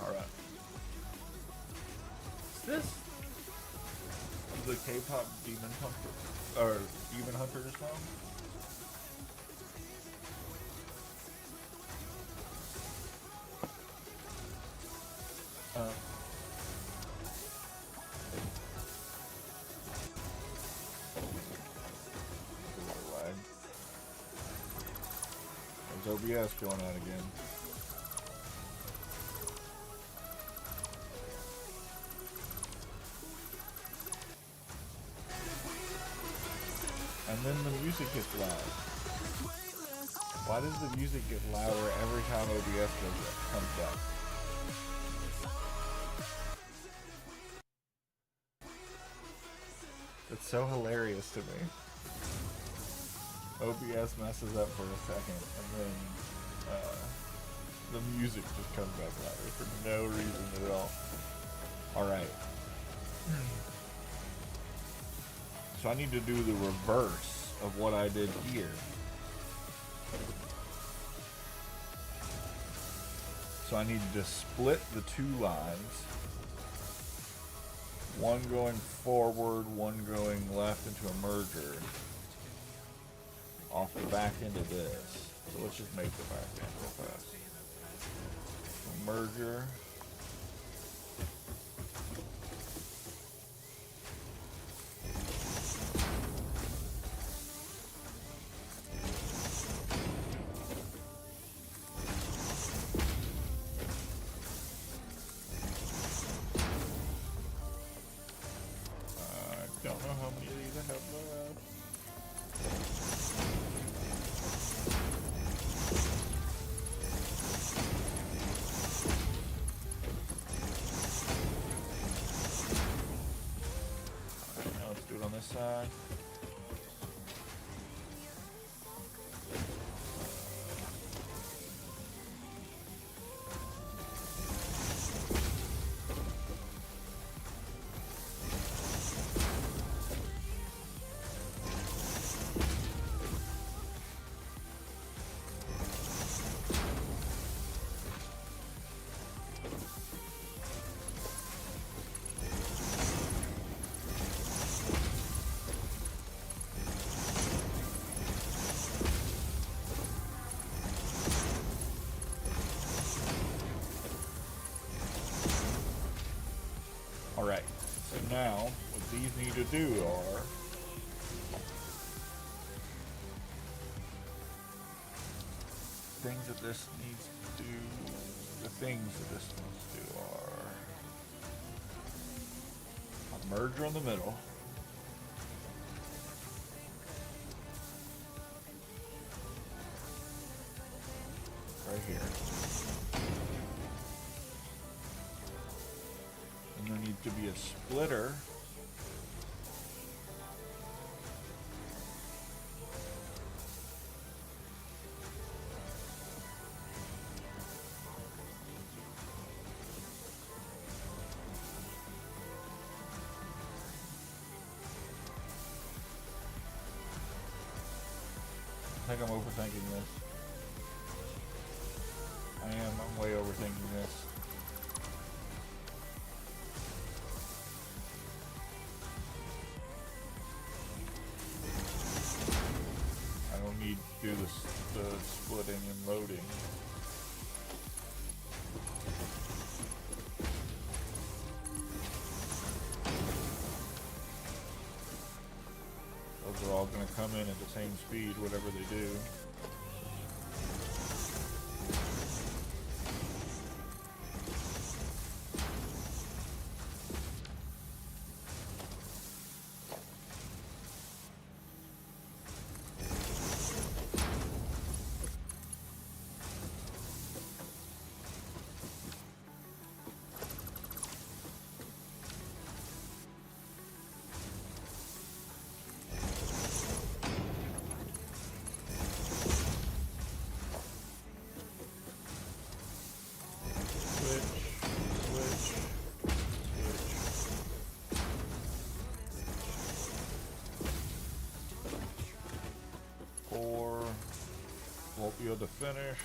Alright. Is this the K-pop Demon Hunter or Demon Hunter's song? There's OBS going on again. And then the music gets loud. Why does the music get louder every time OBS comes up? It's so hilarious to me. OBS messes up for a second, and then the music just comes back louder for no reason at all. Alright. So I need to do the reverse of what I did here. So I need to split the 2 lines. One going forward, one going left into a merger. Off the back end of this. So let's just make the back end real fast. Merger. I don't know how many of these I have left. On this side. Alright, so now what these need to do are things that this needs to do. The things that this needs to do are a merger in the middle. Right here. And there needs to be a splitter. I think I'm overthinking this. I am. I'm way overthinking this. I don't need to do this, the splitting and loading. Those are all going to come in at the same speed, whatever they do. Won't be able to finish.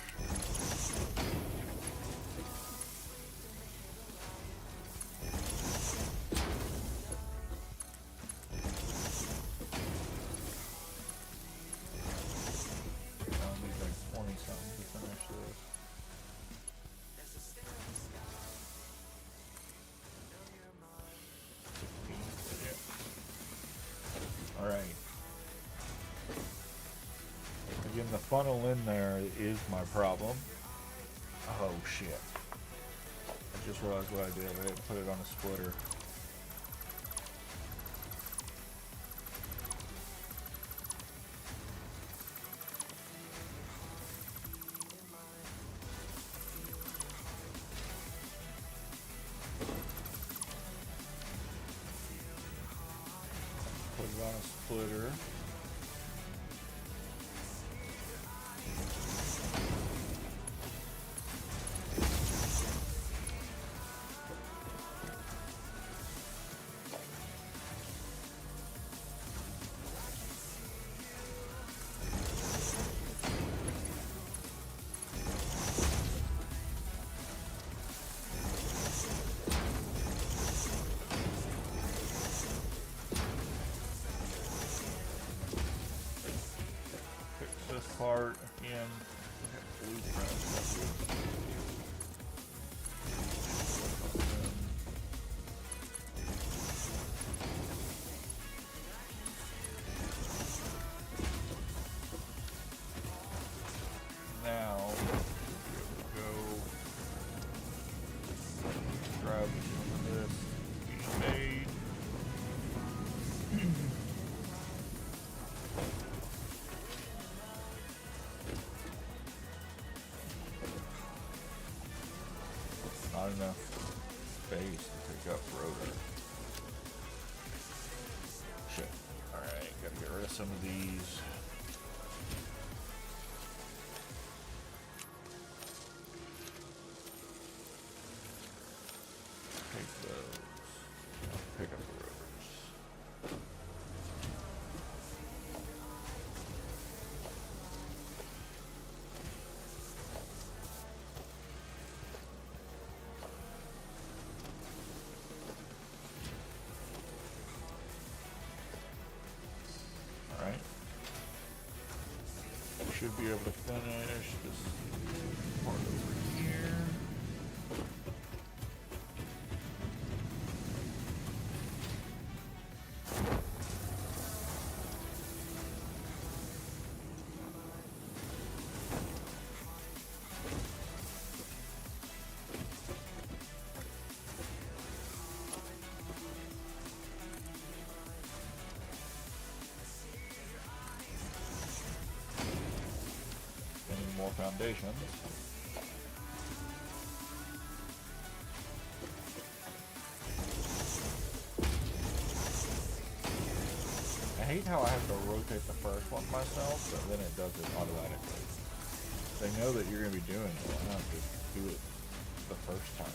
I'll need like 20 something to finish this. All right. Again, the funnel in there is my problem. Oh shit. I just realized what I did. I didn't put it on a splitter. Put it on a splitter. Part in now go grab this made. Not enough space to pick up rotor. Shit. Alright, gotta get rid of some of these. Take those. Pick up the rotors. Should be able to finish this part over here. foundations. I hate how I have to rotate the first one myself, but then it does it automatically. They know that you're going to be doing it. Why not just do it the first time?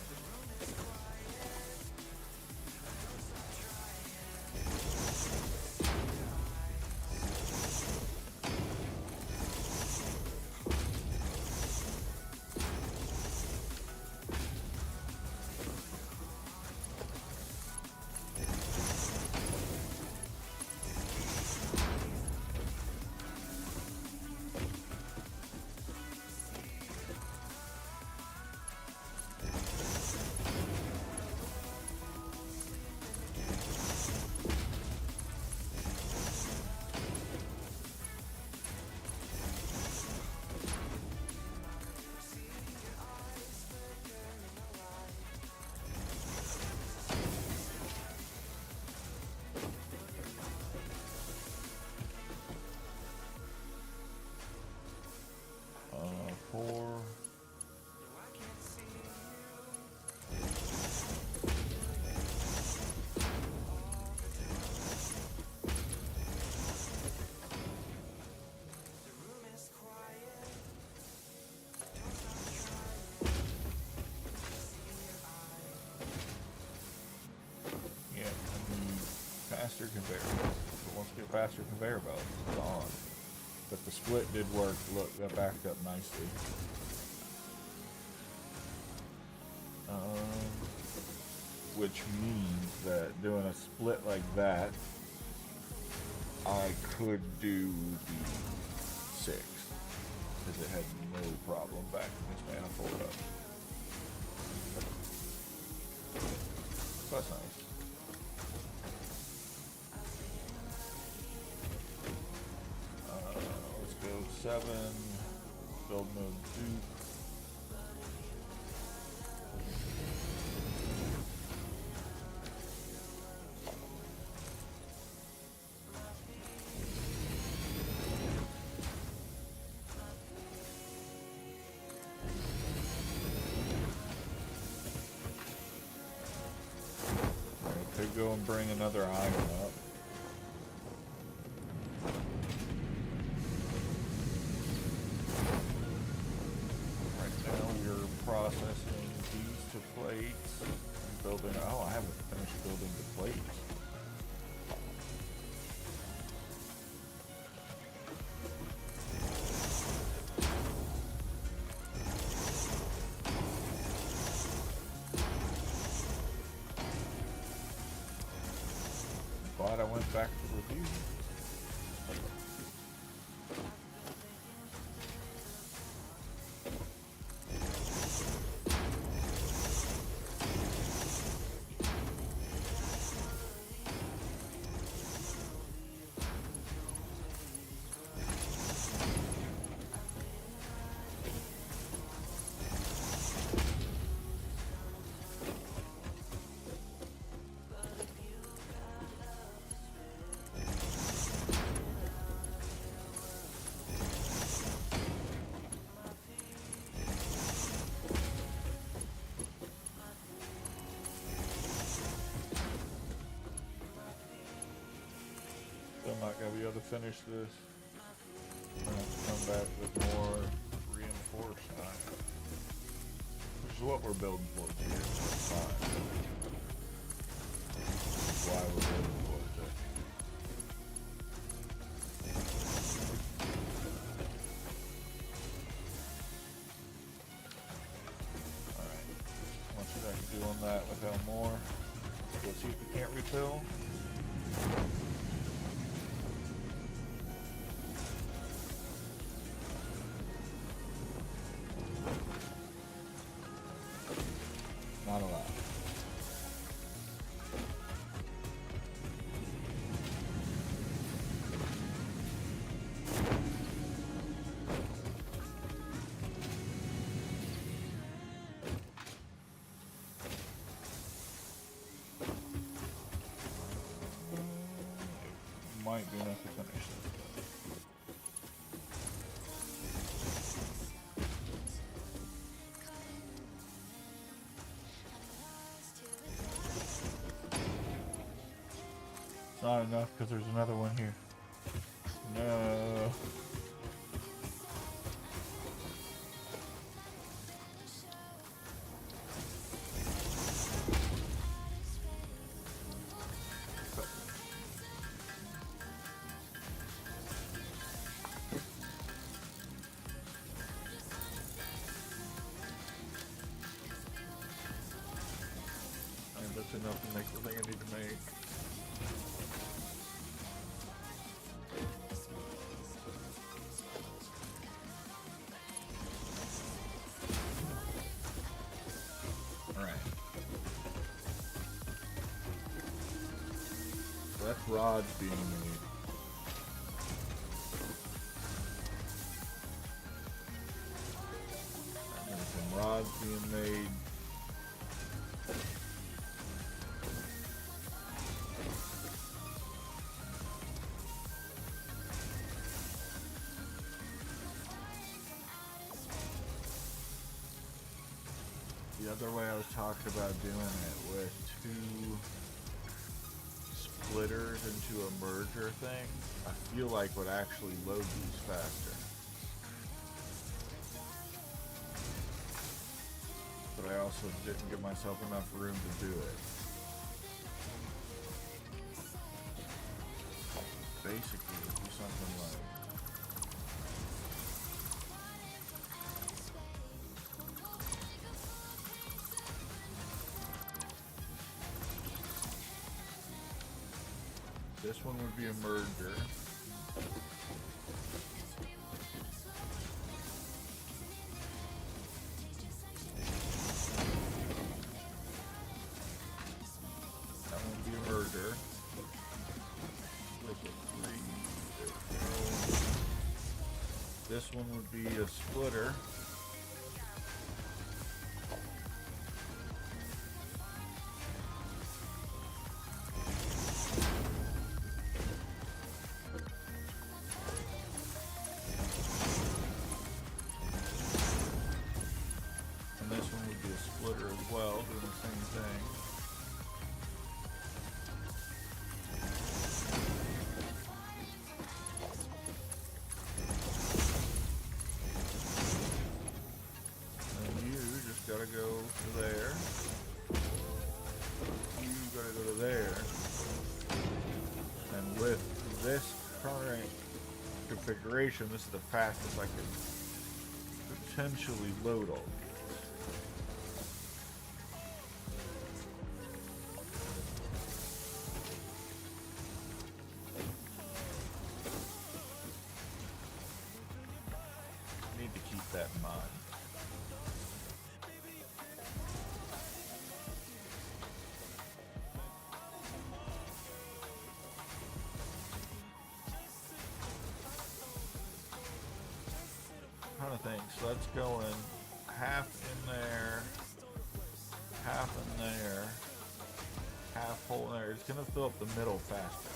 Four. Yeah, I need faster conveyor belts. But once we get faster conveyor belts, it's on. But the split did work. Look, that backed up nicely. Which means that doing a split like that, I could do the 6. Because it had no problem backing this manifold up. So that's nice. Let's go 7, build mode 2. Could go and bring another iron up. Right now we're processing these to plates and building. Oh, I haven't finished building the plates. Glad I went back to review. Still not gonna be able to finish this. I'm gonna have to come back with more reinforced iron. Which is what we're building towards here. That's fine. That's why we're building towards it. Alright. Once you're done doing that without more, let's see if we can't refill. Not allowed. Might be enough to finish this. It's not enough because there's another one here. No. And that's enough to make the thing I need to make. That's rods being made. There's some rods being made. The other way I was talking about doing it with two splitters into a merger thing, I feel like would actually load these faster. But I also didn't give myself enough room to do it. Basically, it'd be something like this one would be a merger. That one would be a merger. This one would be a splitter. As well, doing the same thing. And you just gotta go to there. You gotta go to there. And with this current configuration, this is the fastest I can potentially load all. Need to keep that in mind. I'm trying to think. So that's going half in there, half in there, half hole in there. It's gonna fill up the middle faster.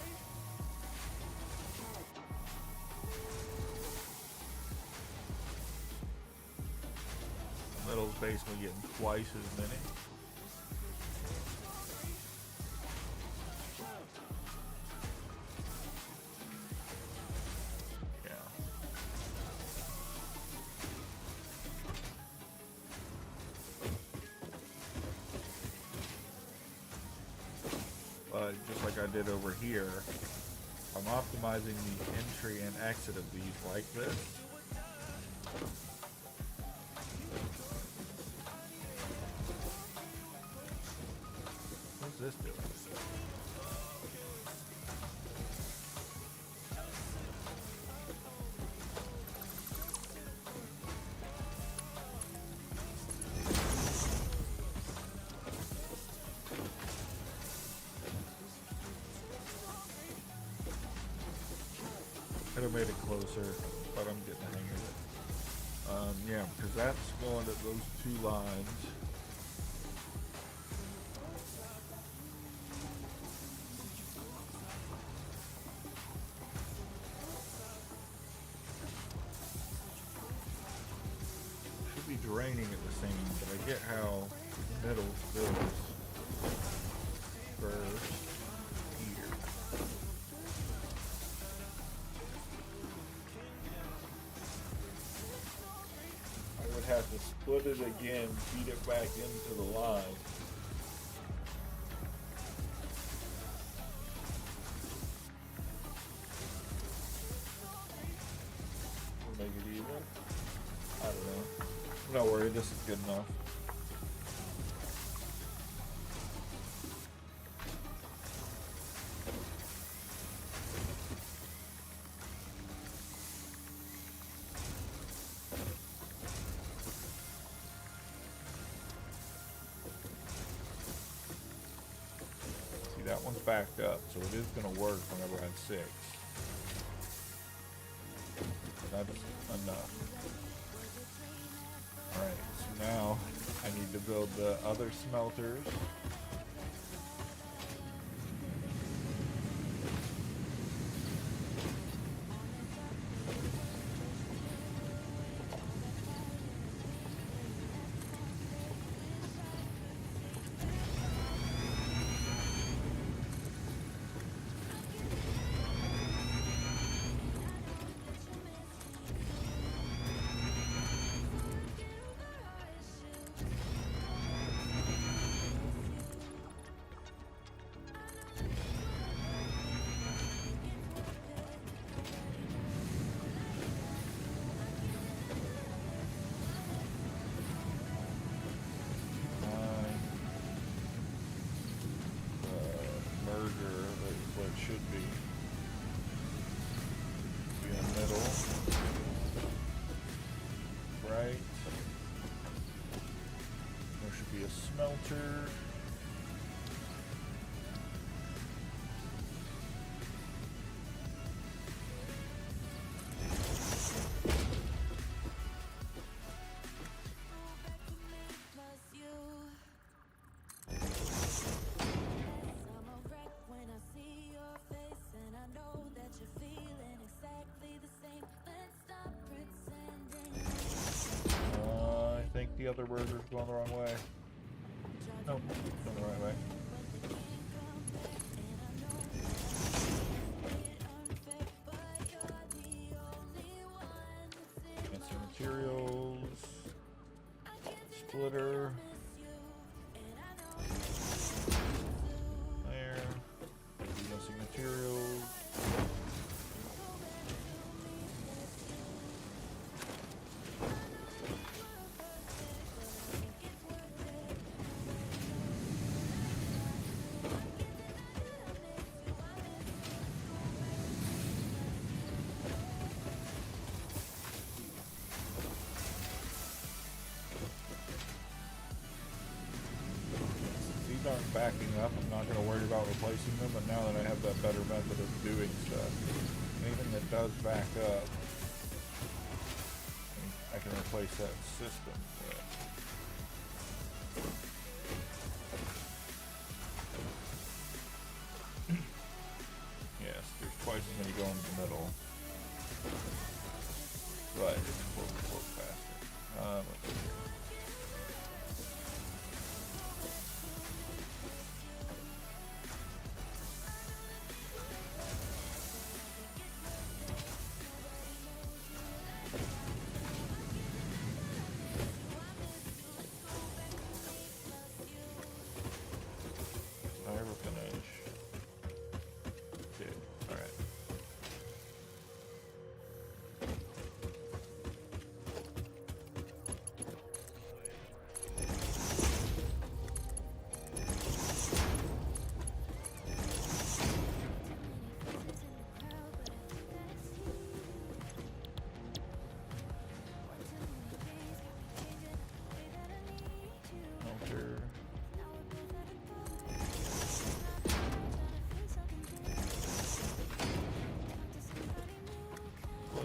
Middle's basically getting twice as many. Yeah. But just like I did over here, I'm optimizing the entry and exit of these like this. What's this doing? Could have made it closer, but I'm getting the hang of it. Yeah, because that's going to those two lines. Should be draining at the same, but I get how middle fills first here. have to split it again, feed it back into the line. Make it even. I don't know. Don't worry, this is good enough. See, that one's backed up, so it is going to work whenever I have 6. That's enough. Alright, so now I need to build the other smelters. Should be in the middle, right? There should be a smelter. The other burger's going the wrong way. Nope, going the right way. Fancy materials. Splitter. There. Fancy materials. Aren't backing up. I'm not going to worry about replacing them, but now that I have that better method of doing stuff, anything that does back up, I can replace that system with. Yes, there's twice as many going in the middle, but it's work faster. Let's see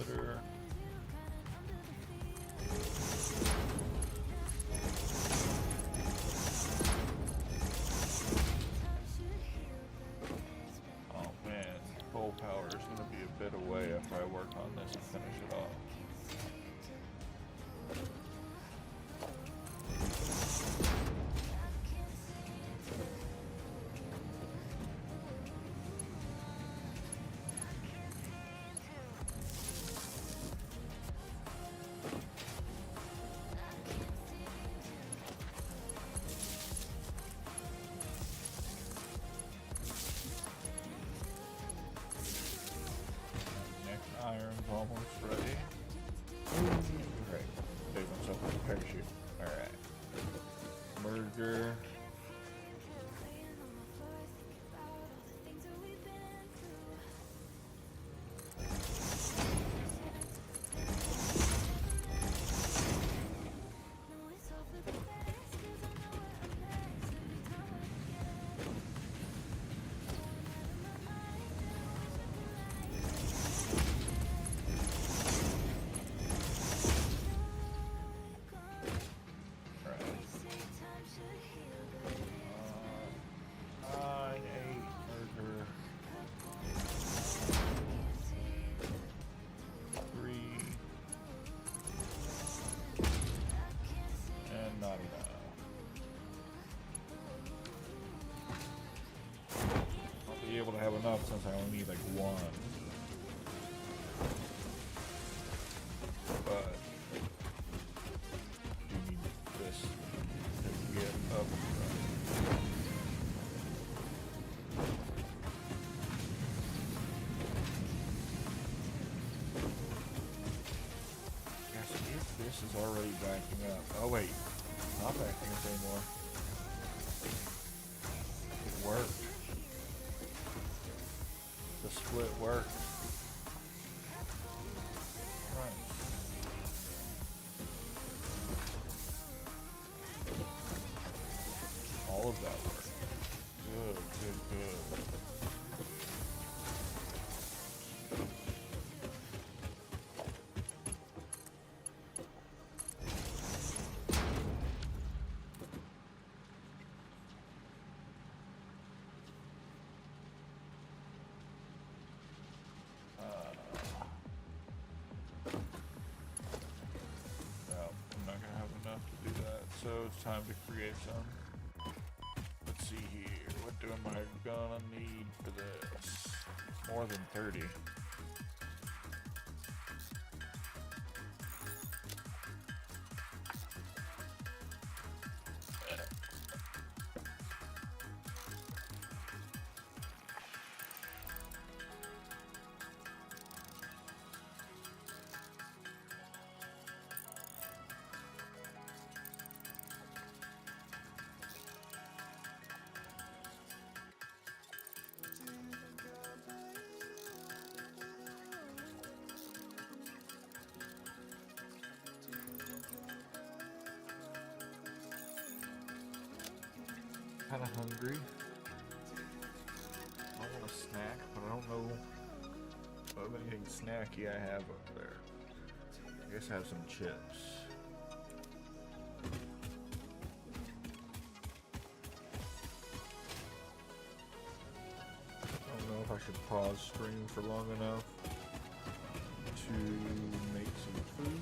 here. After I work on this and finish it off. able to have enough since I only need like one. But you need this to get up. Guys, if this is already backing up. Oh wait, not backing up anymore. It worked. The split worked. Right. All of that worked. Good, good, good. So it's time to create some. Let's see here. What am I gonna need for this? More than 30. Kind of hungry. I want a snack, but I don't know what anything snacky I have up there. I guess I have some chips. I don't know if I should pause stream for long enough to make some food,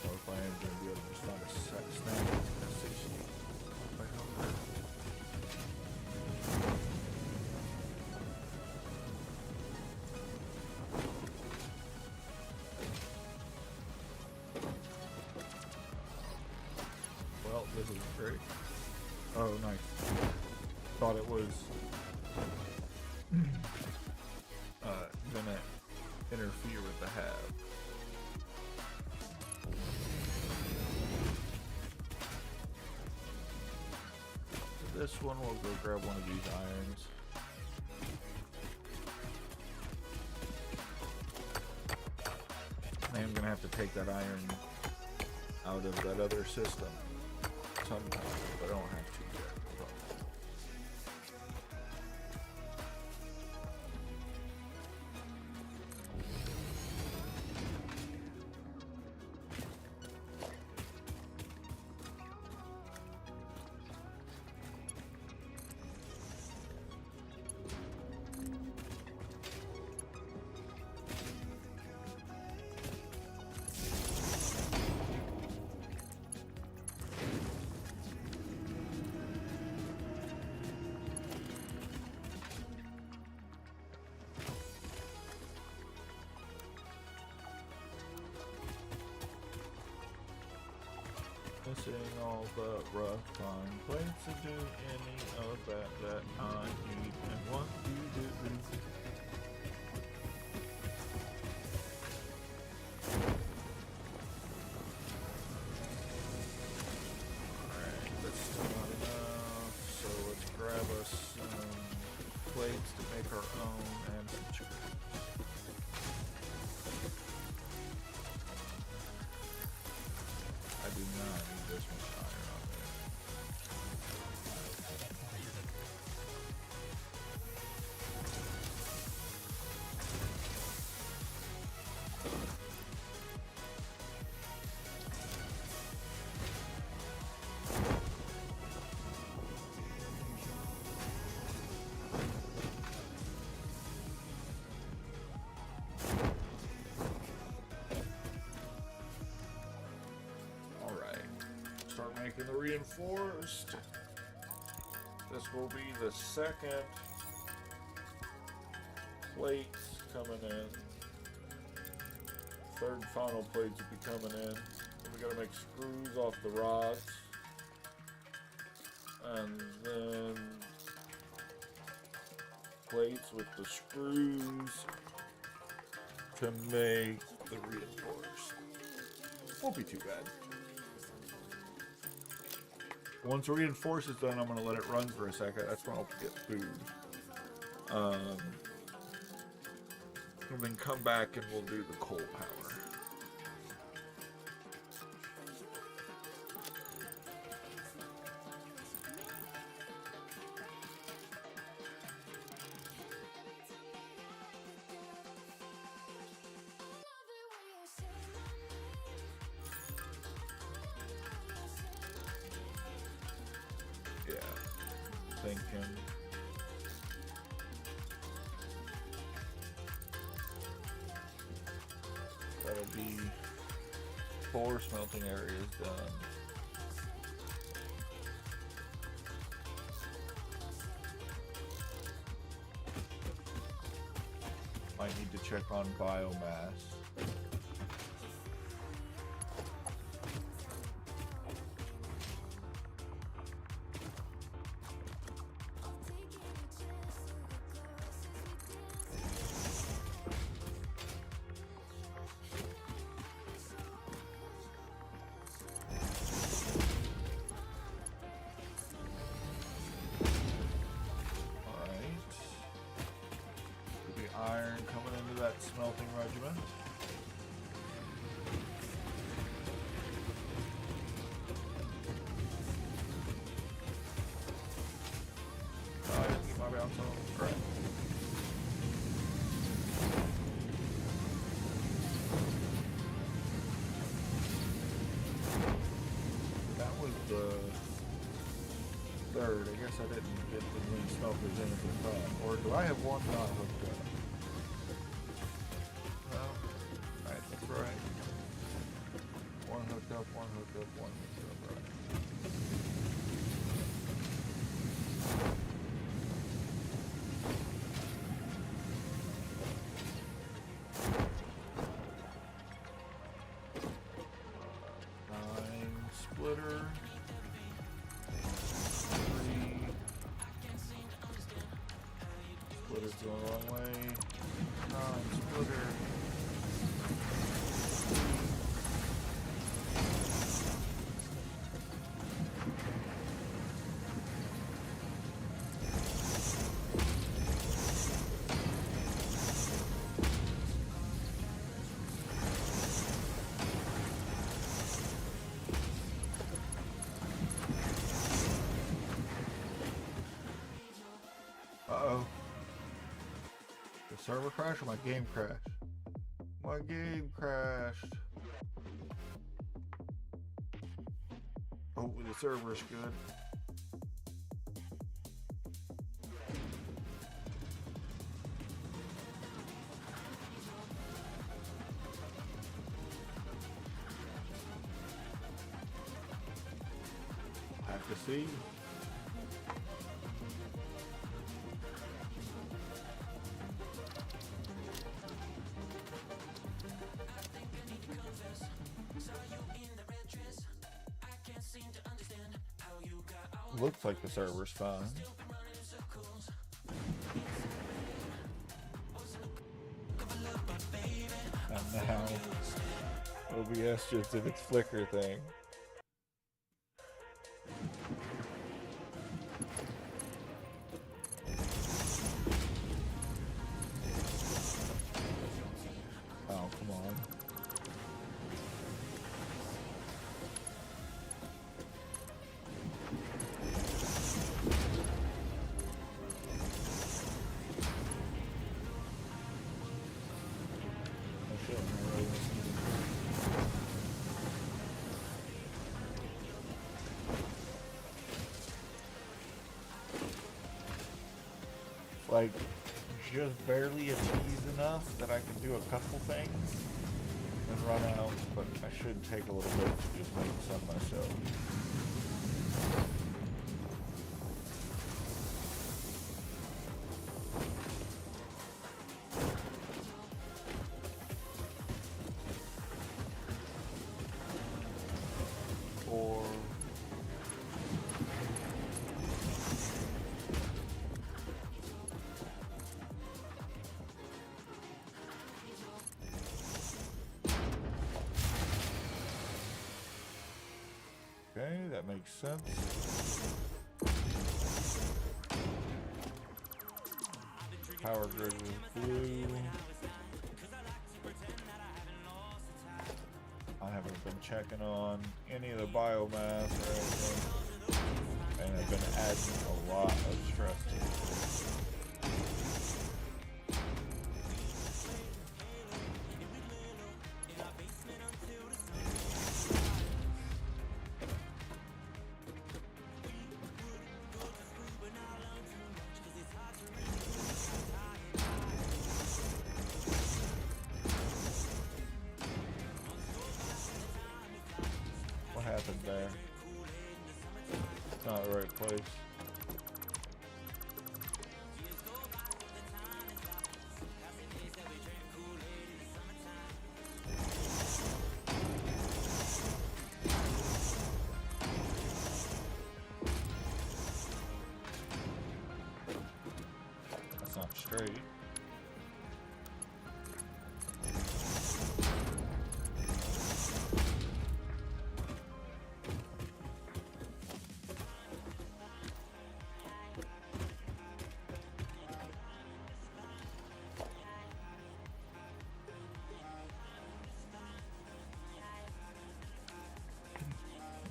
or if I am going to be able to just find a snack that's satiating. Well, this is great. Oh, nice. Thought it was gonna interfere with the have. This one, we'll go grab one of these irons. I am gonna have to take that iron out of that other system sometime, but I don't have to yet. Missing all the rough fine plates to do any of that I need and want to do. Alright, that's still not enough, so let's grab us some plates to make our own and some chicken. I do not need this much iron on there. Start making the reinforced. this will be the second plates coming in. Third and final plates will be coming in. And we gotta make screws off the rods. And then plates with the screws to make the reinforced. Won't be too bad. Once the reinforce is done, I'm going to let it run for a second. That's when I'll get food. And then come back and we'll do the coal power. Thinking. That'll be 4 smelting areas done. Might need to check on biomass. Iron coming into that smelting regiment. I didn't keep my bounce on. Correct. That was the third. I guess I didn't get the many smelters in at the time. Or do I have one not hooked up? Right. One hooked up, one hooked up, one hooked up, right. Nine splitter. 3. Splitter's going the wrong way. 9 splitter. Uh-oh. The server crashed or my game crashed? My game crashed. Hopefully the server's good. Have to see. Looks like the server's fine. And now OBS just did its flicker thing. Oh, come on. Like, just barely achieved enough that I can do a couple things and run out, but I should take a little bit to just make some myself. That makes sense. Power grid is blue. I haven't been checking on any of the biomass or anything. And I've been adding a lot of stress to it. What happened there? It's not the right place. That's not straight.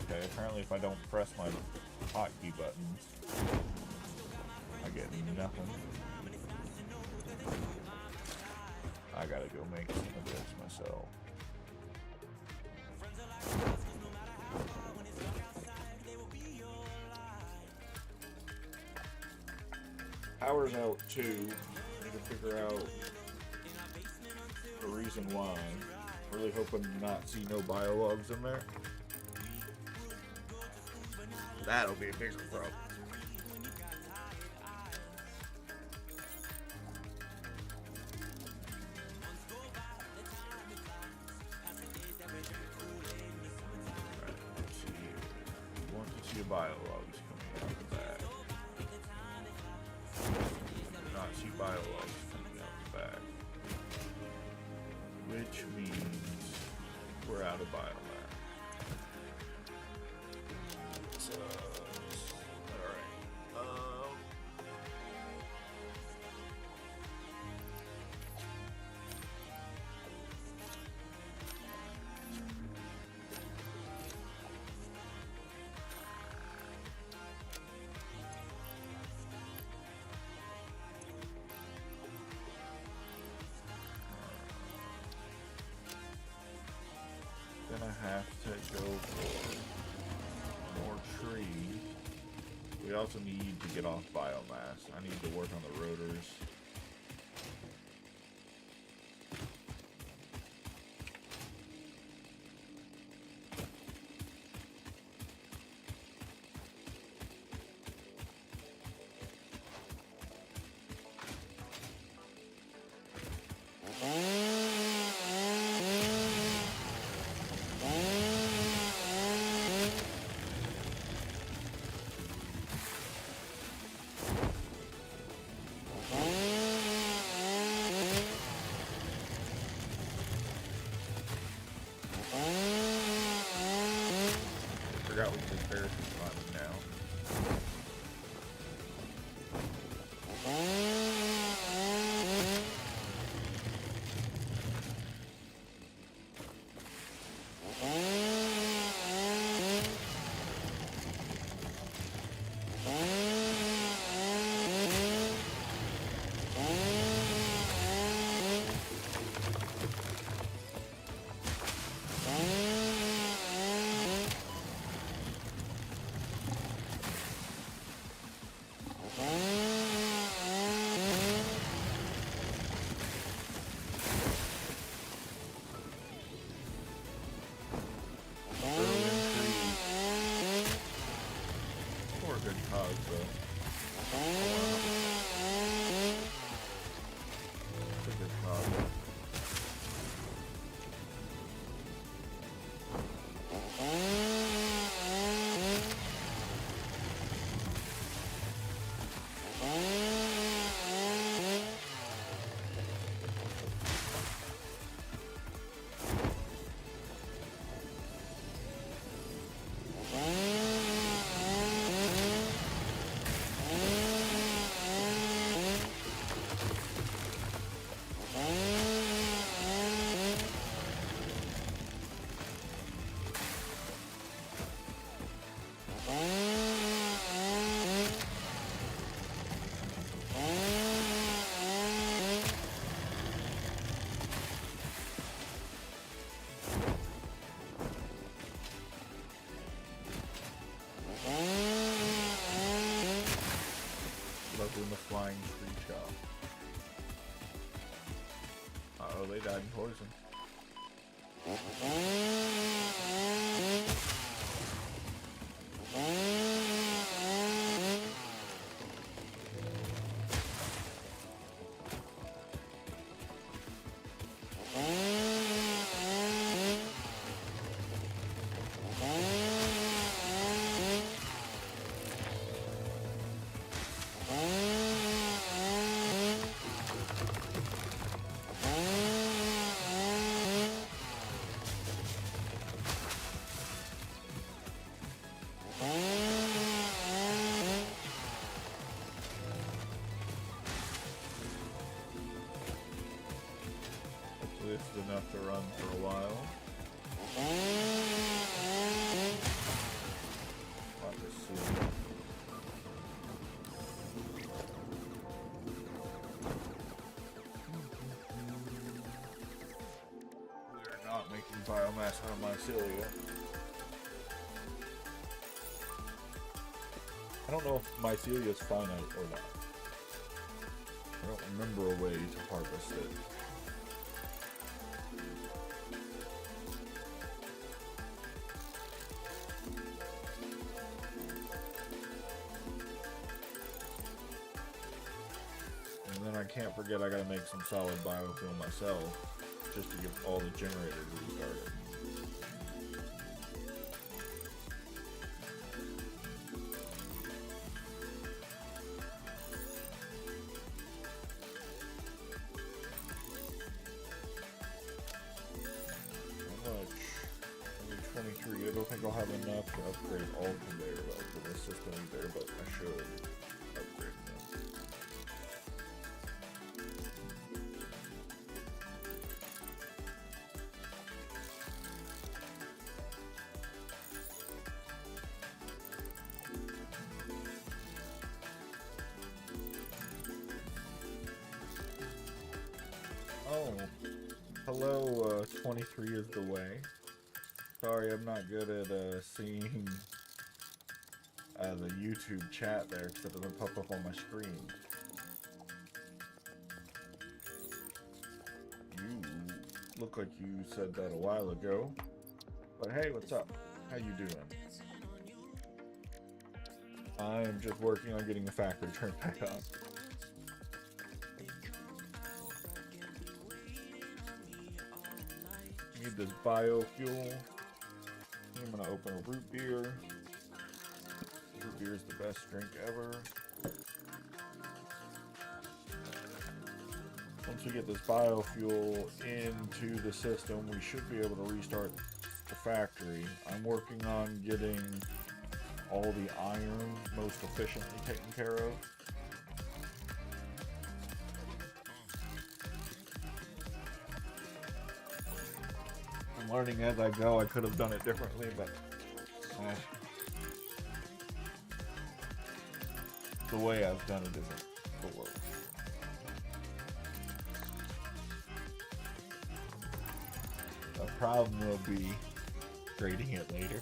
Okay, apparently if I don't press my hotkey buttons, I get nothing. I gotta go make some of this myself. Power's out too. Need to figure out the reason why. Really hoping to not see no biologs in there. That'll be a bigger problem. Alright, let's see here. We want to see biologs coming out the back. We do not see biologs coming out the back. Which means we're out of biomass. Gonna have to go for more trees. We also need to get off biomass. I need to work on the rotors. Forgot we can repair some on now. in the flying tree shop. Uh-oh, they died in poison. This is enough to run for a while. I'll just see. We're not making biomass out of mycelia. I don't know if mycelia is finite or not. I don't remember a way to harvest it. And then I can't forget I gotta make some solid biofuel myself, just to get all the generators restarted. How much? Only 23. I don't think I'll have enough to upgrade all conveyor belts for this system either, but I should upgrade them. Oh, hello, 23 is the way. Sorry, I'm not good at seeing the YouTube chat there because it doesn't pop up on my screen. You look like you said that a while ago. But hey, what's up? How you doing? I am just working on getting the factory turned back on. Need this biofuel. I'm gonna open a root beer. Root beer is the best drink ever. Once we get this biofuel into the system, we should be able to restart the factory. I'm working on getting all the iron most efficiently taken care of. I'm learning as I go. I could have done it differently, but the way I've done it isn't the worst. The problem will be grading it later.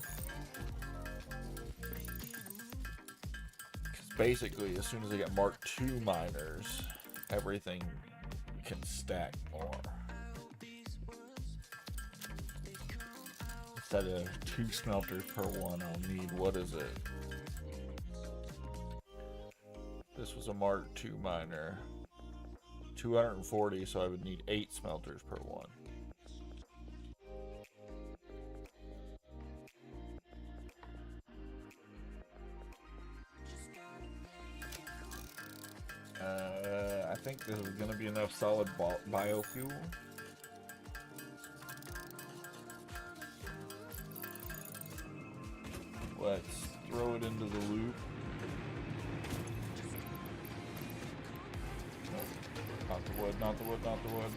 Because basically, as soon as I get Mark II miners, everything can stack more. Instead of 2 smelters per one, I'll need, what is it? This was a Mark II miner. 240, so I would need 8 smelters per one. I think this is going to be enough solid biofuel. Let's throw it into the loop. Nope. Not the wood, not the wood, not the wood.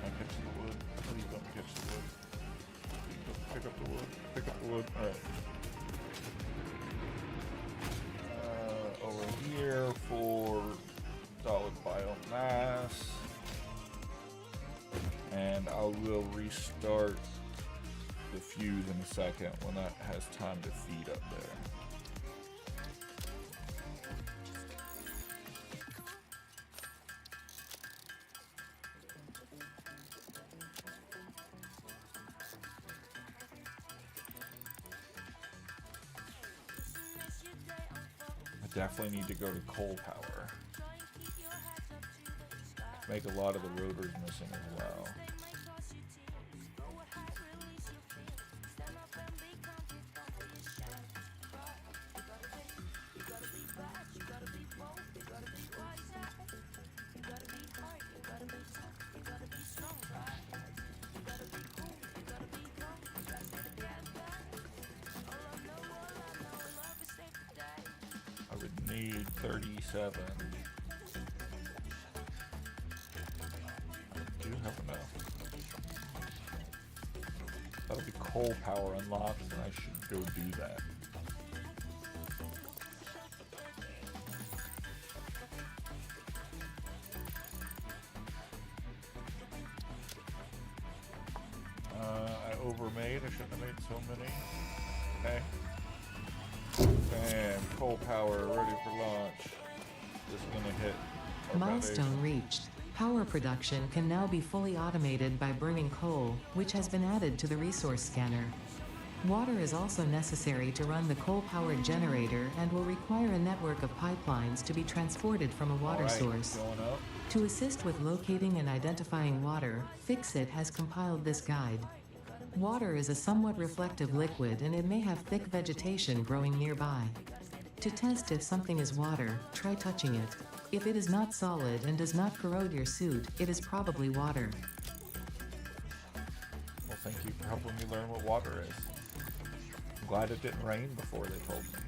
I'm catching the wood. Please don't catch the wood. Pick up the wood. Pick up the wood. Alright. Over here for solid biomass. And I will restart the fuse in a second when that has time to feed up there. Definitely need to go to coal power. Make a lot of the rotors missing as well. I would need 37. I do have enough. That'll be coal power unlocked, and I should go do that. I overmade. I shouldn't have made so many. Okay. Bam, coal power ready for launch. This is gonna hit our Milestone foundation. reached. Power production can now be fully automated by burning coal, which has been added to the resource scanner. Water is also necessary to run the coal-powered generator and will require a network of pipelines to be transported from a water Alright, source. going up. To assist with locating and identifying water, Fixit has compiled this guide. Water is a somewhat reflective liquid and it may have thick vegetation growing nearby. To test if something is water, try touching it. If it is not solid and does not corrode your suit, it is probably water. Well, thank you for helping me learn what water is. I'm glad it didn't rain before they told me.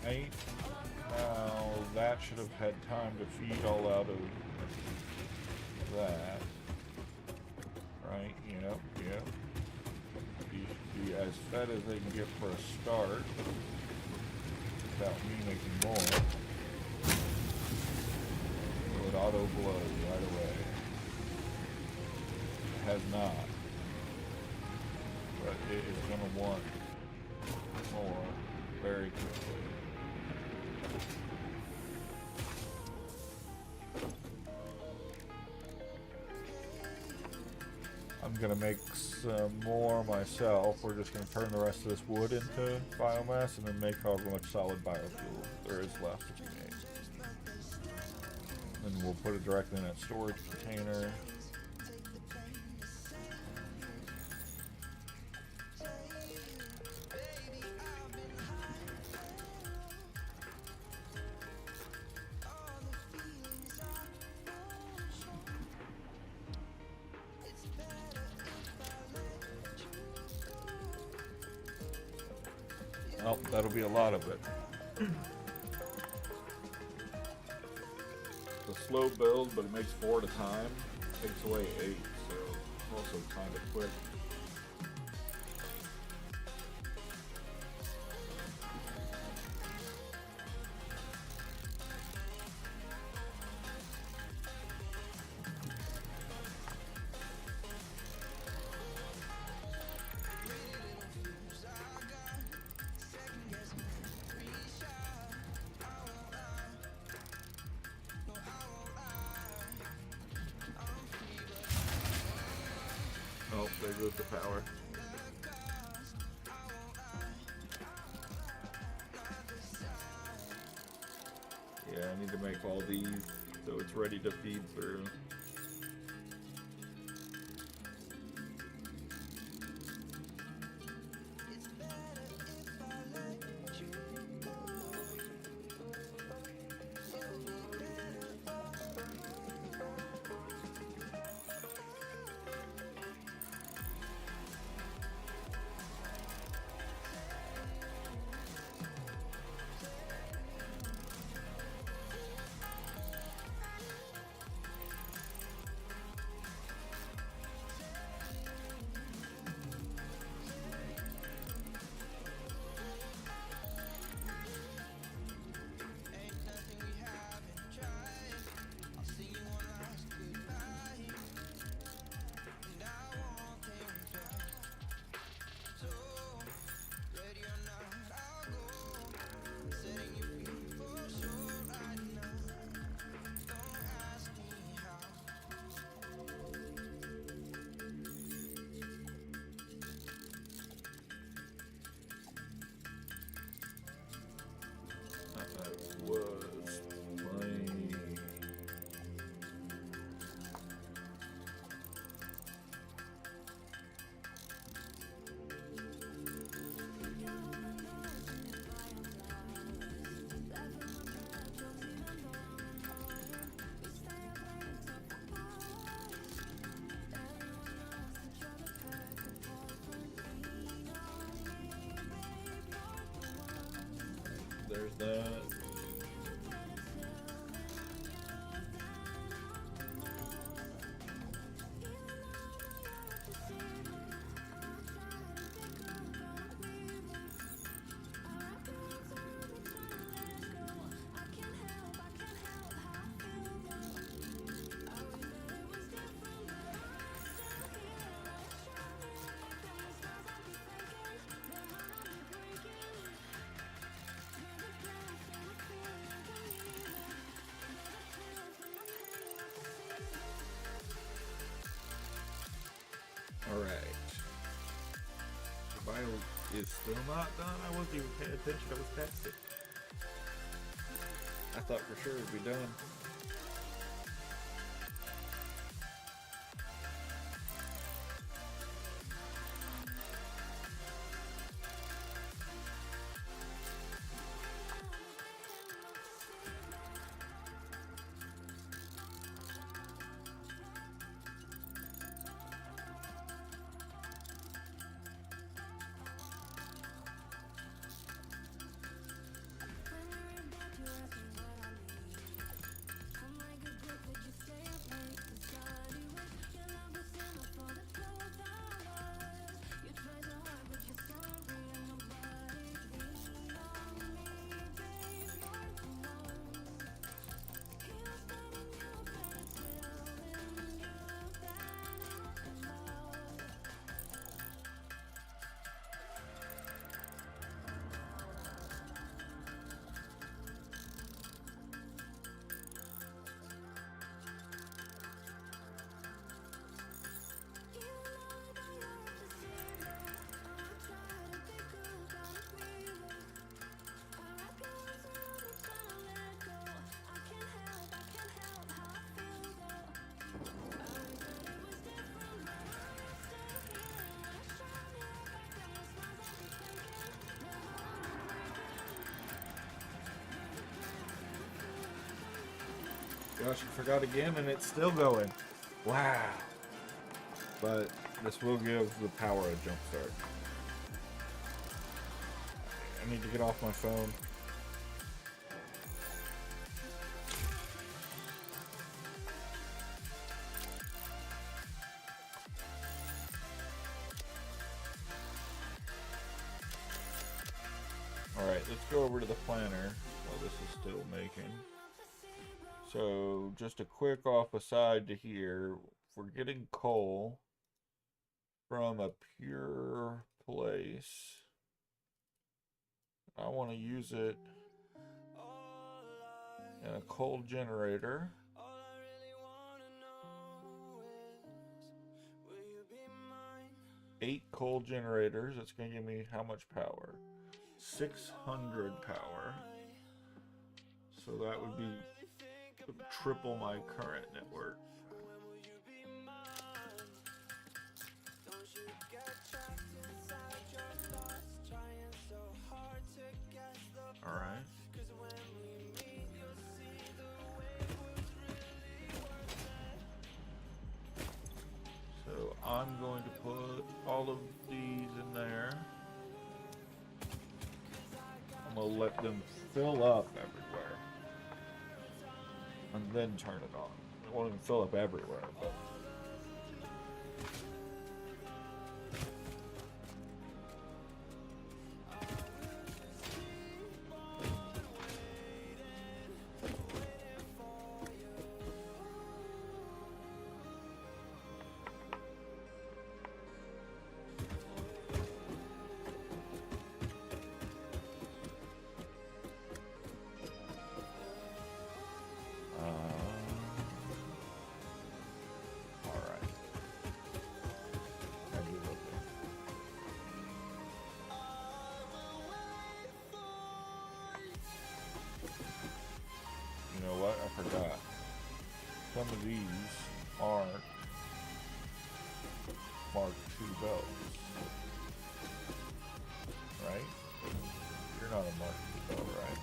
Right now, that should have had time to feed all out of that. Right? Yep, yep. These should be as fed as they can get for a start, without me making more. Will it auto blow right away? It has not. But it is going to want more very quickly. I'm gonna make some more myself. We're just gonna turn the rest of this wood into biomass and then make however much solid biofuel there is left to be made. Then we'll put it directly in that storage container. Oh, that'll be a lot of it. It's a slow build, but it makes 4 at a time. Takes away 8, so also kind of quick. Oh, there goes the power. Yeah, I need to make all these so it's ready to feed through. There's that. Alright. The bio is still not done. I wasn't even paying attention. I was texting. I thought for sure it'd be done. Gosh, I forgot again and it's still going. Wow. But this will give the power a jump start. I need to get off my phone. Alright, let's go over to the planner while this is still making. So, just a quick off aside to here, we're getting coal from a pure place. I want to use it in a coal generator. 8 coal generators. That's going to give me how much power? 600 power. So that would be triple my current network. All right. So I'm going to put all of these in there. I'm going to let them fill up everywhere. And then turn it on. It won't even fill up everywhere, but... You know what? I forgot. Some of these aren't Mark II belts. Right? You're not a Mark II belt, right?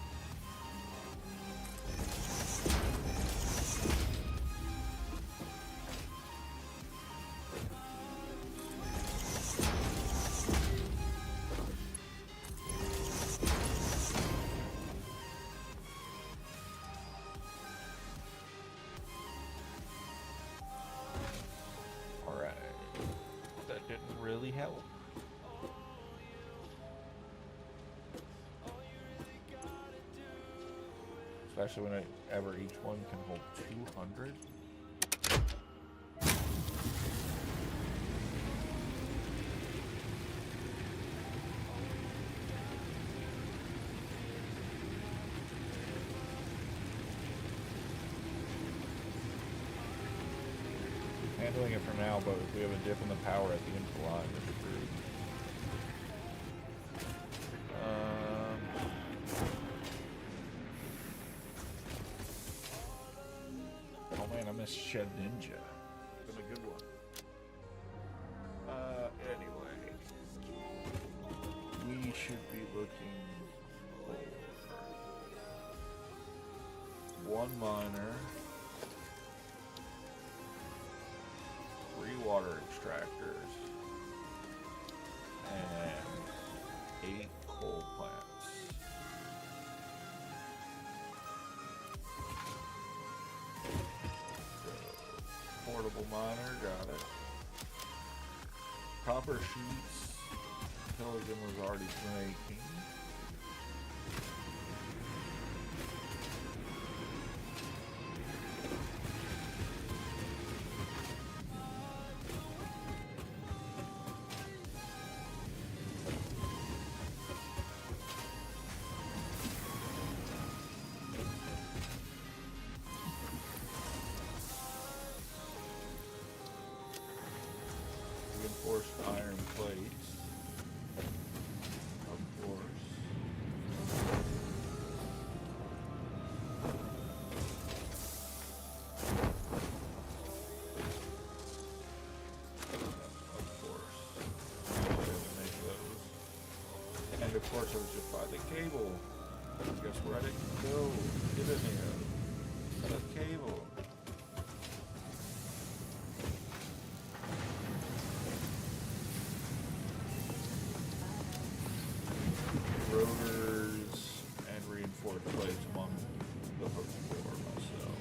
especially whenever each one can hold 200. Handling it for now, but if we have a dip in the power at the end of the line, we're screwed. Oh man, I missed Shed Ninja. It's been a good one. Anyway, we should be looking for one miner, 3 water extractors, and 8 coal plants. So, portable miner, got it. Copper sheets, Pelican was already making. Reinforced iron plates, of course. Of course. We have to make those. And of course I was just by the cable. Guess where I didn't go? Get in here. The cable. Rotors and reinforced plates among the hook for myself.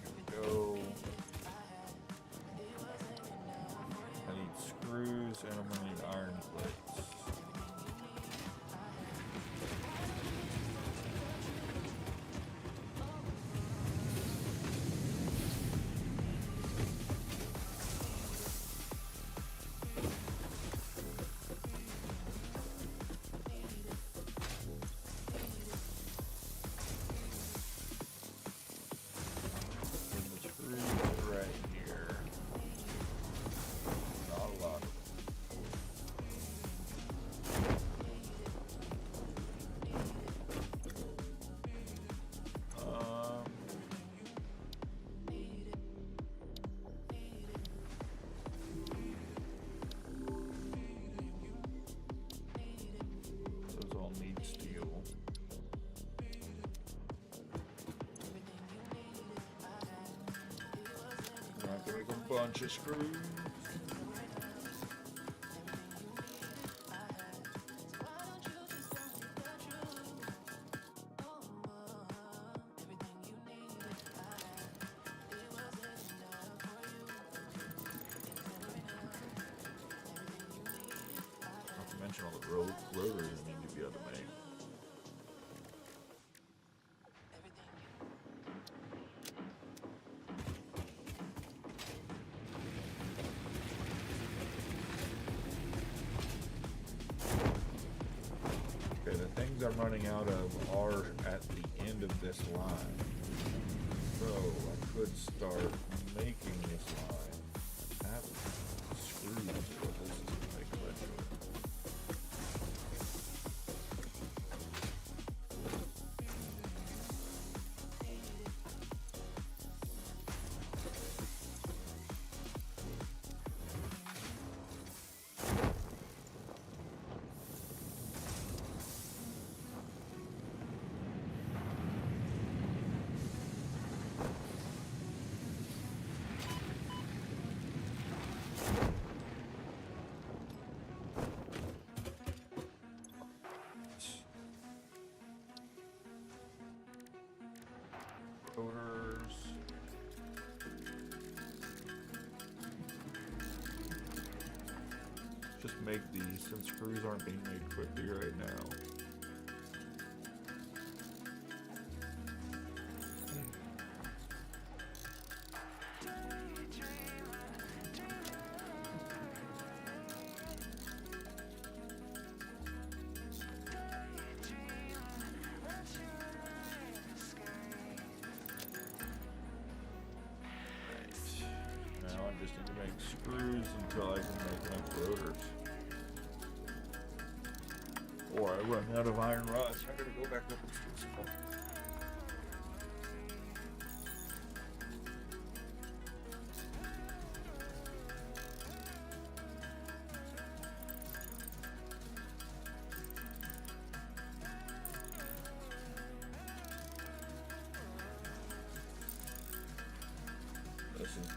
Here we go. I need screws and I'm gonna need iron plates. There's a bunch of screws. Not to mention all the rotors that need to be able to make. I'm running out of are at the end of this line, so I could start making this line. Have screws, but this is going to make eventually. make these since screws aren't being made quickly right now. Now I just need to make screws until I can make enough rotors. Or I run out of iron rods. I gotta go back up and steal some more. This is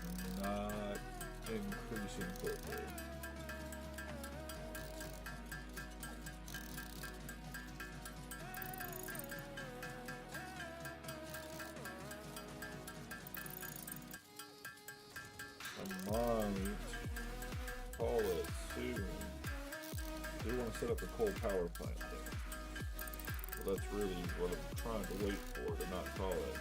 not increasing quickly. I might call it soon. We want to set up a coal power plant there. Well, that's really what I'm trying to wait for, to not call it.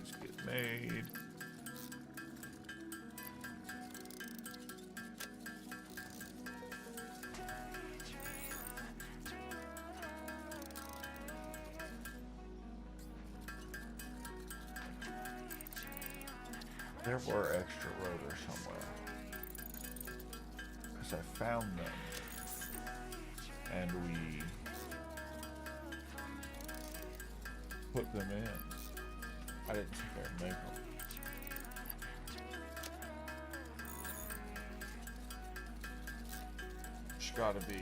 Screws get made. There were extra rotors somewhere, because I found them, and we put them in. I didn't think I'd make them. There's gotta be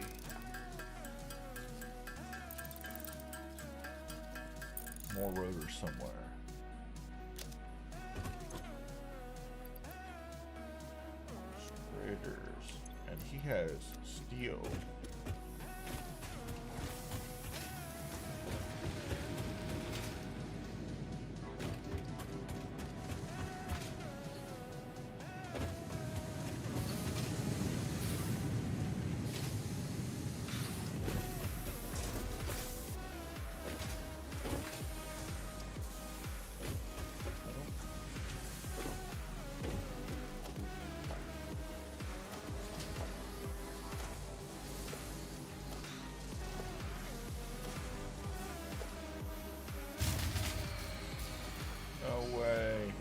more rotors somewhere. Graders. And he has steel. No way.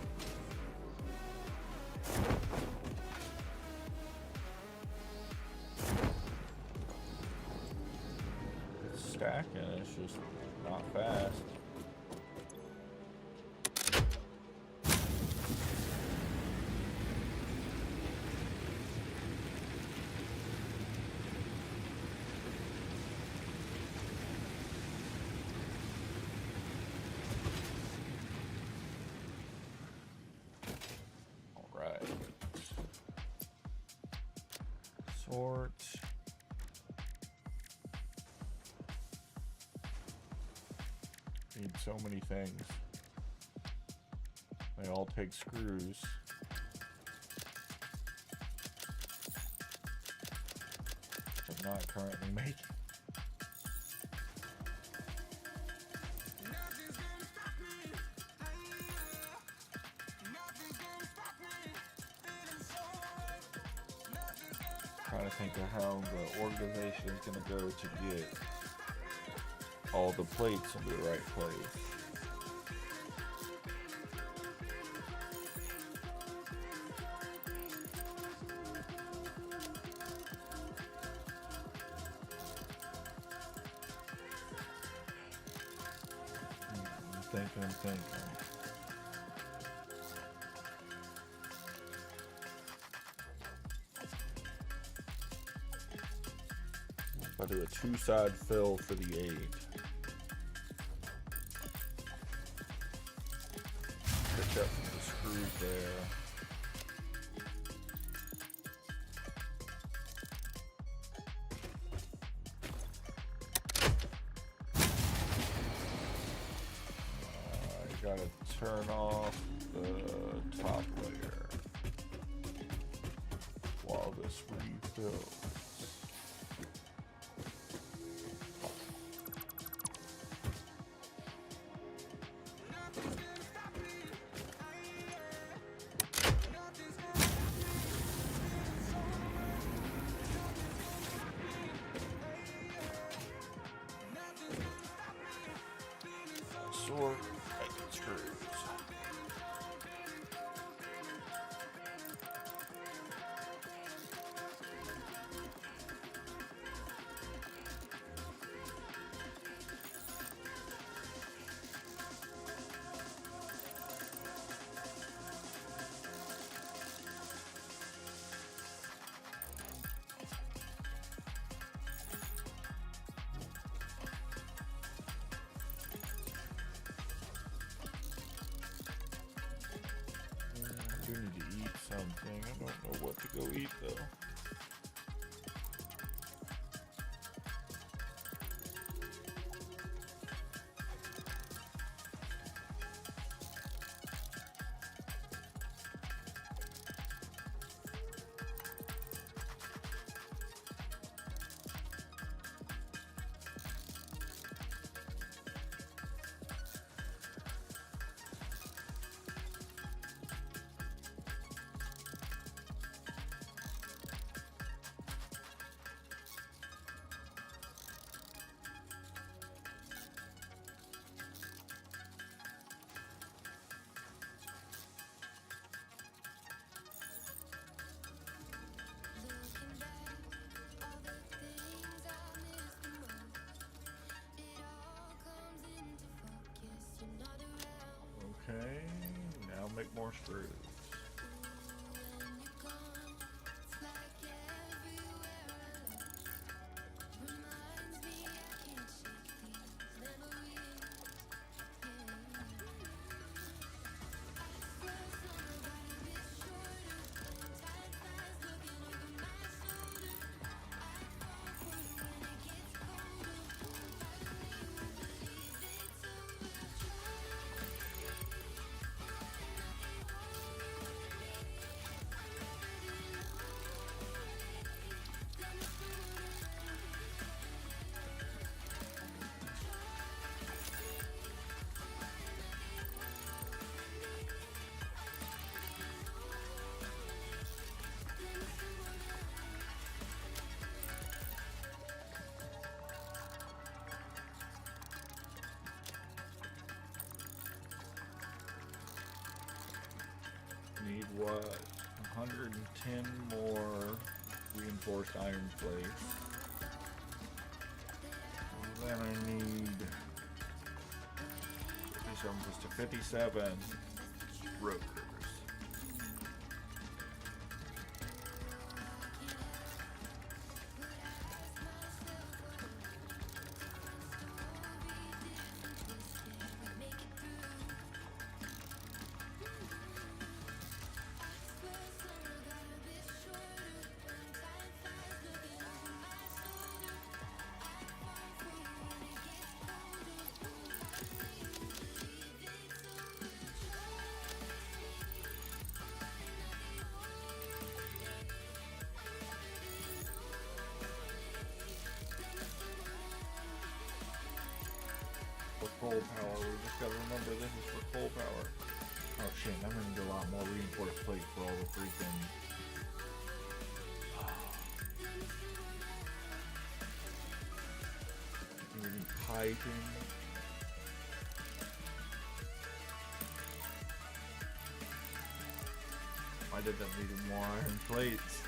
It's stacking, it's just not fast. Sort. Need so many things. They all take screws. I'm not currently making. Trying to think of how the organization is going to go to get all the plates in the right place. I'm thinking. If I I'll do a two-side fill for the 8. Pick up the screws there. I gotta turn off the top layer while this refills. Sort and screws. I do need to eat something. I don't know what to go eat though. Okay, now make more screws. Need what? 110 more reinforced iron plates. And then I need 57 road critters. For coal power, we just gotta remember this is for coal power. Oh shit, I'm gonna need a lot more reinforced plate for all the freaking... We need piping. I did that needed more iron plates.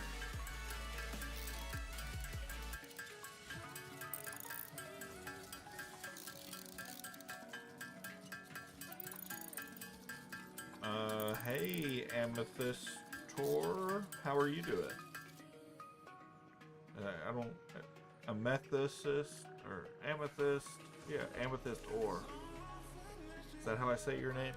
Hey, Amethyst Tor, how are you doing? I don't. amethyst or amethyst. Yeah, amethyst ore. Is that how I say your name?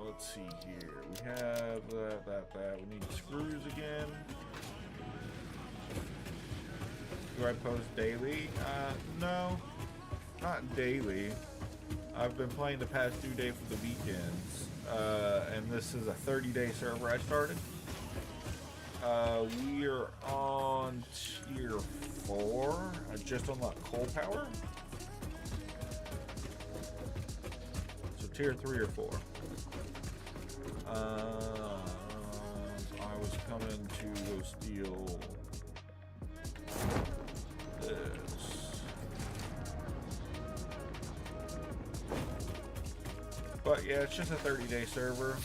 Let's see here. We have that. We need screws again. Do I post daily? No, not daily. I've been playing the past 2 days for the weekends, and this is a 30-day server I started. We are on tier 4. I just unlocked coal power. So tier 3 or 4. I was coming to go steal this. But yeah, it's just a 30-day server.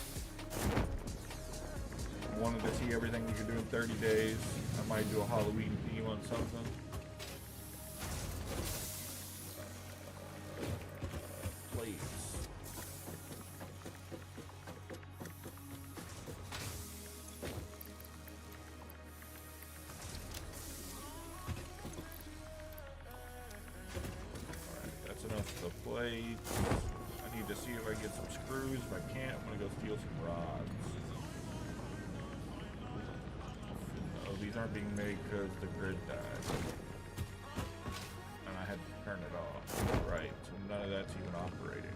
I wanted to see everything you could do in 30 days. I might do a Halloween theme on something. Plates. Alright, that's enough of the plates. I need to see if I get some screws. If I can't, I'm gonna go steal some rods. Oh, these aren't being made because the grid died. And I had to turn it off. Right, so none of that's even operating.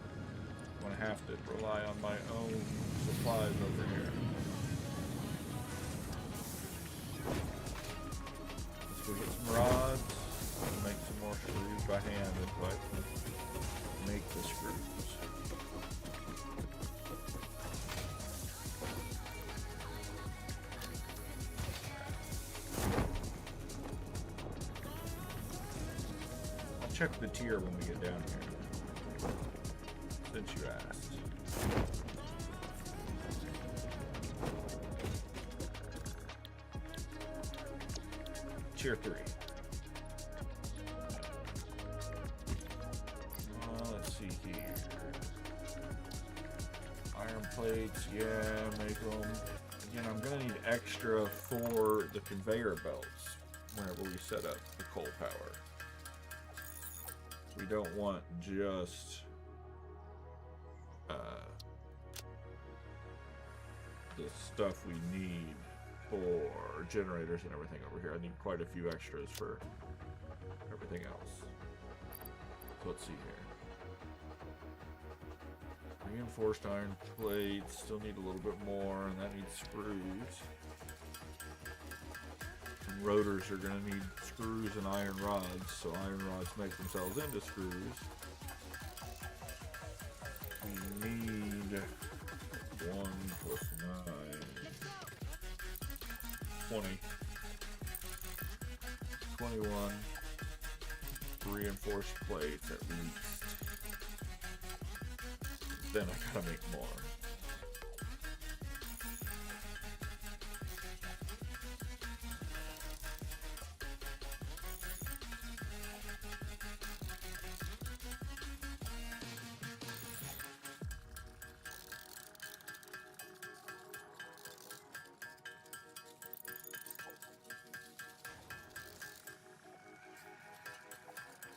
I'm gonna have to rely on my own supplies over here. Let's go get some rods and make some more screws by hand until I can make the screws. Check the tier when we get down here, since you asked. Tier 3. Let's see here. Iron plates, yeah, make them. Again, I'm gonna need extra for the conveyor belts whenever we set up the coal power. We don't want just the stuff we need for generators and everything over here. I need quite a few extras for everything else. So let's see here. Reinforced iron plates, still need a little bit more, and that needs screws. And rotors are going to need screws and iron rods, so iron rods make themselves into screws. We need 1 plus 9, 20, 21 reinforced plates at least. Then I gotta make more.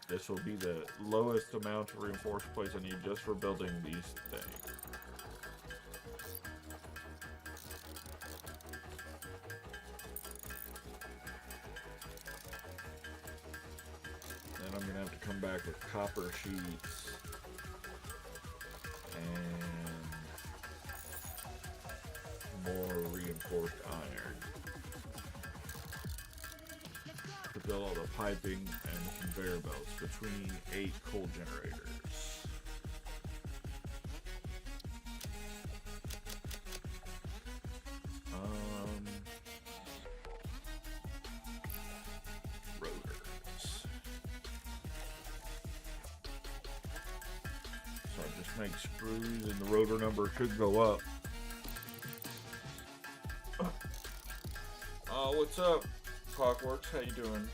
This will be the lowest amount of reinforced plates I need just for building these things. Then I'm going to have to come back with copper sheets and more reinforced iron to build all the piping and conveyor belts between 8 coal generators. Rotors. So I just make screws and the rotor number should go up. What's up, Clockworks? How you doing?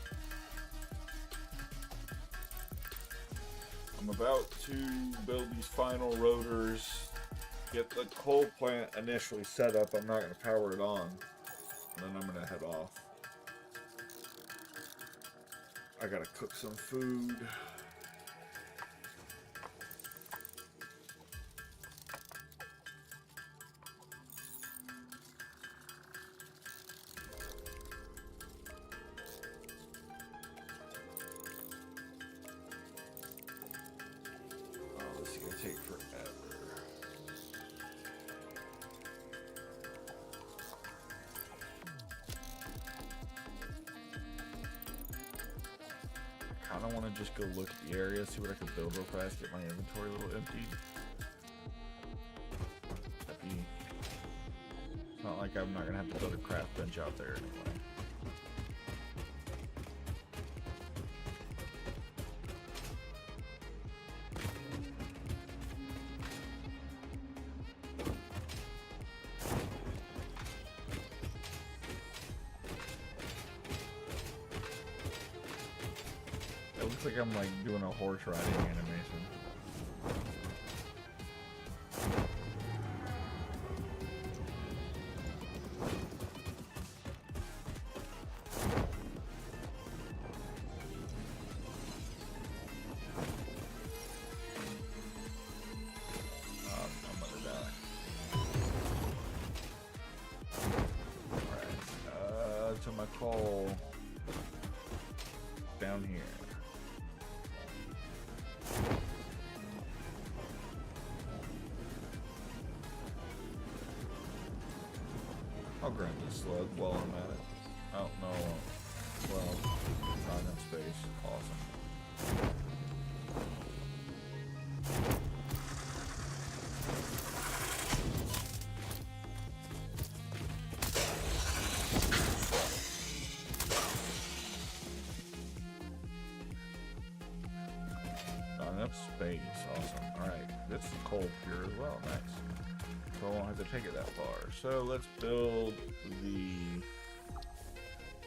I'm about to build these final rotors, get the coal plant initially set up. I'm not going to power it on then I'm gonna head off. I gotta cook some food. Oh, this is gonna take forever. I don't want to just go look at the area, see what I can build real fast, get my inventory a little emptied. That'd be... It's not like I'm not going to have to build a craft bench out there anyway. It looks like I'm like doing a horse riding animation. I'm gonna die. Alright, to my coal down here. I'll grab this slug while I'm at it. Oh, no. Well, not enough space. Awesome. Not enough space. Awesome. Alright. This is coal here as well. Nice. So I won't have to take it that far. So let's build the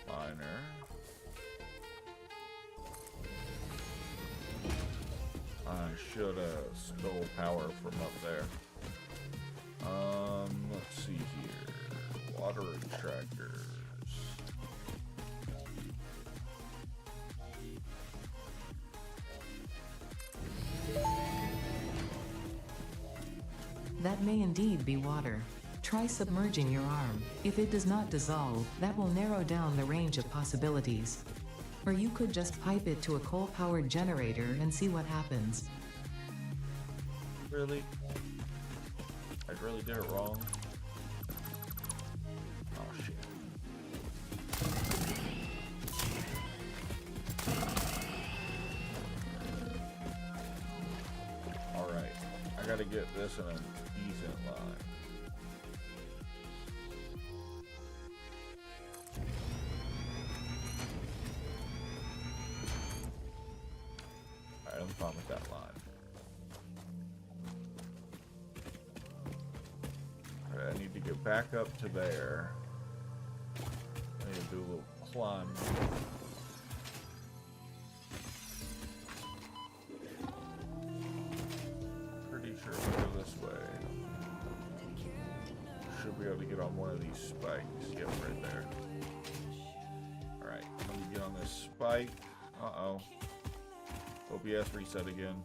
miner. I should have stole power from up there. Let's see here. Water extractors. That may indeed be water. Try submerging your arm. If it does not dissolve, that will narrow down the range of possibilities. Or you could just pipe it to a coal-powered generator and see what happens. Really? I really did it wrong. Oh shit. Alright. I gotta get this in a decent line. Alright, I'm fine with that line. Alright, I need to get back up to there. I need to do a little climb. Pretty sure if I go this way, should be able to get on one of these spikes. Yep, right there. Alright, let me get on this spike. Uh-oh. OBS reset again.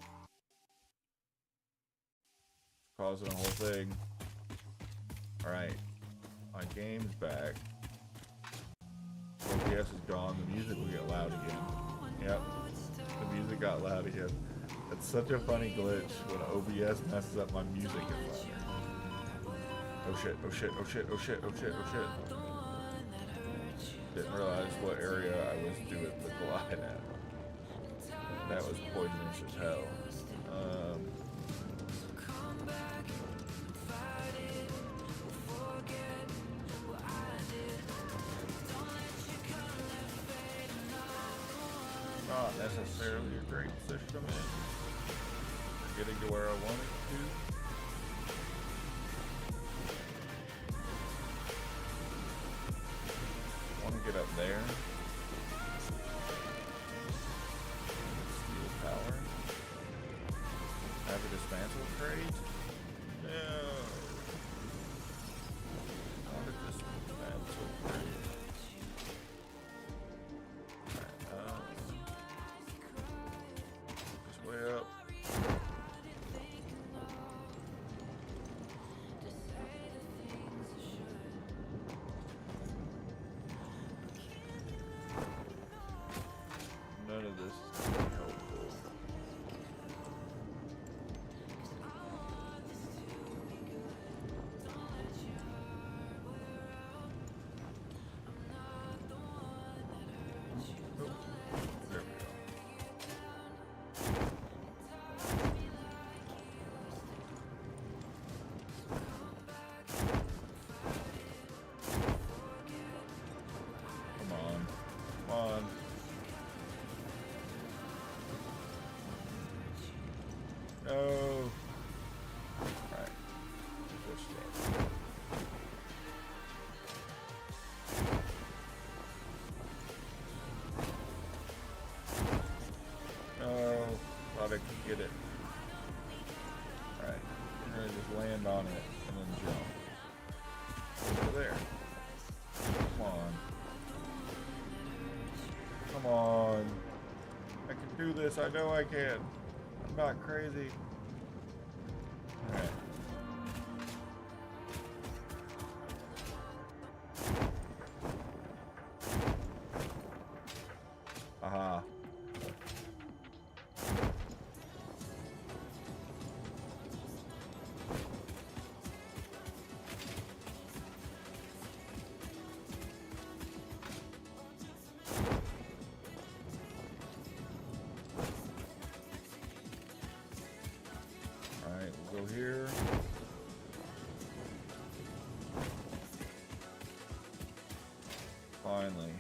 Causing a whole thing. Alright. My game's back. OBS is gone. The music will get loud again. Yep. The music got loud again. It's such a funny glitch when OBS messes up my music is louder. Oh shit, oh shit, oh shit, oh shit, oh shit, oh shit. Didn't realize what area I was doing the glide at. That was poisonous as hell. Not necessarily a great position I'm in. Getting to where I wanted to. Want to get up there. Steel power. Have a dismantle crate. No. Not a dismantle crate. No. Alright. This stuff. No. Thought I could get it. Alright. I'm gonna just land on it and then jump. Over there. Come on. Come on. I can do this. I know I can. I'm not crazy. Alright. Aha. Alright, we'll go here. Finally.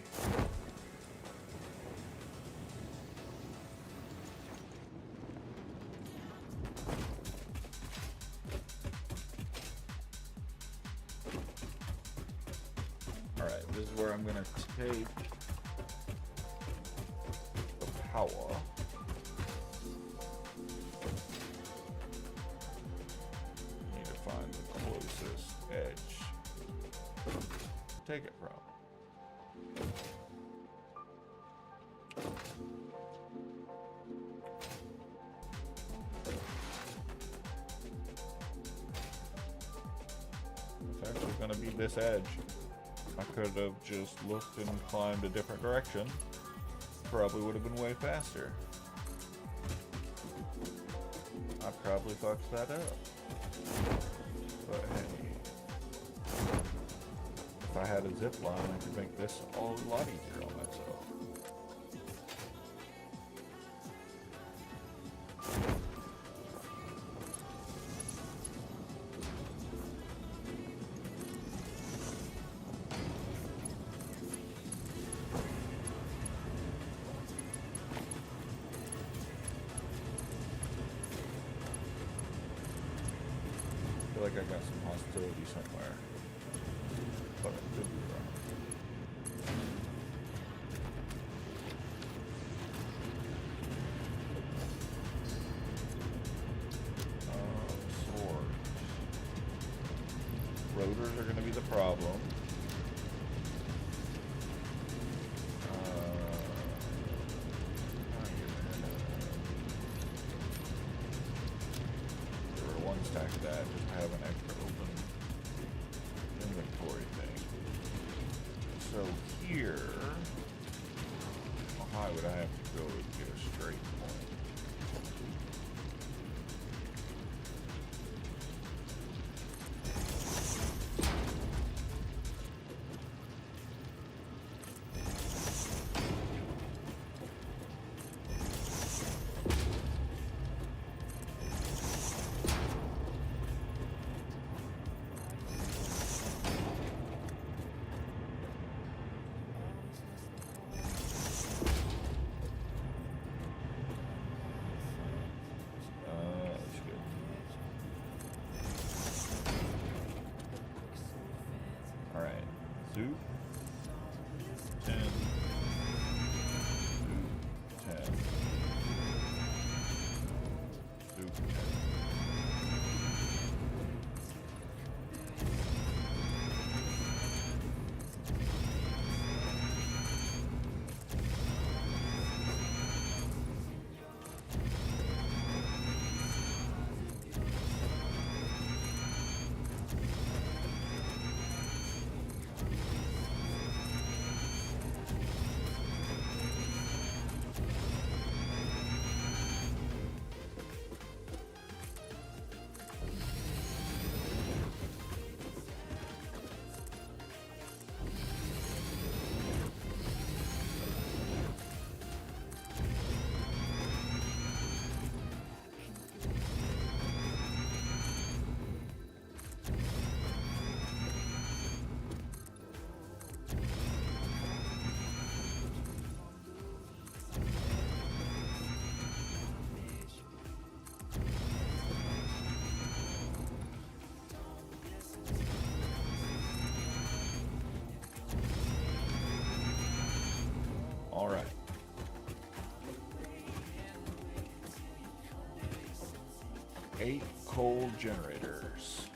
Alright, this is where I'm gonna take the power. Need to find the closest edge to take it from. It's actually going to be this edge. I could have just looked and climbed a different direction. Probably would have been way faster. I probably fucked that up. But hey. If I had a zip line, I could make this a lot easier on myself. I feel like I got some hostility somewhere, but I could be wrong. Sword. Rotors are going to be the problem. Stack that just to have an extra open inventory thing. So here, how high would I have to go to get a straight point? Soup 10. Soup 10. Soup 10. 8 coal generators.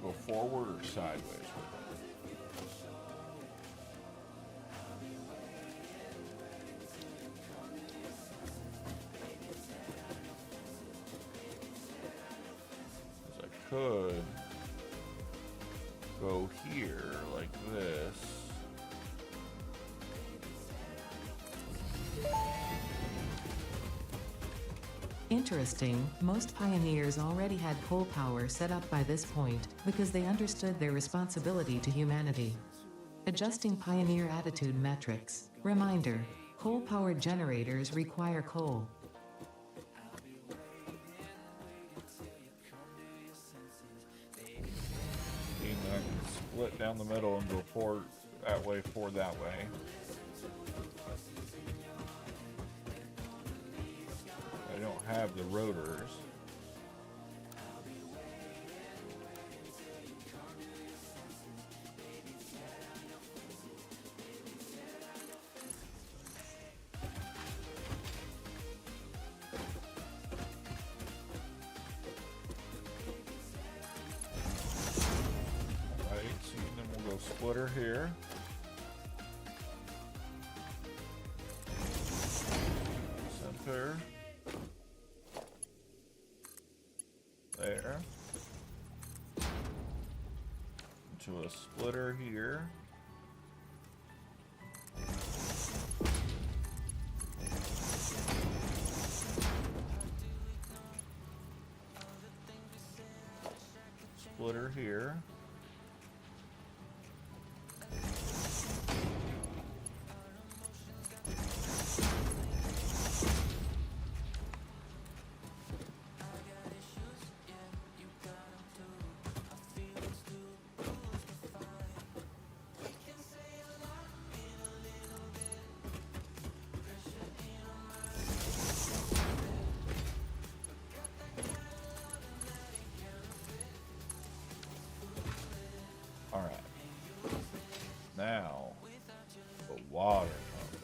Go forward or sideways with it. Because I could go here like this. Interesting, most pioneers already had coal power set up by this point, because they understood their responsibility to humanity. Adjusting pioneer attitude metrics. Reminder, coal-powered generators require coal. And I can split down the middle and go forward that way, forward that way. I don't have the rotors. Alright, so then we'll go splitter here. Center. There. Into a splitter here. Splitter here. Alright. Now, the water pumping.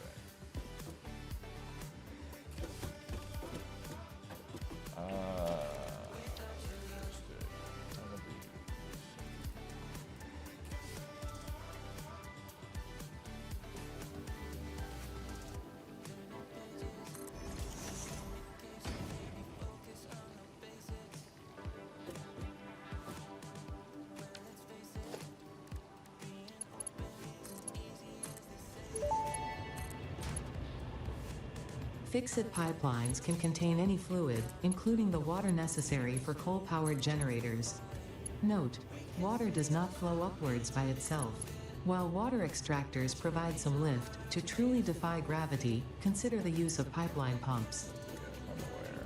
Fixit pipelines can contain any fluid, including the water necessary for coal-powered generators. Note, water does not flow upwards by itself. While water extractors provide some lift, to truly defy gravity, consider the use of pipeline pumps. I'm aware.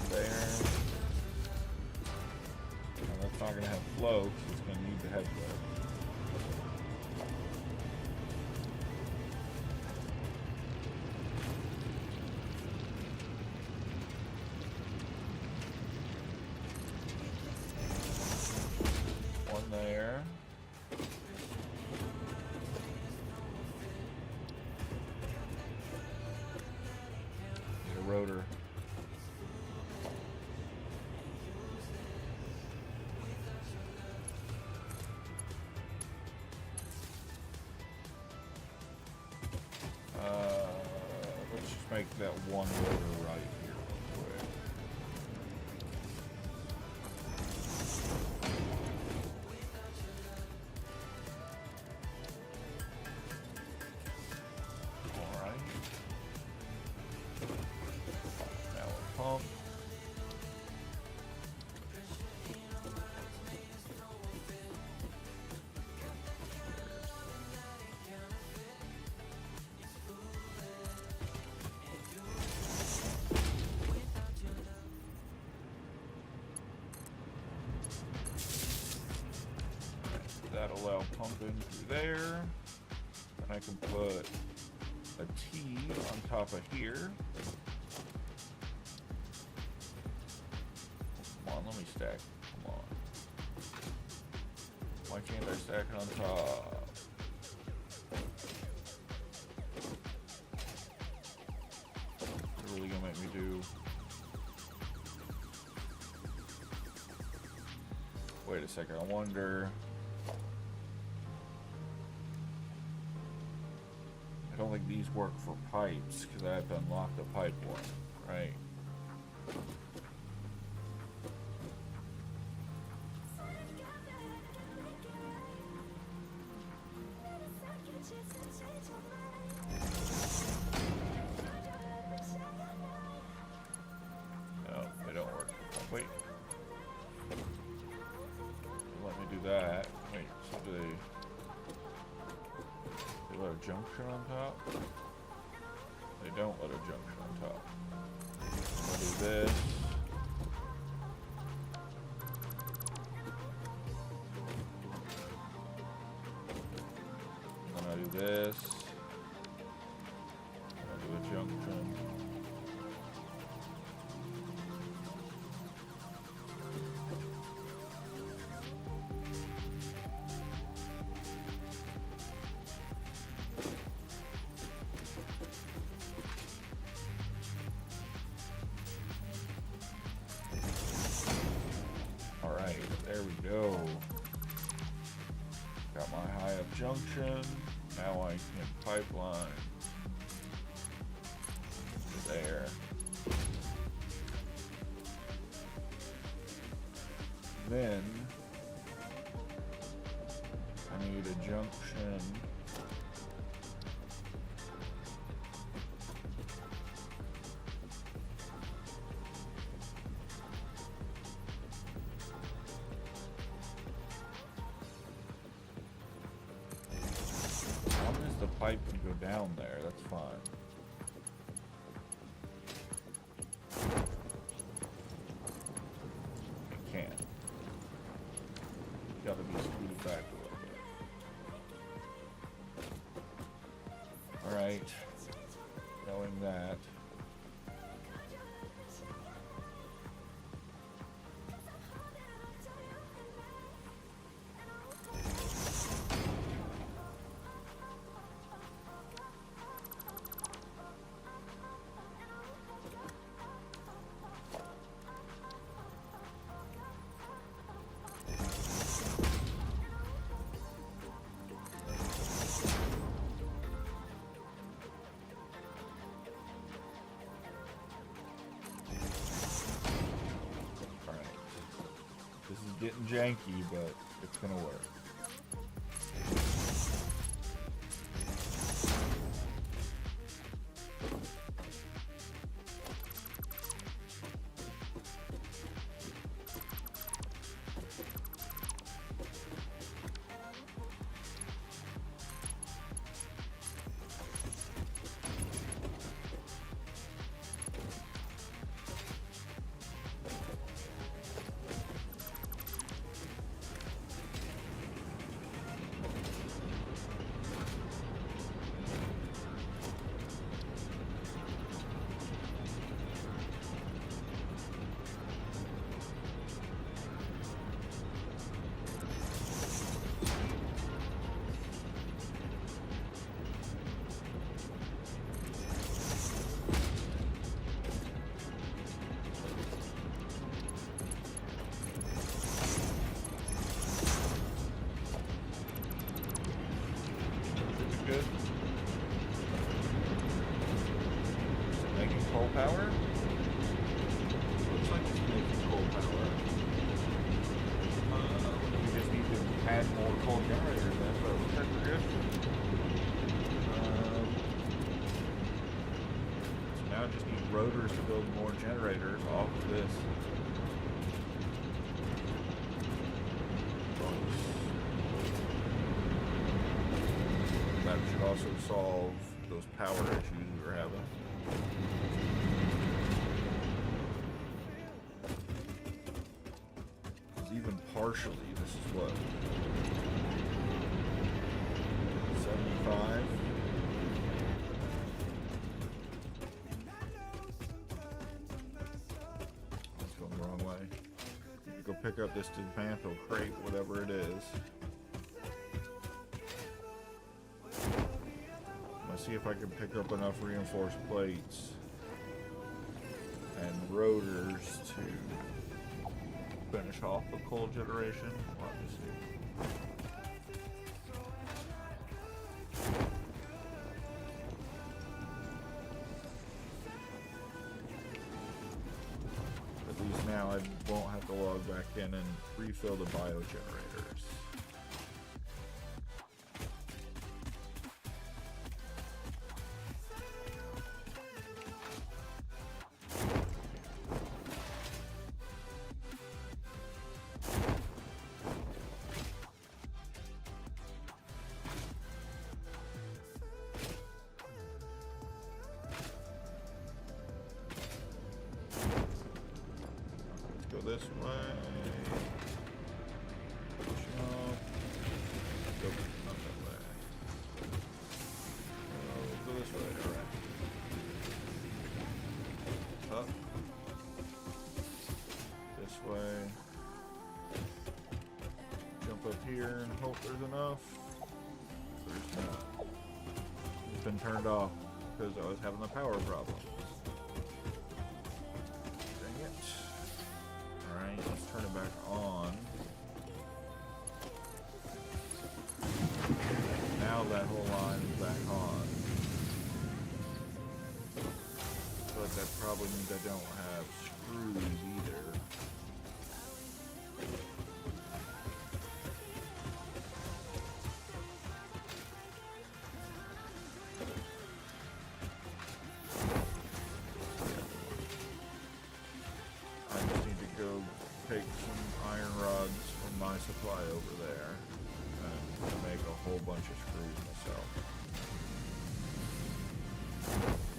There. Now that's not going to have flow, so it's going to need to have flow. One there. Need a rotor. Let's just make that one rotor right here real quick. Alright. Now we'll pump. That'll allow pumping through there. And I can put a T on top of here. me stack. Come on. Why can't I stack it on top? What's it really gonna make me do? Wait a second, I wonder. I don't think these work for pipes because I have to unlock the pipe one, right? No, they don't work. Wait. Let me do that. Wait, so do they let a junction on top? They don't let a junction on top. I'll do this. Then I'll do this. I'll do a junction. There we go. Got my high up junction. Now I can pipeline to there. Then I need a junction. Pipe can go down there, that's fine. It can't. Gotta be scooted back a little bit. Alright. Knowing that. Getting janky, but it's gonna work. Good. Is it making coal power? Looks like it's making coal power. We just need to add more coal generators then, but it looks like we're good. So now I just need rotors to build more generators off of this. That should also solve those power issues we were having. Because even partially, this is what? 75? That's going the wrong way. go pick up this dismantled crate, whatever it is. I'm gonna see if I can pick up enough reinforced plates and rotors to finish off the coal generation. Let me see. At least now I won't have to log back in and refill the biogenerators. This way. Pushing off. Go not that way. Go this way. Alright. Up. This way. Jump up here and hope there's enough. There's not. It's been turned off because I was having a power problem. Alright, let's turn it back on. Now that whole line is back on. But that probably means I don't have screws either. Take some iron rods from my supply over there and make a whole bunch of screws myself.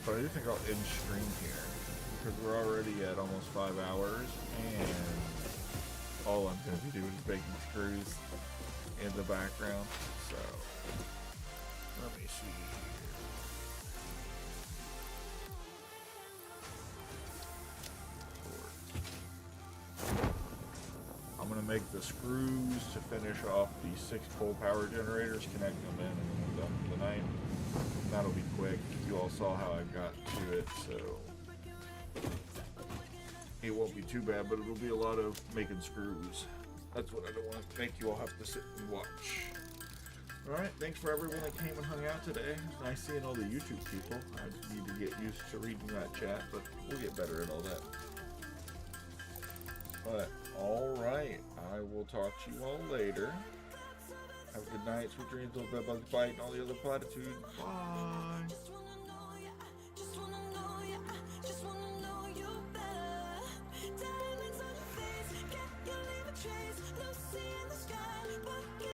But I do think I'll end stream here because we're already at almost 5 hours and all I'm going to be doing is making screws in the background. So let me see here. I'm going to make the screws to finish off the 6 coal power generators, connect them in, and then we're done for the night. That'll be quick. You all saw how I got to it, so it won't be too bad, but it'll be a lot of making screws. That's what I don't want to make you all have to sit and watch. Alright, thanks for everyone that came and hung out today. It's nice seeing all the YouTube people. I need to get used to reading that chat, but we'll get better at all that. But, alright, I will talk to you all later. Have a good night, sweet dreams, little bed bugs bite, and all the other platitudes. Bye!